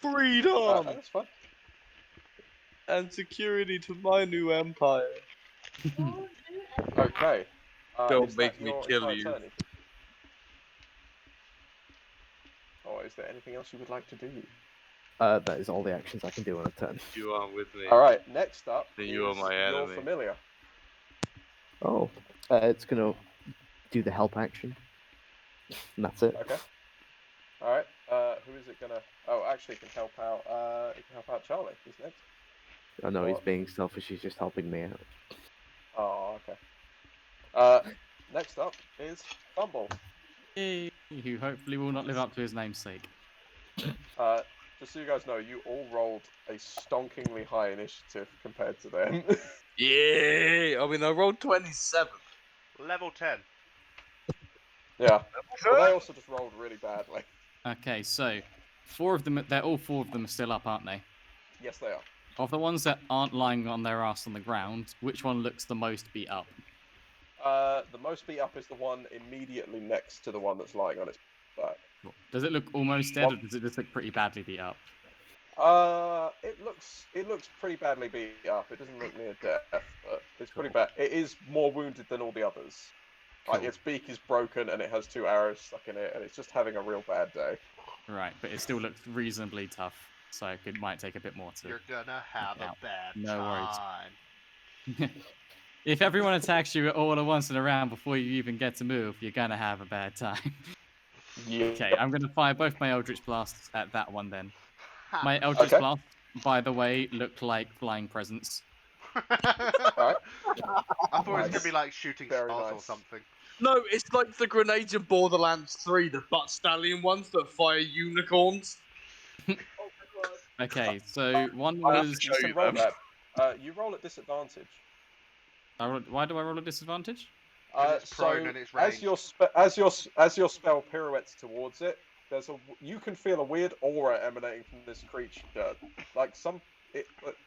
Freedom That's fine. and security to my new empire. Okay. Don't is make that me your kill entire you. turn, Ethan? Or is there anything else you would like to do? That is all the actions I can do on a turn. You are with me. All right. Next up, Then you are my your enemy. familiar. Oh, it's gonna do the help action. And that's it. Okay. All right. Who is it gonna? Oh, actually, it can help out. It can help out Charlie. Who's next? I know he's being selfish. He's just helping me out. Oh, okay. Next up is Fumble. Who hopefully will not live up to his namesake. Just so you guys know, you all rolled a stonkingly high initiative compared to them. Yeah, I mean, I rolled 27. Level 10. Yeah. Well, they also just rolled really badly. Okay, so 4 of them. All 4 of them are still up, aren't they? Yes, they are. Of the ones that aren't lying on their ass on the ground, which one looks the most beat up? The most beat up is the one immediately next to the one that's lying on its back. Does it look almost dead, or does it just look pretty badly beat up? It looks pretty badly beat up. It doesn't look near death, but it's pretty bad. It is more wounded than all the others. Like its beak is broken and it has 2 arrows stuck in it, and it's just having a real bad day. Right, but it still looks reasonably tough, so it might take a bit more to. You're gonna have a bad No time. worries. If everyone attacks you all at once in a round before you even get to move, you're gonna have a bad time. Yeah. Okay, I'm gonna fire both my Eldritch Blasts at that one then. My Eldritch Blast, by the way, looked like flying presents. Alright. I thought it was gonna be like shooting stars or something. No, it's like the grenades in Borderlands 3, the butt stallion ones that fire unicorns. Okay, so one I have was. to show you roll that. You roll at disadvantage. Why do I roll a disadvantage? It's prone and it's as your spell pirouettes towards it, you can feel a weird aura emanating from this creature. Like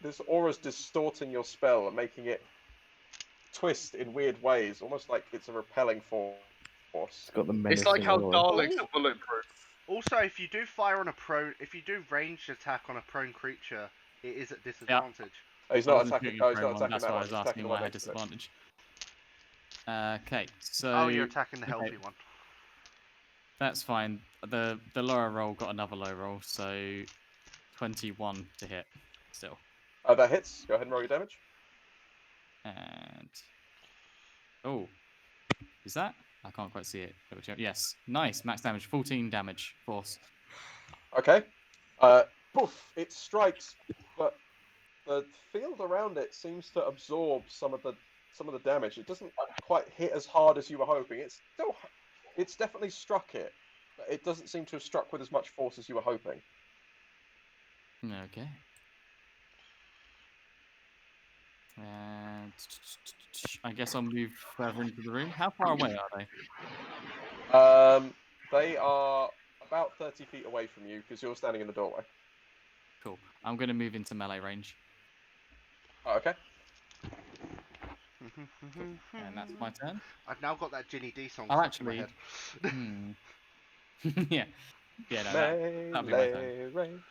this aura's distorting your spell and making it twist in weird ways, almost like it's a repelling force. It's got the It's like how aura. Daleks are bulletproof. Also, if you do ranged attack on a prone creature, it is at disadvantage. He's not attacking. Oh, he's not attacking That's that why I one. was He's asking attacking the why one I had next to it. disadvantage. Okay, so. Oh, you're attacking the healthy one. That's fine. The lower roll got another low roll, so 21 to hit. Still. That hits. Go ahead and roll your damage. And oh, is that I can't quite see it. Yes, nice. Max damage, 14 damage, force. Okay. Poof! It strikes, but the field around it seems to absorb some of the damage. It doesn't quite hit as hard as you were hoping. It's definitely struck it, but it doesn't seem to have struck with as much force as you were hoping. Okay. And I guess I'll move further into the room. How far away are they? They are about 30 feet away from you because you're standing in the doorway. Cool. I'm going to move into melee range. Oh, okay. And that's my turn. I've now got that Ginny D song Oh, stuck actually, in my head. yeah. Yeah, no, that'll be my turn. Range,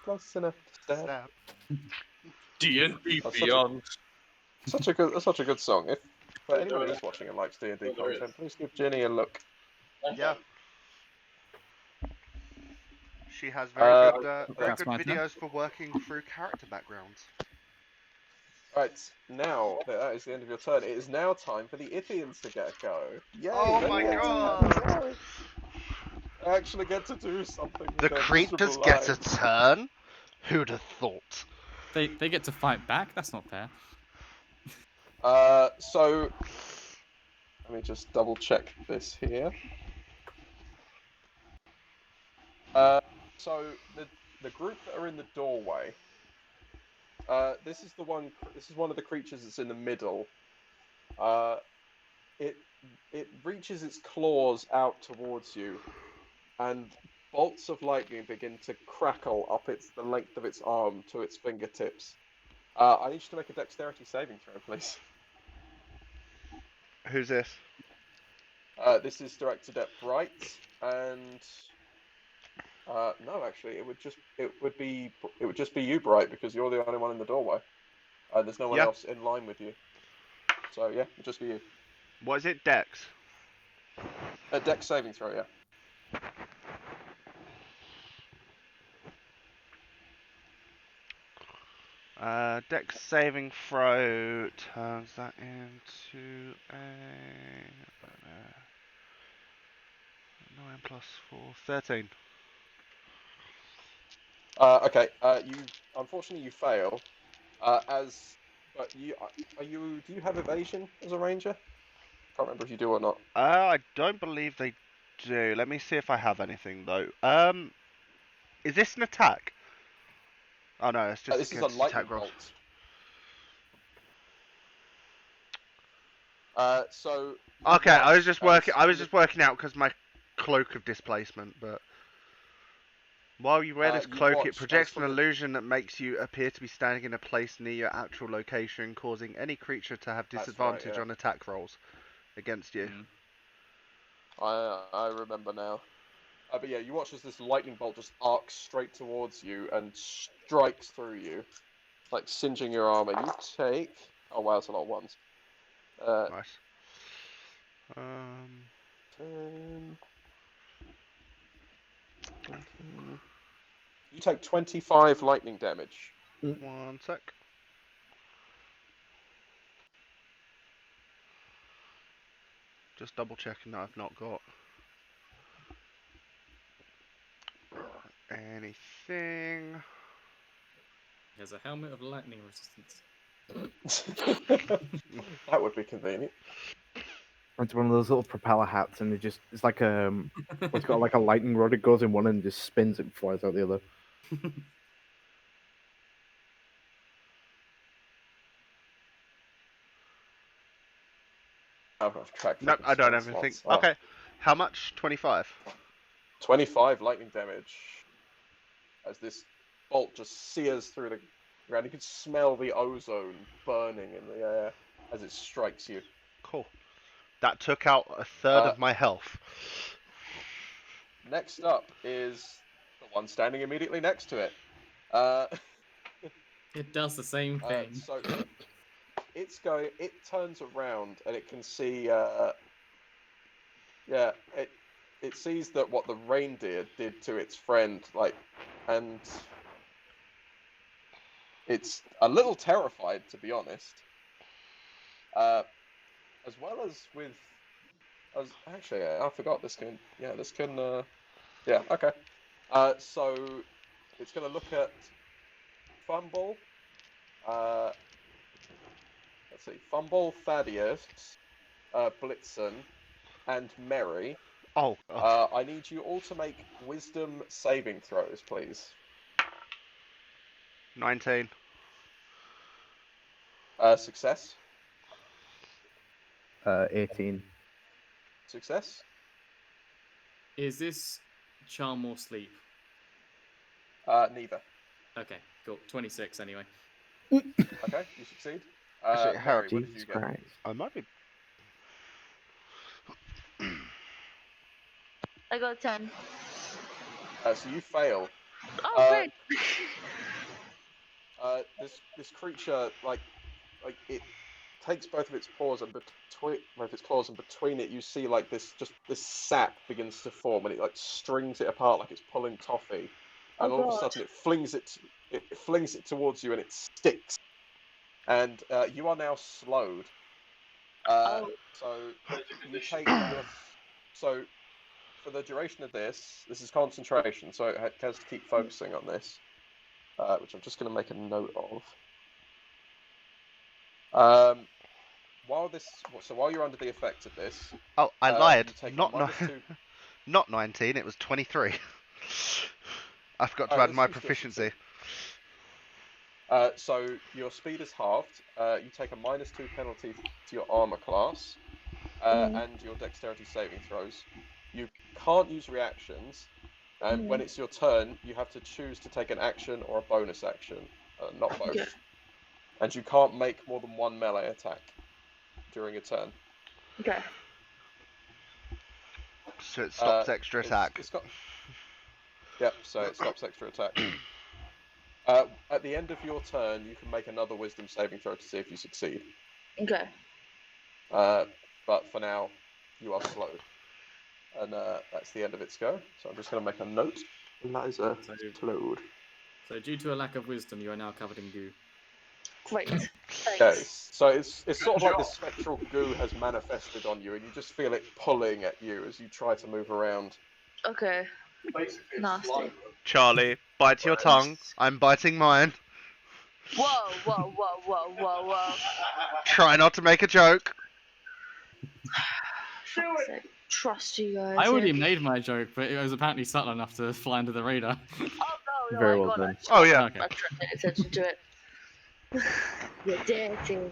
close enough to stab. D&D Oh, Beyond. Such a good song. If for anyone who's watching and likes D&D content, please give Jenny a look. Yeah. She has very good That's my turn. videos for working through character backgrounds. Right, now that is the end of your turn. It is now time for the Ithians to get a go. Yay! Oh my god! I actually get to do something. With The their creatures miserable get a lives. turn? Who'd have thought? They get to fight back? That's not fair. So let me just double check this here. So the group that are in the doorway. This is one of the creatures that's in the middle. It reaches its claws out towards you, and bolts of lightning begin to crackle up the length of its arm to its fingertips. I need you to make a dexterity saving throw, please. Who's this? This is directed at Bright, and no, actually, it would just be you, Bright, because you're the only one in the doorway. There's no one else in line with you. So yeah, it'll just be you. What is it? Dex? A dex saving throw, yeah. Dex saving throw turns that into a 9 plus 4, 13. Okay. Unfortunately you fail. But do you have evasion as a ranger? Can't remember if you do or not. I don't believe they do. Let me see if I have anything though. Is this an attack? Oh no, it's just This is a lightning bolt. So. Okay, I was just working out because my cloak of displacement, but while you wear this cloak, it projects an illusion that makes you appear to be standing in a place near your actual location, causing any creature to have disadvantage on attack rolls against you. I remember now. But yeah, you watch as this lightning bolt just arcs straight towards you and strikes through you, like singeing your armor. You take. Oh wow, it's a lot of ones. Nice. 10, 20. You take 25 lightning damage. 1 sec. Just double checking that I've not got anything. There's a helmet of lightning resistance. That would be convenient. It's one of those little propeller hats, and it's like it's got like a lightning rod. It goes in one and just spins and flies out the other. No, I don't have anything. Okay, how much? 25. 25 lightning damage. As this bolt just sears through the ground, you can smell the ozone burning in the air as it strikes you. Cool. That took out a third of my health. Next up is the one standing immediately next to it. It does the same thing. So it turns around and it can see. It sees that what the reindeer did to its friend, and it's a little terrified, to be honest. As well as with I forgot this can. Yeah, this can. Yeah. Okay. So it's gonna look at Fumble. Let's see. Fumble, Thaddeus, Blitzen, and Mary. Oh, God. I need you all to make wisdom saving throws, please. 19. Success. 18. Success. Is this charm or sleep? Neither. Okay, cool. 26 anyway. Okay, you succeed. Actually, Mary, Harold, what did you get? I might be. I got 10. So you fail. Oh, great. This creature like it takes both of its paws and between it you see like this sap begins to form, and it like strings it apart like it's pulling toffee, and all of a sudden it flings it towards you and it sticks, and you are now slowed. So you take so for the duration of this is concentration, so it has to keep focusing on this, which I'm just going to make a note of. While you're under the effect of this, Oh, I lied. you take Not not 19. It was 23. I forgot to add my proficiency. So your speed is halved. You take a -2 penalty to your armor class, and your dexterity saving throws. You can't use reactions, and when it's your turn, you have to choose to take an action or a bonus action, not both. Okay. And you can't make more than one melee attack during a turn. Okay. So it stops extra attack. Yep, so it stops extra attack. At the end of your turn, you can make another wisdom saving throw to see if you succeed. Okay. But for now, you are slowed. And that's the end of its go. So I'm just going to make a note. And that is slowed. So due to a lack of wisdom, you are now covered in goo. Great. Yes. So it's sort of like this spectral goo has manifested on you, and you just feel it pulling at you as you try to move around. Okay. Nasty. Charlie, bite your tongue. I'm biting mine. Whoa, whoa, whoa, whoa, whoa, whoa. Try not to make a joke. Trust you guys. I already made my joke, but it was apparently subtle enough to fly under the radar. Oh no, Very I well got done. it. Oh yeah. Okay. I'm trying to pay attention to it. You're dirty.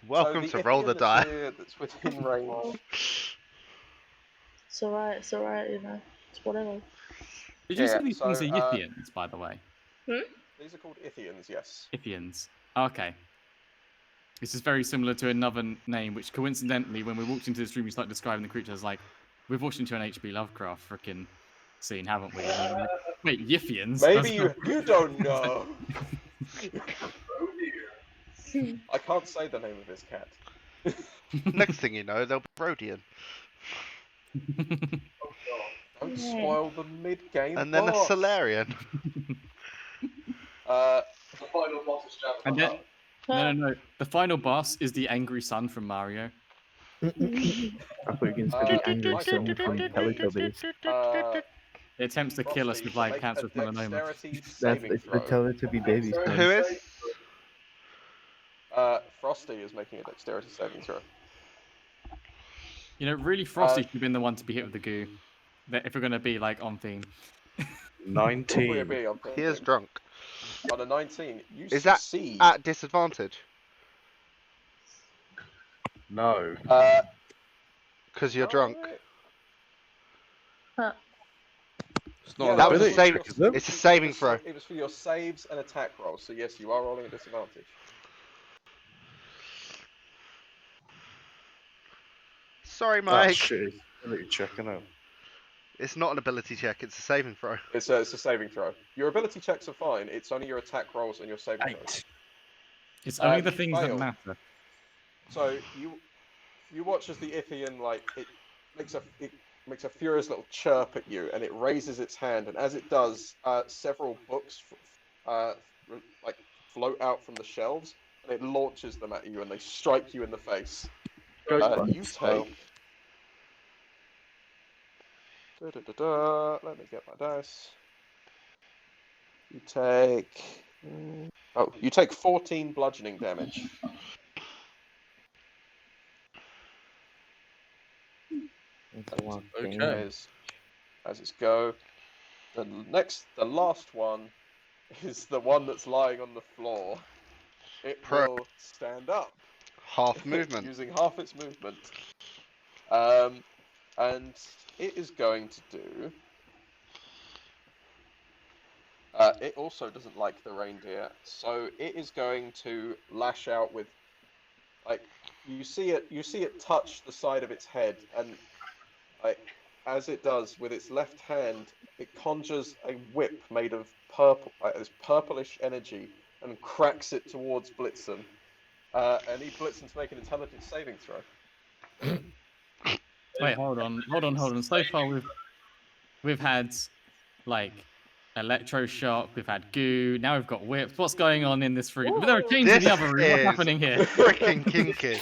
Welcome to Roll the Die. That's within range. It's alright, you know. It's whatever. Did you say these things are Yithians, by the way? These are called Ithians, yes. Ithians. Okay. This is very similar to another name, which coincidentally, when we walked into this room, we started describing the creatures like, we've walked into an H.P. Lovecraft frickin' scene, haven't we? Wait, Yithians? Maybe you don't know. I can't say the name of this cat. Next thing you know, they'll be Rhodian. Don't spoil the mid-game And then boss. a Solarian. The final boss is Jabba. And then, no. The final boss is the angry son from Mario. I thought you were going to say the angry son from Teletubbies. It attempts to kill us with like cancer of melanoma. That's it's the Teletubby baby son. Who is? Frosty is making a dexterity saving throw. You know, really, Frosty should have been the one to be hit with the goo. If we're going to be like on theme. 19. He is drunk. On a 19, you Is succeed. that at disadvantage? No. Because you're drunk. Huh. It's not That was a ability save. check, is it? It's a saving throw. It was for your saves and attack rolls, so yes, you are rolling at disadvantage. Sorry, Oh, Mike. shit. Ability check, I know. It's not an ability check. It's a saving throw. It's a saving throw. Your ability checks are fine. It's only your attack rolls and your saving throws. It's only the You things that fail. matter. So you watch as the Ithian it makes a furious little chirp at you, and it raises its hand, and as it does, several books float out from the shelves, and it launches them at you, and they strike you in the face. You take. Let me get my dice. You take. Oh, you take 14 bludgeoning damage. Okay. As it's go. The last one is the one that's lying on the floor. It will stand up. Half movement. Using half its movement. And it is going to do... it also doesn't like the reindeer, so it is going to lash out with... Like, you see it touch the side of its head, and like, as it does with its left hand, it conjures a whip made of purple, like this purplish energy, and cracks it towards Blitzen. And Blitzen's make an intelligence saving throw. Wait, hold on. So far, we've had like electroshock, we've had goo, now we've got whips. What's going on in this room? There are chains in the other room. What's happening here? Freaking kinky.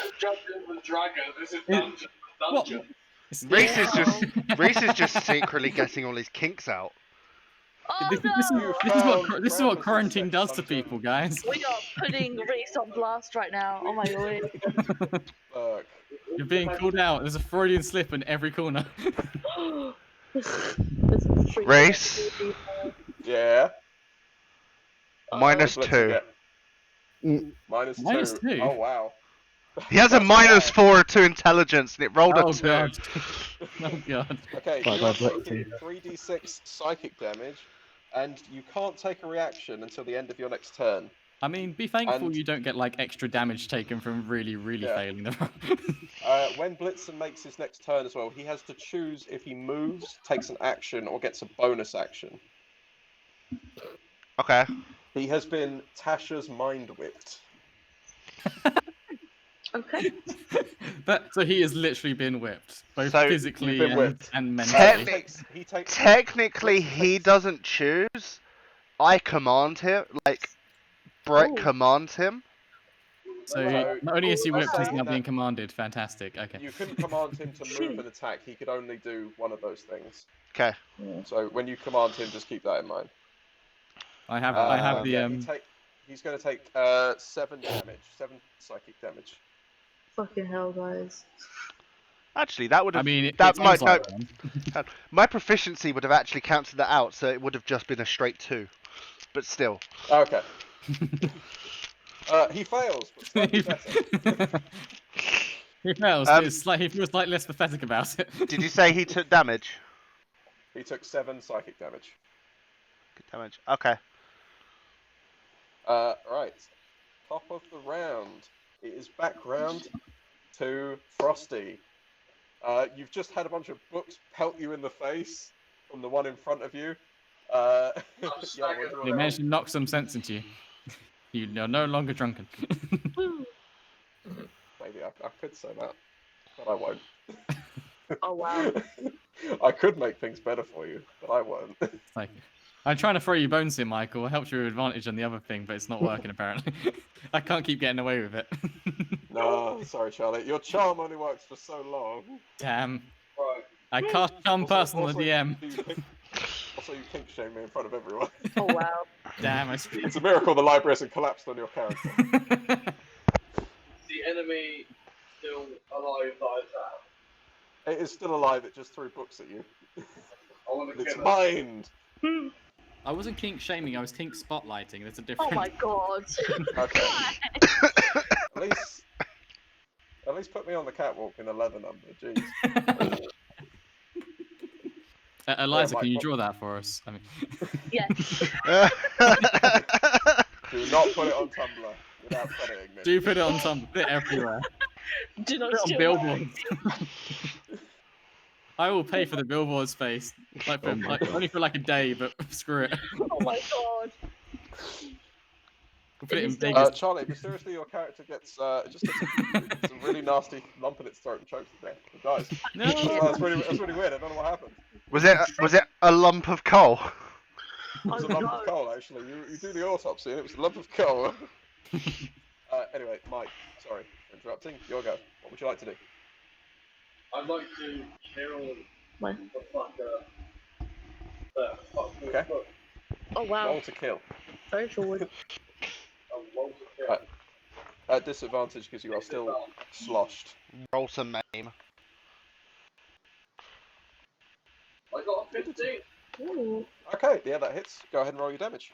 Reece is just secretly getting all his kinks out. Oh, This is what quarantine does to people, guys. We are putting Reece on blast right now. Oh my god. Fuck. You're being called out. There's a Freudian slip in every corner. Reece. Yeah. -2. Minus two. Oh wow. He has a -4 to intelligence, and it rolled a 2. God. Oh god. Okay, you are taking 3d6 psychic damage, and you can't take a reaction until the end of your next turn. I mean, be thankful you don't get like extra damage taken from really failing the roll. When Blitzen makes his next turn as well, he has to choose if he moves, takes an action, or gets a bonus action. Okay. He has been Tasha's mind whipped. Okay. So he has literally been whipped, both So, physically and mentally. Technically, he doesn't choose. I command him. Like, Brett commands him. So not only is he whipped, he's now being commanded. Fantastic. Okay. You couldn't command him to move and attack. He could only do one of those things. Okay. So when you command him, just keep that in mind. I have the He's going to take 7 damage, 7 psychic damage. Fucking hell, guys. Actually, that would have. I mean, that might like my proficiency would have actually counted that out, so it would have just been a straight 2. But still. Okay. He fails, but slightly better. He fails. But he feels like less pathetic about it. Did you say he took damage? He took 7 psychic damage. Good damage. Okay. Right. Top of the round. It is back round to Frosty. You've just had a bunch of books pelt you in the face from the one in front of you. You managed to knock some sense into you. You're no longer drunken. Maybe I could say that, but I won't. Oh wow. I could make things better for you, but I won't. It's like, I'm trying to throw you bones here, Michael. It helps your advantage on the other thing, but it's not working apparently. I can't keep getting away with it. No, sorry, Charlie. Your charm only works for so long. Damn. Right. I cast charm person on the DM. Also, you kink shame me in front of everyone. Oh wow. Damn, It's a miracle the library hasn't collapsed on your character. The enemy still alive that I found. It is still alive, it just threw books at you. I want to It's mind! I wasn't kink shaming, I was kink spotlighting. There's a difference. Oh my god. Okay. At least put me on the catwalk in a leather number, jeez. Eliza, can you draw that for us? I mean... Yes. Do not put it on Tumblr without crediting me. Do put it on Tumblr, put it everywhere. Do not put it on steal billboards. I will pay for the billboard space, like, only for like a day, but screw it. Oh my god. We'll put it in big. Charlie, mysteriously your character gets just gets a really nasty lump in its throat and chokes to death. It dies. No. That's really weird. I don't know what happened. Was it a lump of coal? It was a lump of coal, actually. You do the autopsy and it was a lump of coal. Anyway, Mike, sorry for interrupting. Your go. What would you like to do? I'd like to kill What? the fucker. Okay. Oh wow, Roll to kill. very forward. At disadvantage because you are still sloshed. Roll some aim. I got a 15. Ooh. Okay, yeah, that hits. Go ahead and roll your damage.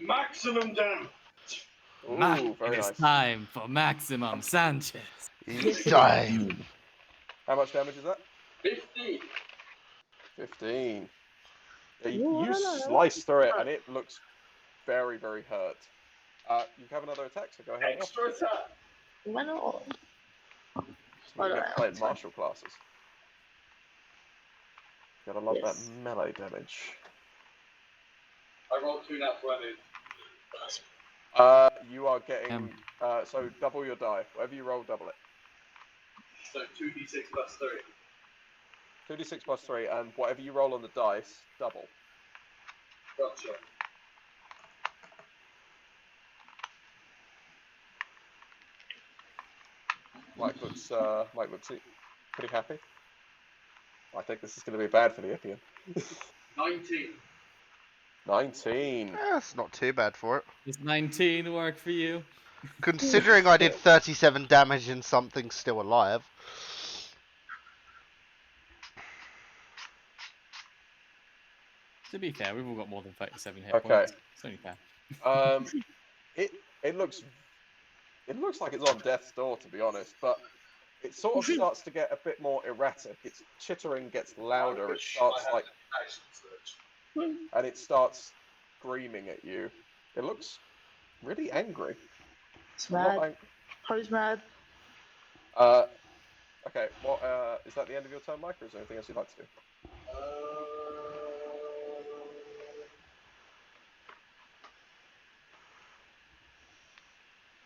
Maximum damage. Ooh, very It's nice. time for Maximum Sanchez. It's time. How much damage is that? 15. 15. Yeah, Ooh, you slice through it and it looks very, very hurt. You have another attack, so go ahead. Extra attack. Why not? You get to play in martial classes. Gotta love Yes. that melee damage. I rolled 2 nat 20. You are getting so double your die. Whatever you roll, double it. So 2d6 plus 3. 2d6 plus 3, and whatever you roll on the dice, double. Gotcha. Mike looks pretty happy. I think this is going to be bad for the Ippian. 19. 19. That's not too bad for it. Does 19 work for you? Considering I did 37 damage and something's still alive. To be fair, we've all got more than 37 hit Okay. points. It's only fair. It looks like it's on death's door, to be honest, but it sort of starts to get a bit more erratic. Its chittering gets louder. It starts like, and it starts screaming at you. It looks really angry. It's Not mad. Who's mad? Okay. What? Is that the end of your turn, Mike, or is there anything else you'd like to do?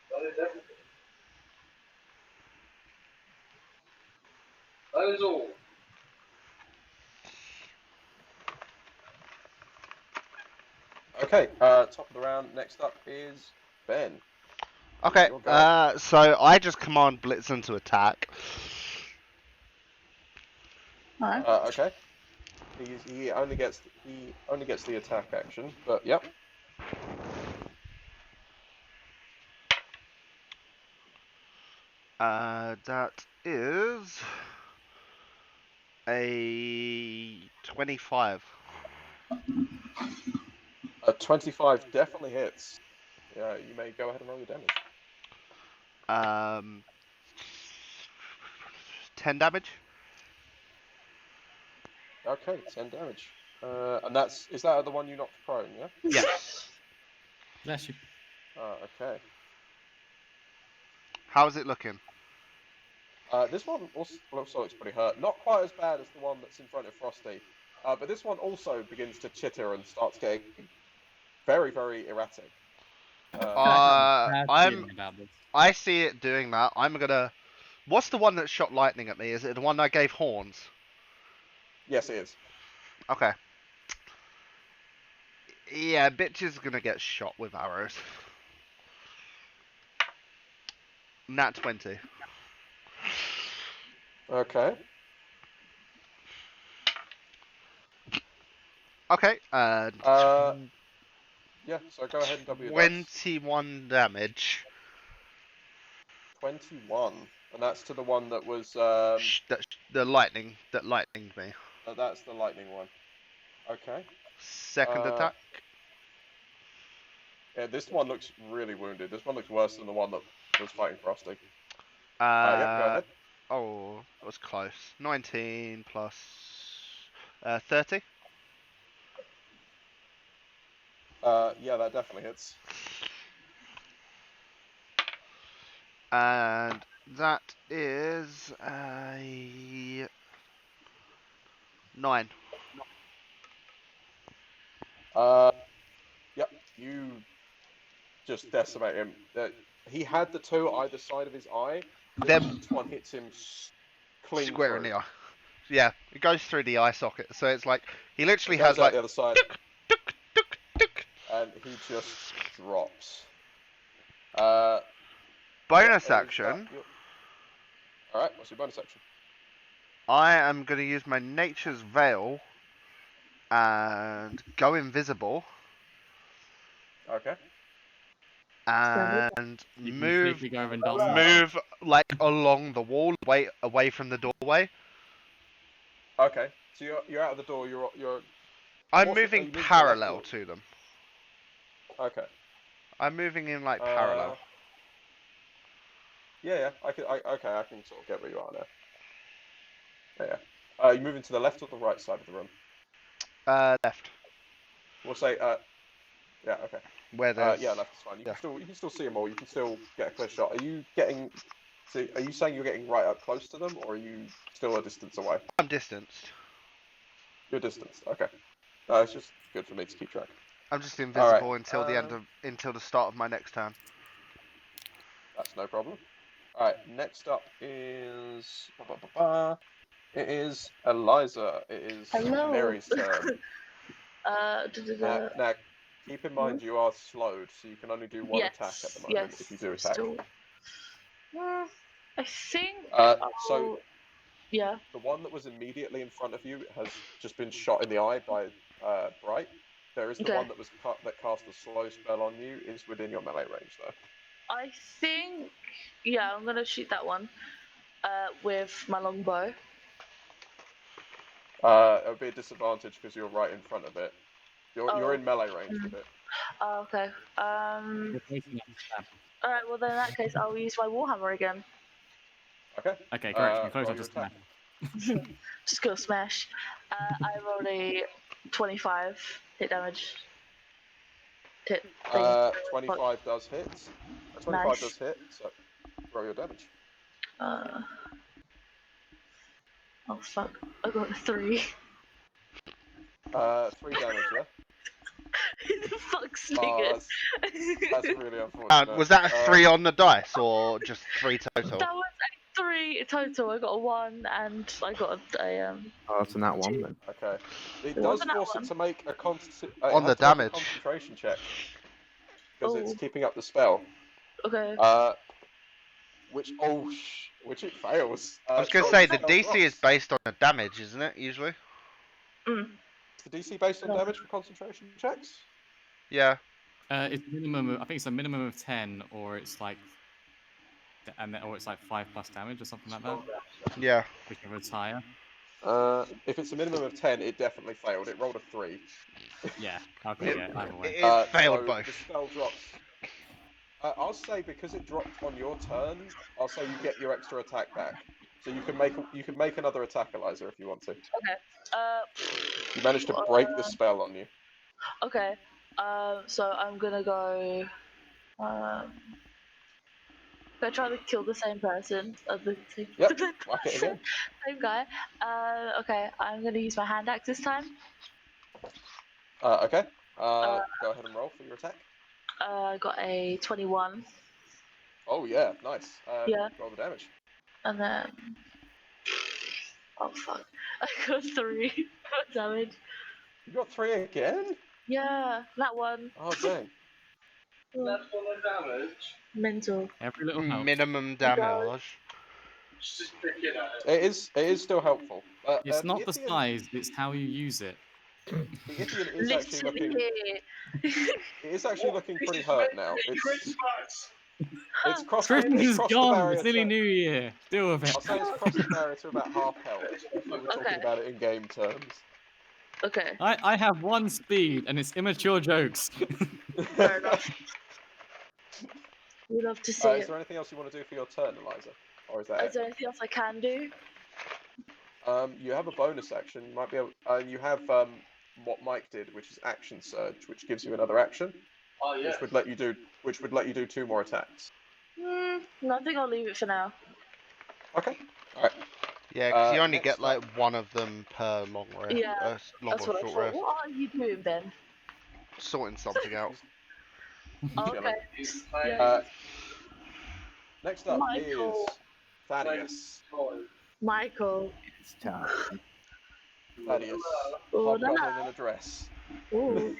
That is everything. That is all. Okay. Top of the round. Next up is Ben. Okay, Your go. so I just command Blitzen to attack. Alright. Okay. He only gets the attack action, but yep. That is a 25. A 25 definitely hits. Yeah, you may go ahead and roll your damage. 10 damage. Okay, 10 damage. And is that the one you knocked prone, yeah? Yes. Bless you. Okay. How's it looking? This one also looks pretty hurt. Not quite as bad as the one that's in front of Frosty. But this one also begins to chitter and starts getting very, very erratic. I see it doing that. I'm gonna. What's the one that shot lightning at me? Is it the one I gave horns? Yes, it is. Okay. Yeah, bitch is gonna get shot with arrows. Nat 20. Okay. Okay, yeah, so go ahead and double your 21 damage. 21. And that's to the one that was... The lightning, that lightninged me. That's the lightning one. Okay. Second attack. Yeah, this one looks really wounded. This one looks worse than the one that was fighting Frosty. Yep, go ahead. Oh, that was close. 19 plus 30. Yeah, that definitely hits. And that is a 9. Yep, you just decimate him. He had the two either side of his eye. This one hits him clean Square through. in the eye. Yeah, it goes through the eye socket. So it's like he literally It goes has out like the other side. And he just drops. Bonus action. Alright, what's your bonus action? I am going to use my Nature's Veil and go invisible Okay. and You can move sneakily go over and dance. like along the wall, away from the doorway. Okay. So you're out of the door. You're. I'm What's it- moving you moved to the left parallel or- to them. Okay. I'm moving in like parallel. Yeah. I can sort of get where you are now. Yeah. You moving to the left or the right side of the room? Left. We'll say. Yeah. Okay. Where there's. Yeah, left is fine. You can still see them all. You can still get a clear shot. Are you getting? So, are you saying you're getting right up close to them, or are you still a distance away? I'm distanced. You're distanced. Okay. No, it's just good for me to keep track. I'm just invisible Alright, until the start of my next turn. That's no problem. Alright, next up is it is Eliza. It is Hello. Mary's turn. Da-da-da. Now, keep in mind you are slowed, so you can only do one attack at the moment if you do attack. Still. I think. So Yeah. the one that was immediately in front of you has just been shot in the eye by Bright. There is the one that was that cast a slow spell on you is within your melee range though. I think. Yeah, I'm gonna shoot that one. With my longbow. It would be a disadvantage because you're right in front of it. You're in melee range with it. Oh, okay. Alright, well then in that case I'll use my warhammer again. Okay. Okay, correct. You close roll up your to smash. Just go smash. I rolled a 25 hit damage. Hit thing. 25 does hit. 25 Nice. does hit, so roll your damage. Oh fuck, I got a 3. 3 damage, yeah? Who the fuck's Oh, that's really unfortunate. Was that a 3 on the dice or just 3 total? That was a 3 total. I got a 1 and I got a Oh, it's in that one then. Okay. It It does wasn't that force one. it to make a On the damage. concentration check because it's Oh. keeping up the spell. Okay. Which it fails. I was going to say, the DC is based on the damage, isn't it, usually? Mm. Is the DC based on damage for concentration checks? Yeah. It's minimum. I think it's a minimum of 10, or it's like, or it's like 5 plus damage or something like that. Yeah. Whichever's higher. If it's a minimum of 10, it definitely failed. It rolled a 3. Yeah. Okay. Yeah. Either way. It failed so both. The spell drops. I'll say because it dropped on your turn, I'll say you get your extra attack back. So you can make another attack, Eliza, if you want to. Okay. You managed to break the spell on you. Okay. So I'm gonna go. Gonna try to kill the same person. Yep. Whack it again. Same guy. Okay. I'm gonna use my hand axe this time. Okay. Go ahead and roll for your attack. I got a 21. Oh yeah, nice. Yeah. Roll the damage. And then. Oh fuck. I got 3 damage. You got 3 again? Yeah, that one. Oh dang. That's one of damage. Mental. Every little helps. Minimum damage. Just pick it up. It is still helpful. It's not the size; it's how you use it. The Ithian is actually looking. Literally. It is actually looking pretty hurt now. It's crossed. Christmas it's is crossed the gone. barrier It's nearly to- New Year. Deal with it. I'll say it's crossed the barrier to about half health. If we were talking Okay. about it in game terms. Okay. I have 1 speed, and it's immature jokes. Fair enough. We love to see Is it. there anything else you want to do for your turn, Eliza? Or is that Is there anything else I can do? You have a bonus action. You might be able. You have what Mike did, which is action surge, which gives you another action. Oh yeah. Which would let you do 2 more attacks. No, I think I'll leave it for now. Okay. All right. Yeah, because you only next get like one of them per long rest. Yeah, long That's or what I short thought. rest. What are you doing, Ben? Sorting something out. Oh, okay. Uh, Yeah. Next up Michael. is Thaddeus. Michael. It's time. Thaddeus. Oh, Hobgoblin in a dress. Ooh.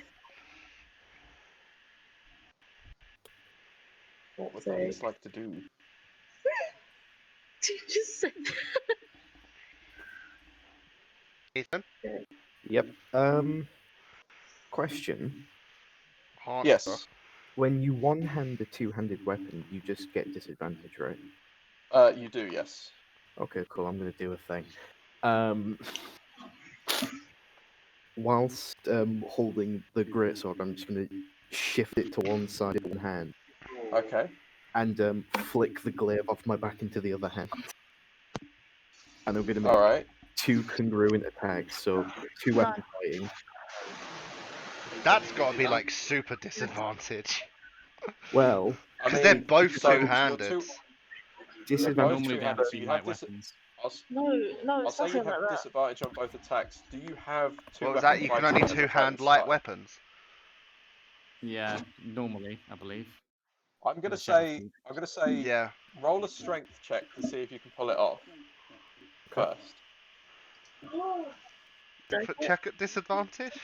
What would Sorry. Thaddeus like to do? Did you just say Ethan? Yep. Question. Answer. Yes. When you one-hand a two-handed weapon, you just get disadvantage, right? You do, yes. Okay, cool. I'm gonna do a thing. Whilst holding the greatsword, I'm just gonna shift it to one side with one hand Okay. and flick the glaive off my back into the other hand. And I'm gonna make Alright. two congruent attacks, so two weapon fighting. That's got to be like super disadvantage. Well, Because they're both so two-handed. You're disadvantage. both Normally they have two-handed, so two you light have weapons. no? I'll It's say you nothing have like that. disadvantage on both attacks. Do you have two What was weapon that? You can fighting only as a two-hand fighting light style? weapons. Yeah, normally, I believe. I'm gonna Let's check say Yeah. roll a strength check to see if you can pull it off first. Check at disadvantage?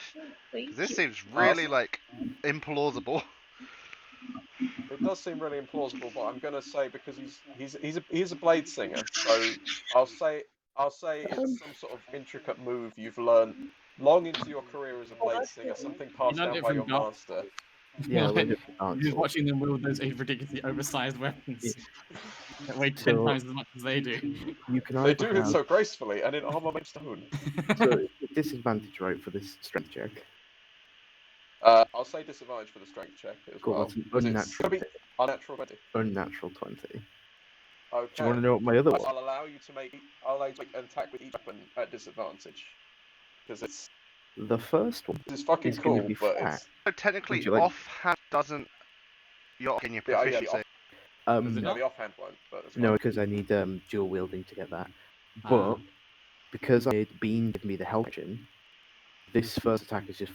'Cause this seems I'll really s- like implausible. It does seem really implausible, but I'm gonna say because he's a blade singer, so I'll say it's some sort of intricate move you've learned long into your career as a blade singer, something You passed learned down it by from your Dark. master. Yeah, I Like, learned it from Dark just Souls. watching them wield those ridiculously oversized weapons that weigh 10 So- times as much as they do. You can They either do it have... so gracefully and in armor made of stone. So it's a disadvantage, right, for this strength check? I'll say disadvantage for the strength check as Cool, well. that's an 'cause it's unnatural gonna be unnatural 20. Unnatural 20. Okay. Do you want to know what my other one? I'll allow you to make an attack with each weapon at disadvantage. Because it's The first one fucking is going to cool, be but fat. it's So technically, Would you like- offhand doesn't. You're in your yeah, proficiency. the offhand one, but it's No, fine. because I need dual wielding to get that. Ah. But because I made Bean give me the help action, this first attack is just.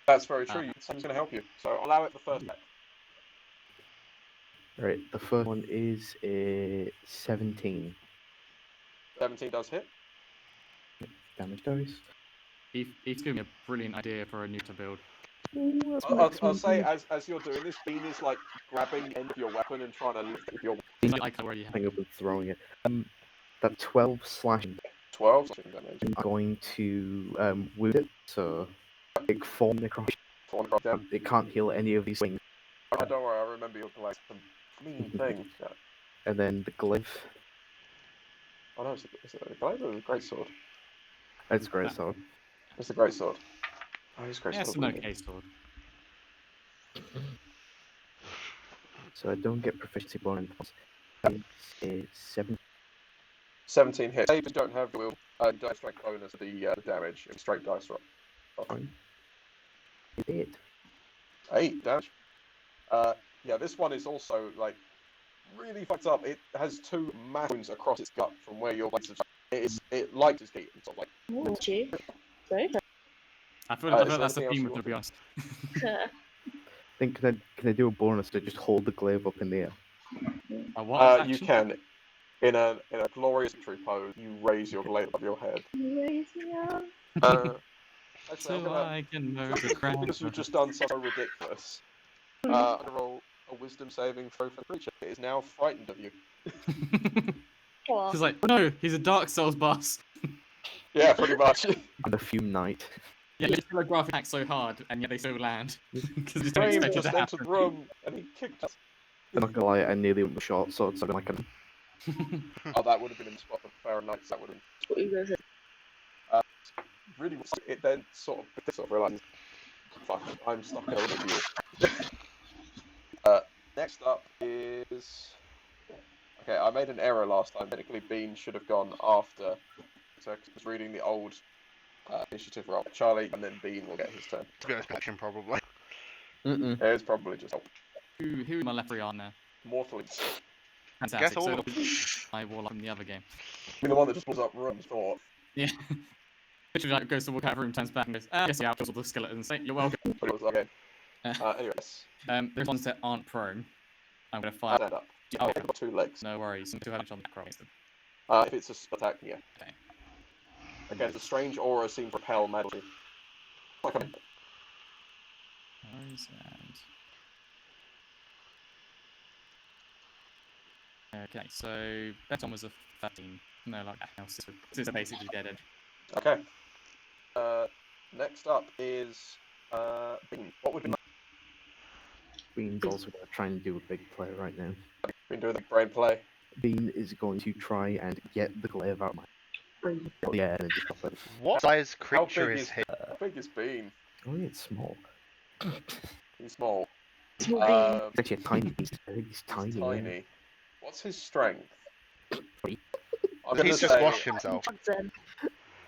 That's very true. Sam's going to help you, so I'll allow it the first attack. Right, the first one is a 17 17 does hit. damage dice. He's giving me a brilliant idea for a new to build. Ooh, that's I'll say maximum as you're doing this, Bean is like grabbing the end of your weapon and trying to lift it with your Like where you have. thing up and throwing it. That 12 slashing. 12 slashing damage. I'm going to wound it, so take 4 necrotic. Down. It can't heal any of these things. Oh, don't worry, I remember your like some mean thing. Yeah. And then the glyph. Oh no, is it a glaive or a great sword? It's great sword. It's a great sword. Oh, it's a great Yeah, it's sword. an okay sword. So I don't get proficiency bonus. It's 17 hits. If you don't have the will, you don't have strength bonus for the damage. It's straight dice roll. fine. 8. 8 damage. Yeah, this one is also like really fucked up. It has 2 massive wounds across its gut from where your blades are. It likes its feet. Sort of like. Oh, gee. Very good. I feel like is there that's the anything else theme you of it, to be honest. Think can I do a bonus to just hold the glaive up in the air? What You action? can. In a glorious victory pose, you raise your blade above your head. Actually, So I can know the ground. because you've just done something so ridiculous. I'm gonna roll a wisdom saving throw for the creature. It is now frightened of you. She's like, oh no, he's a Dark Souls boss. Yeah, pretty much. And a fume knight. Yeah, you feel like graphic attack so hard, and yet they still land. Because you don't Graham expect it just to entered happen. the room and he kicked us. I'm not gonna lie, I nearly went with short sword, so I'm like Oh, that would have been in the spot for Fahrenheit. That would have been. Really, it then sort of realizes, fuck, I'm stuck in a room with you. Next up is. Okay, I made an error last time. Technically, Bean should have gone after. So I was reading the old initiative roll. Charlie and then Bean will get his turn. To be honest, action probably. It's probably just Who is my left on there? mortally. Fantastic. Guess all So of it'll be my warlock in the other game. You're the one that just blows up rooms for. Yeah. Literally like goes to walk out of the room, turns back and goes, yes, yeah, kills all the skeletons. You're welcome. Okay. Anyways. There's ones that aren't prone. I'm gonna I fire. stand up. Oh, I've got 2 legs. no worries. I'm 2 damage on that roll against them. If it's a attack, yeah. Okay. Again, the strange aura seems to repel magic. Like a Worries and Okay, so Beton was a 13. No, like else is basically dead end. Okay. Next up is Bean. What would be Bean's also going to try and do a big play right now. Bean doing the brain play? Bean is going to try and get the glaive out of my yeah, and just drop it. What size How creature big is he? How big is Bean? Oh, it's small. He's small. Small Bean. It's actually a tiny beast. I think he's tiny. He's yeah. tiny. What's his strength? Three. I'm gonna He's just say- washed himself.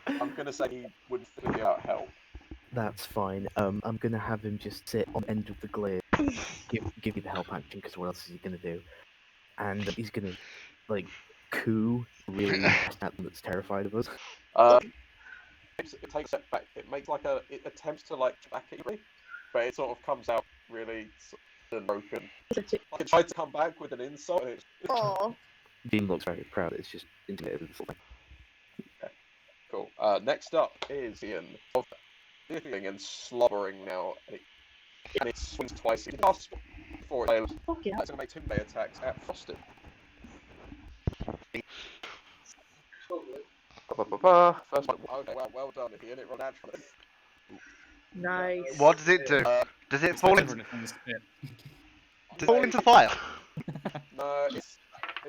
I'm gonna say he would fit without help. That's fine. I'm gonna have him just sit on the end of the glaive, give you the help action, because what else is he gonna do? And he's gonna like coo really at them that's terrified of us. It takes a step back. It makes like it attempts to like back at you, but it sort of comes out really sort of broken. Like it tried to come back with an insult. And Aww. Dean looks very proud. It's just intimidated with the full thing. Cool. Next up is Ian. Sniffling and slobbering now, and it swings twice. It casts before it fails. Fuck yeah. It's going to make 2 melee attacks at Frosted. First one. Okay, well done, Ian. It rolled naturally. Nice. What does it do? Does it fall into? From the spit. Does it fall into the fire? No, it's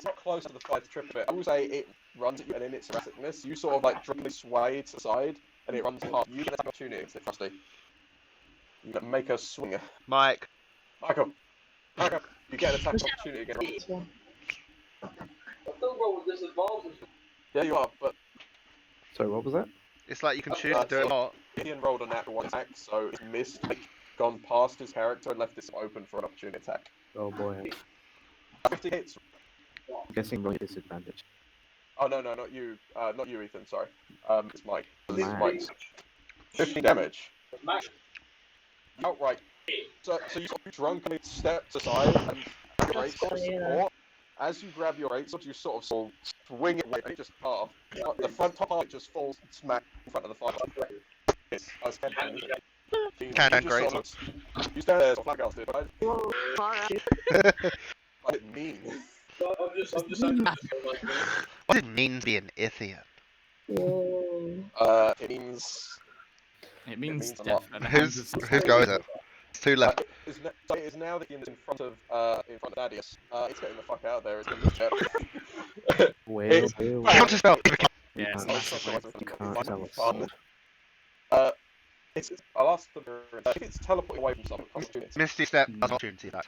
not close to the fire to trip it. I will say it runs at you, and in its erraticness, you sort of like drunkenly sway to the side, and it runs past. You get an opportunity against it, Frosty. You can make a swing. Mike. Michael, you get an attack opportunity against it. Yeah, you are, but Sorry, what was that? It's like you can choose to do it or not. Ian rolled a natural 1 attack, so it's missed, like, gone past his character and left this open for an opportunity attack. Oh boy. 50 hits. I'm guessing rolling disadvantage. Oh no, not you, Ethan. Sorry, it's Mike. This is Mike. Mike's. 15 damage. Outright. So you sort of drunkenly step aside and brace for support. As you grab your greatsword, you sort of swing it away, and it just half. The front top half just falls smack in front of the fire. That's Can greatsword. You stand there, flabbergasted, right? What did it mean? What does it mean to be an Ithian? It means. It means a death. lot. And Whose go is it? It's 2 left. So it is now that Ian's in front of Thaddeus. It's getting the fuck out of there. It's going to Well. Counter spell. Yeah, it's massive. You can't tell us. fun. I'll ask the if it's teleporting away from someone. Misty step. Opportunity that.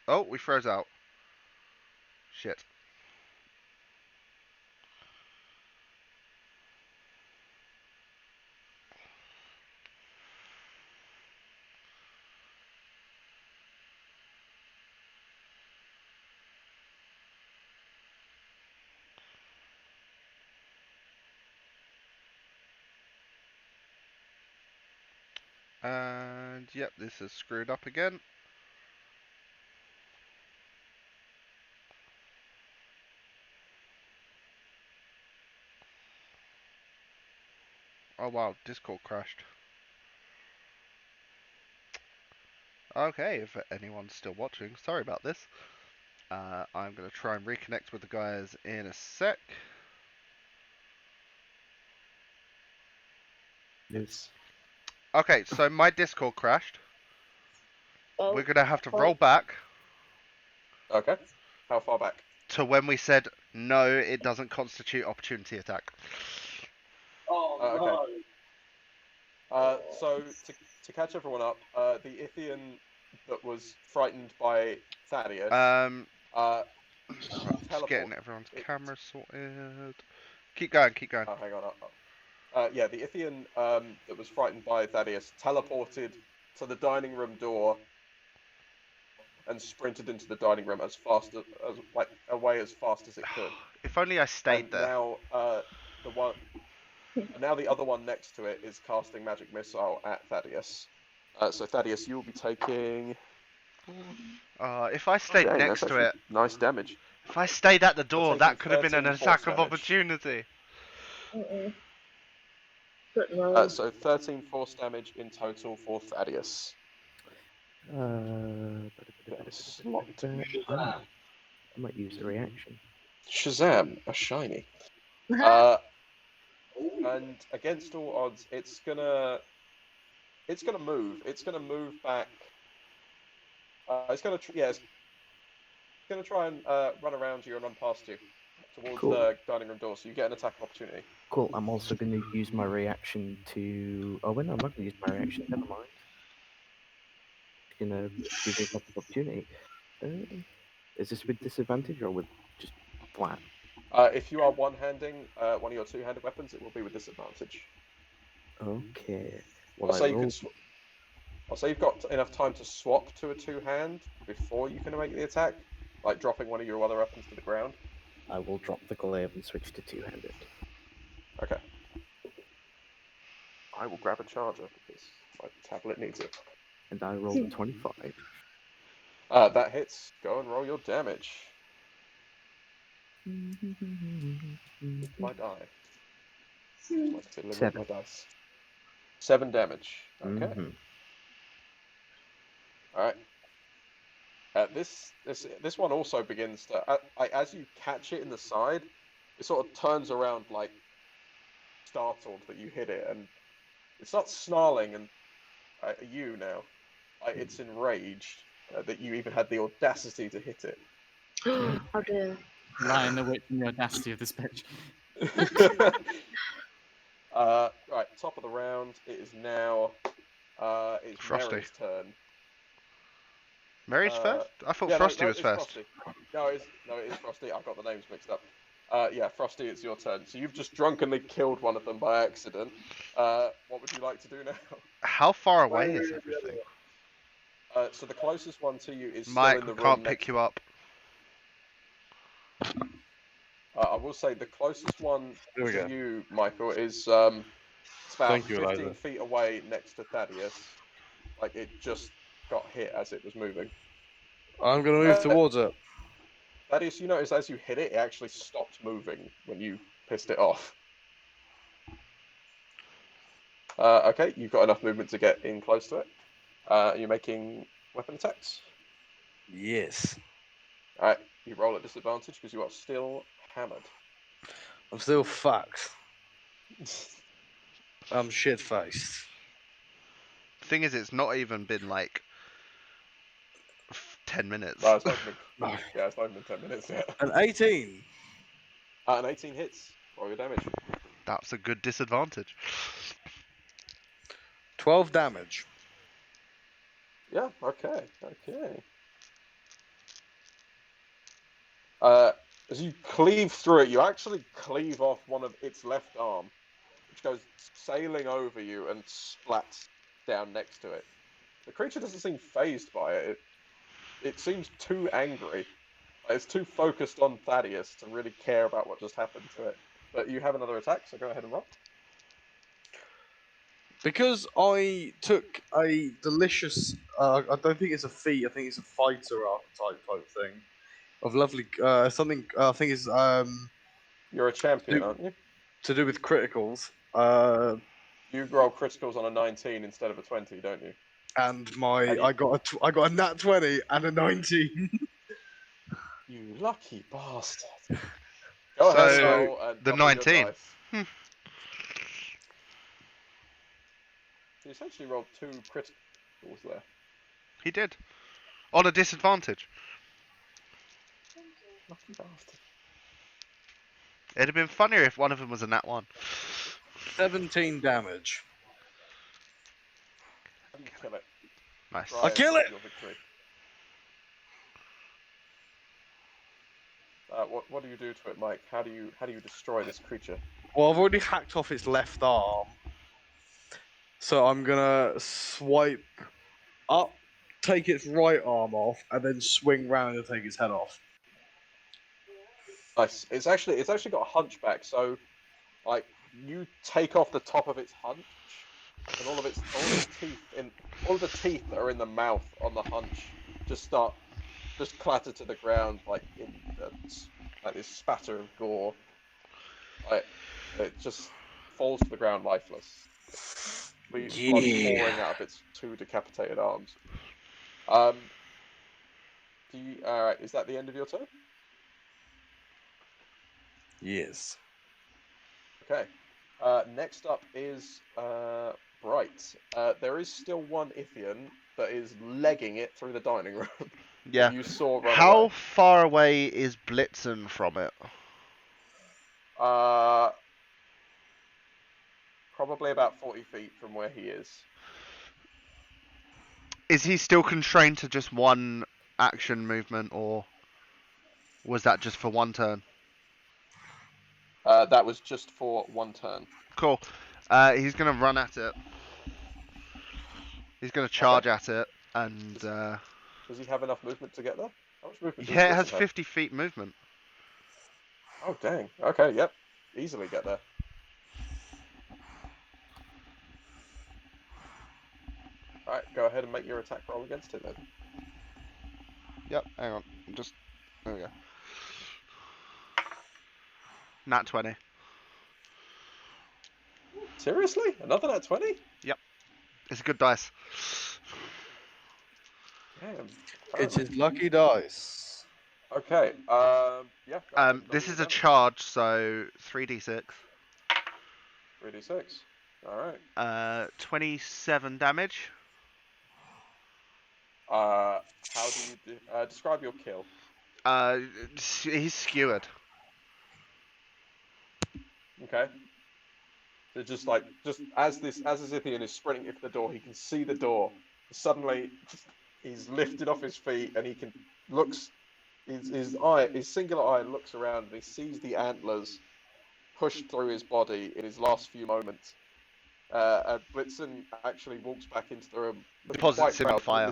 Oh, we froze out. Shit. And yep, this is screwed up again. Oh wow, Discord crashed. Okay, if anyone's still watching, sorry about this. I'm going to try and reconnect with the guys in a sec. Yes. Okay, so my Discord crashed. Oh, We're going to have to roll back Okay. How far back? to when we said, no, it doesn't constitute opportunity attack. Okay. So to catch everyone up, the Ithian that was frightened by Thaddeus. Just getting everyone's cameras sorted. Keep going, keep going. Oh, hang on. Yeah, the Ithian that was frightened by Thaddeus teleported to the dining room door and sprinted into the dining room as fast as like away as fast as it could. If only I stayed and there. Now the other one next to it is casting magic missile at Thaddeus. So Thaddeus, you will be taking. If I stayed Dang, next that's to it, nice damage. if I stayed at the door, taking that could have been an 13 attack force of damage. opportunity. But no. So 13 force damage in total for Thaddeus. I might use the reaction. Shazam, a shiny. And against all odds, it's gonna move. It's gonna move back. It's gonna try and run around you and run past you towards Cool. the dining room door. So you get an attack opportunity. Cool. I'm also going to use my reaction to. Oh, wait, no, I'm not going to use my reaction. Never mind. Going to give me a couple of opportunity. Is this with disadvantage or with just flat? If you are one-handing one of your two-handed weapons, it will be with disadvantage. Okay. I'll Well, say you've got enough time to swap to a two-hand before you can make the attack, like dropping one of your other weapons to the ground. I will drop the glaive and switch to two-handed. Okay. I will grab a charger because my tablet needs it. And I rolled a 25. That hits. Go and roll your damage. My die. Like fiddling with 7. my dice. 7 damage. Okay. All right. This one also begins to as you catch it in the side, it sort of turns around like startled that you hit it, and it starts snarling and you now. It's enraged that you even had the audacity to hit it. How dare. Lying the wit and the audacity of this bitch. Right, top of the round. It is now. It's Frosty. Mary's turn. Mary's first? I thought Yeah, Frosty no, was it's first. Frosty. No, it is Frosty. I got the names mixed up. Yeah, Frosty, it's your turn. So you've just drunkenly killed one of them by accident. What would you like to do now? How far away is everything? So the closest one to you is Mike, still in the we room can't pick next. you up. I will say the closest one Here we to go. you, Michael, is it's about Thank you, 15 Eliza. feet away next to Thaddeus. Like it just got hit as it was moving. I'm going to move towards it. Thaddeus, you notice as you hit it, it actually stopped moving when you pissed it off. Okay, you've got enough movement to get in close to it. You're making weapon attacks. Yes. Alright, you roll at disadvantage because you are still hammered. I'm still fucked. I'm shit-faced. Thing is, it's not even been like 10 minutes. No, it's not even been, yeah, it's not even been 10 minutes yet. An 18. An 18 hits. Roll your damage. That's a good disadvantage. 12 damage. Yeah, okay. As you cleave through it, you actually cleave off one of its left arm, which goes sailing over you and splats down next to it. The creature doesn't seem phased by it. It seems too angry. It's too focused on Thaddeus to really care about what just happened to it. But you have another attack, so go ahead and roll. Because I took a delicious, I don't think it's a feat, I think it's a fighter archetype type thing. Of lovely, something, I think it's, You're a champion, aren't you? to do with criticals. You roll criticals on a 19 instead of a 20, don't you? And I got a nat 20 and a 19. You lucky bastard. Go ahead and roll and the double your 19. dice. You essentially rolled 2 criticals there. He did. On a disadvantage. Lucky bastard. It'd have been funnier if one of them was a nat 1. 17 damage. You kill it. Nice. Try I and kill get it! your victory. What do you do to it, Mike? How do you destroy this creature? Well, I've already hacked off its left arm. So I'm gonna swipe up, take its right arm off, and then swing round and take its head off. Nice. It's actually got a hunchback, so like you take off the top of its hunch, and all of the teeth that are in the mouth on the hunch just clatter to the ground like this spatter of gore. Like it just falls to the ground lifeless. Blood pouring out of its 2 decapitated arms. Alright, is that the end of your turn? Yes. Okay. Next up is Bright. There is still one Ithian that is legging it through the dining room. Yeah. You saw run How away. far away is Blitzen from it? Probably about 40 feet from where he is. Is he still constrained to just one action movement, or was that just for one turn? That was just for one turn. Cool. He's going to run at it. He's going to charge at it, and... Does he have enough movement to get there? How much movement does yeah, it has Blitzen have? 50 feet movement. Oh, dang. Okay, yep. Easily get there. Alright, go ahead and make your attack roll against it then. Yep, hang on. There we go. Nat 20. Seriously? Another nat 20? Yep. It's a good dice. Damn. It's his lucky dice. Okay, yeah. This is a charge, so 3d6. 3d6. Alright. 27 damage. How do you describe your kill? He's skewered. Okay. So just as this Ithian is sprinting into the door, he can see the door. Suddenly, he's lifted off his feet and he can his singular eye looks around and he sees the antlers pushed through his body in his last few moments. And Blitzen actually walks back into the room, Deposits him in fire.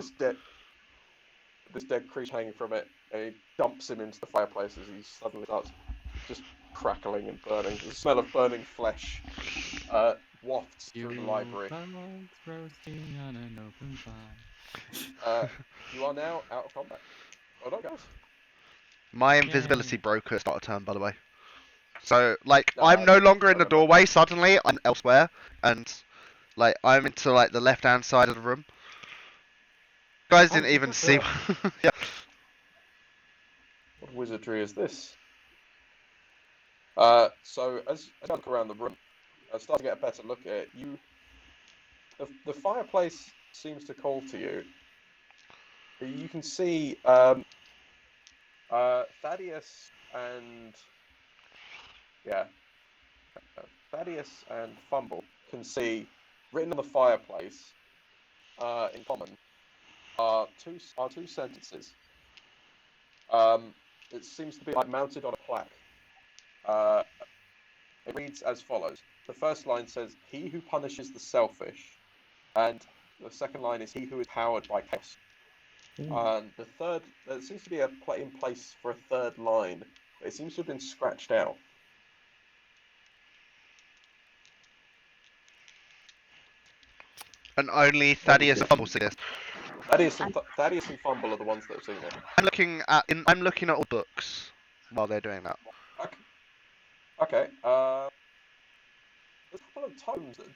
This dead creature hanging from it, and he dumps him into the fireplace as he suddenly starts just crackling and burning. The smell of burning flesh wafts through the library. You are now out of combat. Well done, guys. My invisibility broke at start of turn, by the way. So, I'm no longer in the doorway, suddenly I'm elsewhere, and, I'm into, the left-hand side of the room. You guys didn't even see... yeah. What wizardry is this? So, as you look around the room, start to get a better look at it, the fireplace seems to call to you. You can see Thaddeus and Fumble can see written on the fireplace in common are two sentences. it seems to be like mounted on a plaque. It reads as follows. The first line says, "He who punishes the selfish," and the second line is, "He who is powered by chaos." And the third, there seems to be a in place for a third line, but it seems to have been scratched out. And only Thaddeus and Fumble see this. Thaddeus and Fumble are the ones that have seen it. I'm looking at all books while they're doing that. Okay. There's a couple of tomes that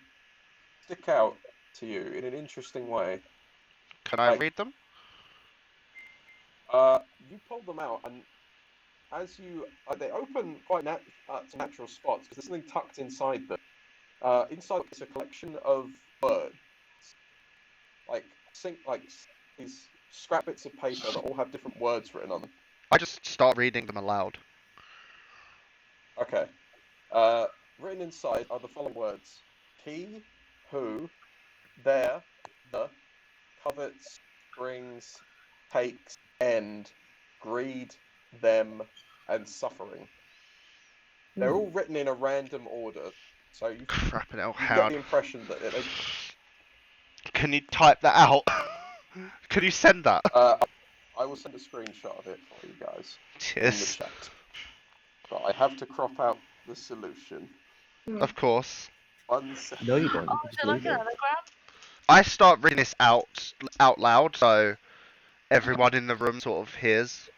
stick out to you in an interesting way. Can I read them? You pull them out, and as you, they open quite to natural spots because there's something tucked inside them. Inside it's a collection of words, like these scrap bits of paper that all have different words written on them. I just start reading them aloud. Okay. Written inside are the following words: he, who, there, the, covets, brings, takes, end, greed, them, and suffering. They're all written in a random order, so you get the impression that Can you type that out? Can you send that? I will send a screenshot of it for you guys in the chat. But I have to crop out the solution. Of course. 1 second. No, you don't. Oh, is it like an anagram? I start reading this out loud, so everyone in the room sort of hears.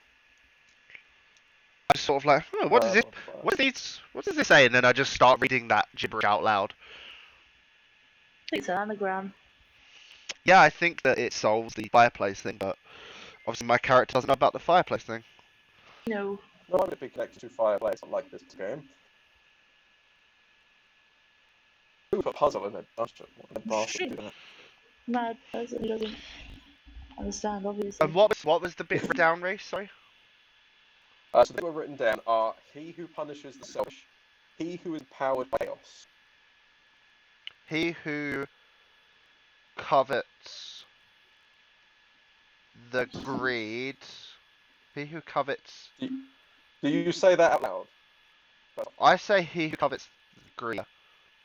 I just sort of like, oh, what is it? What does this say? And then I just start reading that gibberish out loud. I think it's an anagram. Yeah, I think that it solves the fireplace thing, but obviously my character doesn't know about the fireplace thing. No. No, I'm a big connected to Fireplace. I like this game. Who put puzzle in a dungeon? What a bastard do that? Mad person who doesn't understand, obviously. And what was the bit written down, Reece? Sorry. So the were written down are: he who punishes the selfish, he who is powered by chaos, he who covets the greed, he who covets. Do you say that out loud? I say he who covets greed.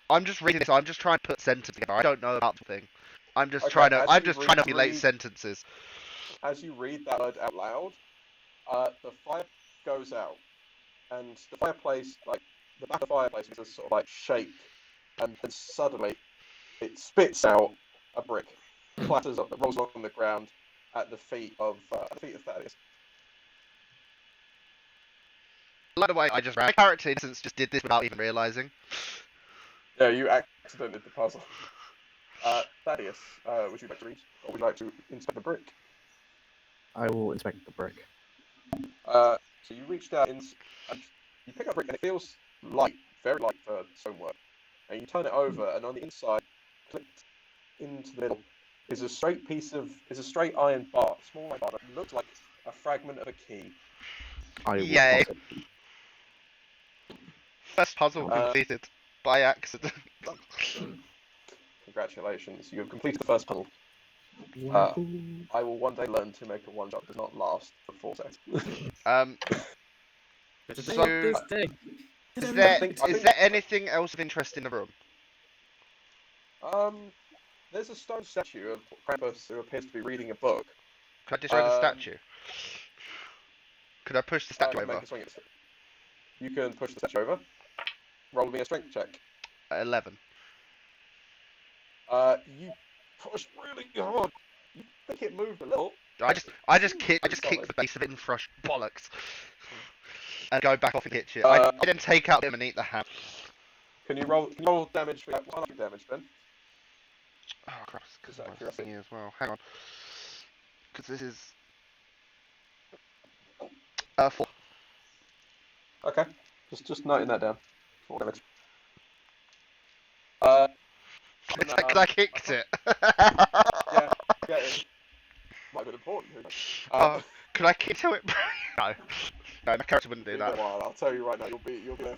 I'm just reading this. I'm just trying to put sentences together. I don't know about the thing. I'm just trying to relate sentences. As you read that word out loud, the fire goes out, and the fireplace, like the back of the fireplace, is a sort of like shake, and then suddenly it spits out a brick, clatters up, rolls on the ground at the feet of Thaddeus. By the way, my character in instance just did this without even realizing. Yeah, you accidentally did the puzzle. Thaddeus, would you like to read, or would you like to inspect the brick? I will inspect the brick. So you reach down and you pick up a brick, and it feels light, very light for stonework. And you turn it over, and on the inside, clipped into the middle, is a straight iron bar, small iron bar that looks like a fragment of a key. Yay! First puzzle completed by accident. Congratulations, you have completed the first puzzle. I will one day learn to make a one shot that does not last for 4 seconds. Is there anything else of interest in the room? There's a stone statue of Krampus who appears to be reading a book. Could I destroy the statue? Could I push the statue over? You can push the statue over. Roll me a strength check. 11. You push really hard. You think it moved a little. I just kick the base of it and thrush bollocks, and go back off and hit you. I then take out him and eat the ham. Can you roll damage? What's the damage, Ben? Oh crap! Because that's thingy as well. Hang on, because this is 4. Okay, just noting that down. 4 damage. Because I kicked it. yeah, it might have been important. Could I kick to it? No, my character wouldn't do that. Well, I'll tell you right now, you'll be there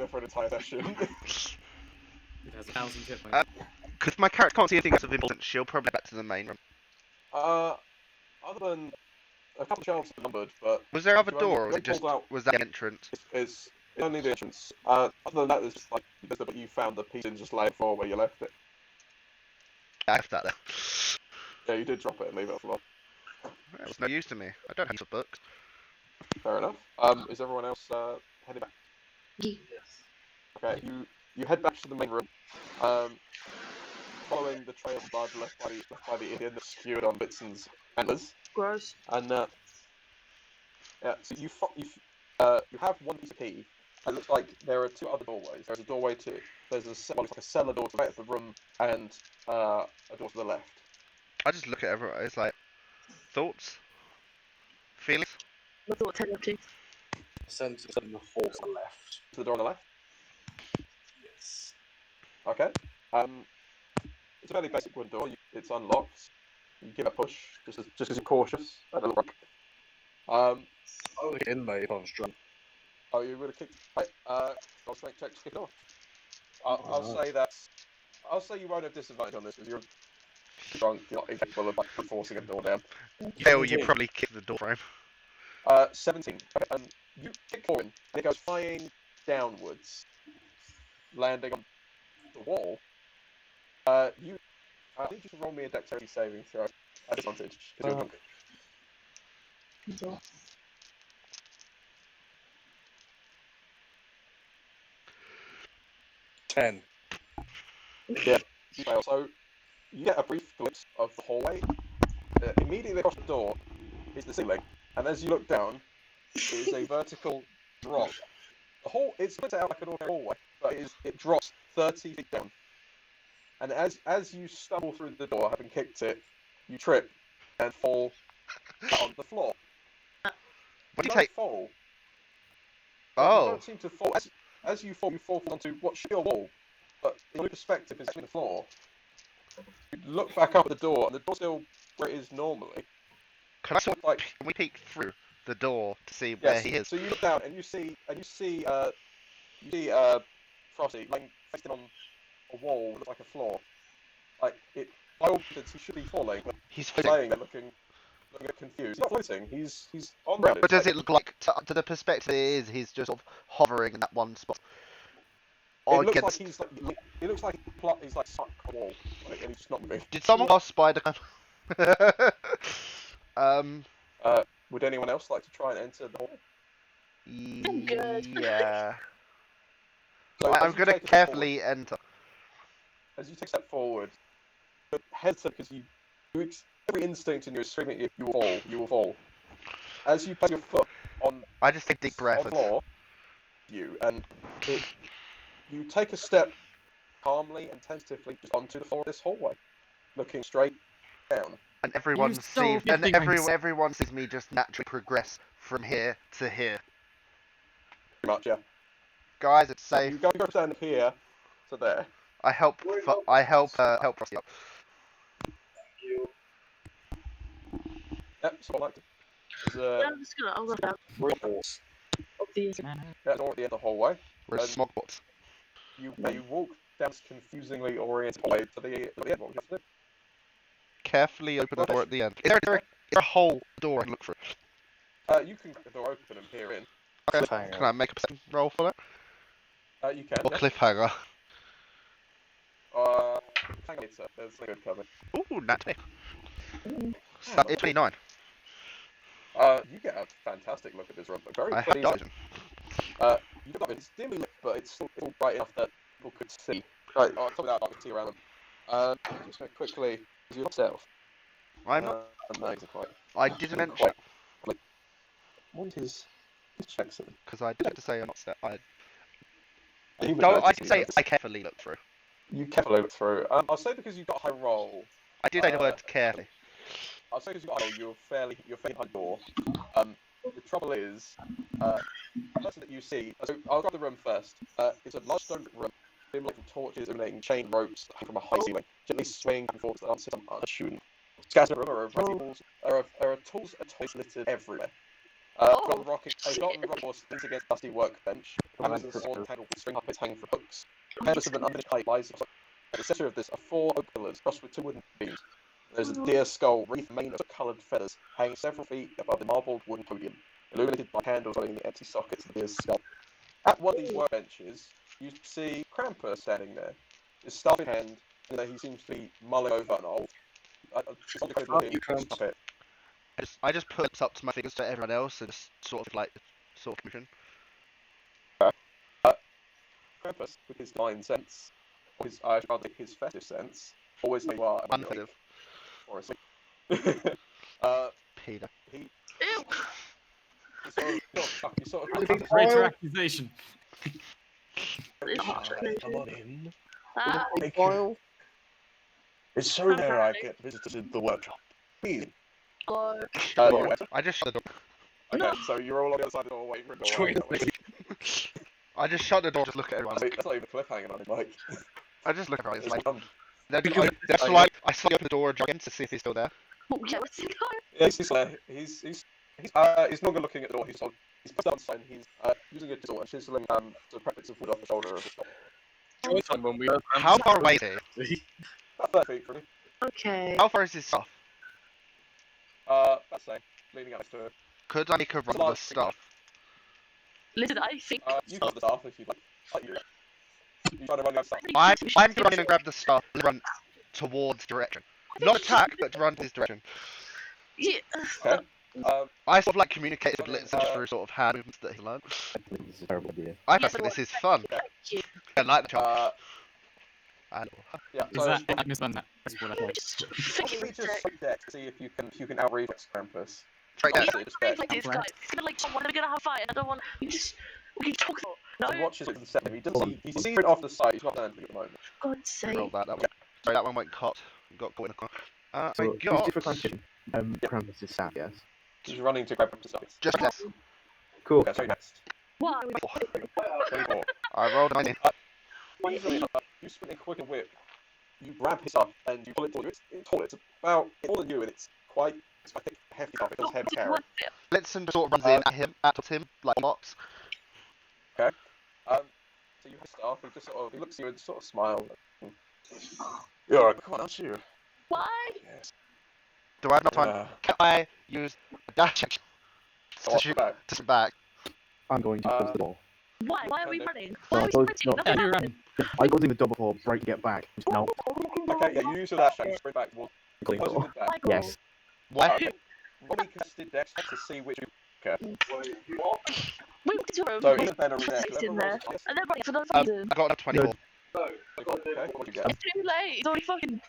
for an entire session. It has 1,000 hit points. Because my character can't see anything else of importance, she'll probably go back to the main room. Other than a couple of shelves are numbered, but Was there another you only- door, or you was only it just pulled out- was that the entrance? It's only the entrance. Other than that, it's just like you found the piece and just laid for where you left it. I left that there. Yeah, you did drop it and leave it on the floor. It was no use to me. I don't have the books. Fair enough. Is everyone else heading back? Yes. Okay, you head back to the main room. Following the trail of blood left by the Indian that skewered on Bitson's antlers. Gross. And yeah, so you have one piece of key. It looks like there are two other doorways. There's a doorway to it's like a cellar door to the right of the room, and a door to the left. I just look at everyone. It's like thoughts, feelings. That's what 10 up to. Sentence on the four to the left. To the door on the left. Yes. Okay. It's a fairly basic wooden door. It's unlocked. You give it a push, just as you're cautious. I don't look. I would get in, mate, if I was drunk. Oh, you would have kicked. Right. I'll strength check to kick it off. I'll say you won't have disadvantage on this because you're drunk. You're not capable of forcing a door down. Yeah, well, you probably kick the door frame. 17. Okay, you kick forward, and it goes flying downwards, landing on the wall. I think you should roll me a dexterity saving throw at disadvantage because you're drunk. 10. Yeah. So you get a brief glimpse of the hallway. Immediately across the door is the ceiling, and as you look down, it is a vertical drop. It's split out like an ordinary hallway, but it drops 30 feet down. And as you stumble through the door, having kicked it, you trip and fall on the floor. What do you don't take? fall. You Oh. don't seem to fall. As you fall onto what should be a wall, but in your perspective is actually the floor. You look back up at the door, and the door's still where it is normally. Can we peek through the door to see where he is? So you look down and you see Frosty laying facing on a wall that looks like a floor. Like it, by all means, he should be falling, but He's laying there looking confused. He's not floating. He's on ground. But does it look like, to the perspective it is, he's just sort of hovering in that one spot? It looks like he's stuck on a wall, and he's just not moving. Did someone cast Spider-Man? Would anyone else like to try and enter the hall? Yeah. So I'm going to carefully enter. As you take a step forward, but hesitant because every instinct in you is screaming, you will fall. As you place your foot on, I just take deep breath. on the floor, you take a step calmly and tentatively just onto the floor of this hallway, looking straight down. And everyone sees me just naturally progress from here to here. Pretty much, yeah. Guys, it's safe. You go down here to there. I help Frosty up. Yep, so I like to. I'm just gonna. I'll go down. We're at horse. Up the easy. That's all at the end of the hallway. We're smogbots. You walk down this confusingly oriented hallway to the end. What would you have to do? Carefully open the door at the end. Is there a whole door I can look through? You can get the door open and peer in. Okay. Can I make a perception roll for that? You can. Or cliffhanger? Hang on, there's a good cover. Ooh, naturally. So, it's 29. You get a fantastic look at this room. Very I have pleasing. dark vision. You got it's dimly lit, but it's still bright enough that people could see. Right, on top of that, I can see around them. Just going to quickly, is your stealth? I'm not. Amazing, quite. I didn't mention. What is his checks? Because I did have to say I'm not set. I I can say I carefully look through. You carefully look through. I'll say because you've got a high roll. I did say the word carefully. I'll say because you've got a high roll, you're fairly high door. The trouble is, the person that you see. So I'll grab the room first. It's a large stone room, dim lit from torches emanating chain ropes that hang from a high ceiling, gently swaying and forth on some unshooting. Scattered in the room are tools and toys littered everywhere. Got the rocket horse leans against a dusty workbench. Hammers and sword handled with string puppets hanging from hooks. The canvas of an unfinished pipe lies at the centre of this are 4 oak pillars crossed with 2 wooden beams. There's a deer skull wreathed mane of coloured feathers hanging several feet above the marbled wooden podium, illuminated by candles in the empty sockets of the deer's skull. At one of these workbenches, you see Krampus standing there, his staff in hand, and he seems to be mulling over an old, looking puppet. I just put this up to my fingers to everyone else and just sort of motion. Krampus, with his divine sense, or his festive sense, always know you are Unfettive. or asleep. Peter. He sort of Greater accusation. come on in. Ah, It's so rare I get visitors in the workshop. Please. or I just shut the door. Okay, so you're all on the other side of the door waiting for a door. I just shut the door. Just look at everyone. That's not even a cliffhanger on it, Mike. I just look at everyone. It's like, Because I slightly open the door and jump in to see if he's still there. oh, yeah, what's he going? yeah, he's there. He's no longer looking at the door. He's put down the sign. He's using a chisel and chiseling the fragments of wood off the shoulder of the skull. When we How far away is he? About 30 feet from me. Okay. How far is his stuff? That's saying leaning out to. Could I make a run of the stuff? Listen, I think. You got the staff if you'd like. You trying to run the other side? I'm gonna run in and grab the stuff and run towards direction. Not attack, but to run to his direction. Yeah. Okay. I sort of like communicate with Blitzen through sort of hand movements that he learned. I think this is a terrible idea. I think this is fun. I like the challenge. Yeah. Is that Agnes Van that? That's what I thought. Just Possibly freaking just straight deck to see if you can outreach Krampus. Straight down. Honestly, just deck. like this, guys. It's gonna like someone. We're gonna have a fight, and I don't want. We can talk. No. He watches it for a second. He doesn't see. He's seeing it off the side. He's not landing at the moment. God's sake. Roll that one. Sorry, that one went cut. Got caught in a corner. I So, got just for clarification, Krampus is sat, yes? He's running to grab Krampus' sides. just this. Cool. Okay, so next. Why? 24. I rolled a 19. Easily enough, you sprint a quick and whip. You grab his up and you pull it towards you. It's tall. It's about more than you, and it's quite hefty stuff. It does heavy carry. Blitzen sort of runs in at him, like mocks. Okay. So you have staff. He looks at you and sort of smiles. You're a good one, aren't you? Why? Yes. Do I have enough time? Can I use a dash action to shoot back. to shoot back? I'm going to close the door. Why? Why are we running? No, Why are we no, sprinting? no. Nothing you're happened. I go in the double for break, get back. No. Okay, yeah, you use your dash action. You sprint back towards Close the closing door. the dash. Michael. Yes. Why? Okay. Roll me contested dex to see which. Okay. We walked into a room. So with even better react. Christ in there, and then running for no I reason. got a 24. Okay, what do you get? It's too late. It's already fucking.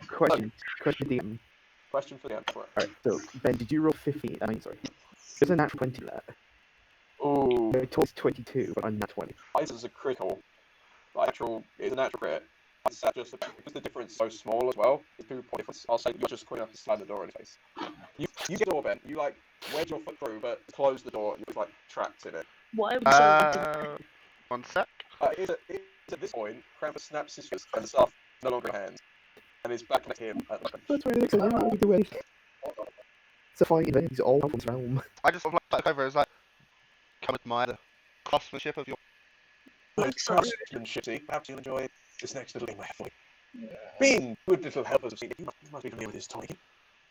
Question DM. Question for the answer. Alright, so, Ben, did you roll 15? I mean, sorry. There's a natural 20 there. Ooh. My total's 22, but I'm not 20. This is a critical. It's a natural crit. That's just because the difference is so small as well. The 2 point difference. I'll say you're just quick enough to slam the door in his face. You get the door, Ben. You like wedge your foot through, but close the door and you're like trapped in it. Why are we so? 1 sec. It's at this point, Krampus snaps his fist and the staff is no longer in hand, and is back next to him at the bench. That's why it looks like how we do anything. It's a fighting event, it's all Alpha's realm. I just sort of like over as like, come admire the craftsmanship of your. Craftsmanship. Perhaps you'll enjoy this next little thing we have for you. Being good little helpers of Steve, you must be familiar with this toy.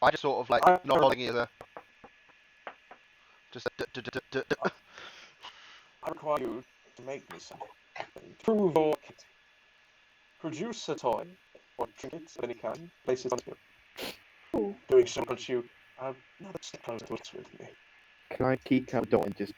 I just sort of like not holding it as a. Just a. I require you to make me something. Prove your kit. Produce a toy or trinket of any kind. Place it on you. Doing so puts you another step closer to with me. Can I peek out the door and just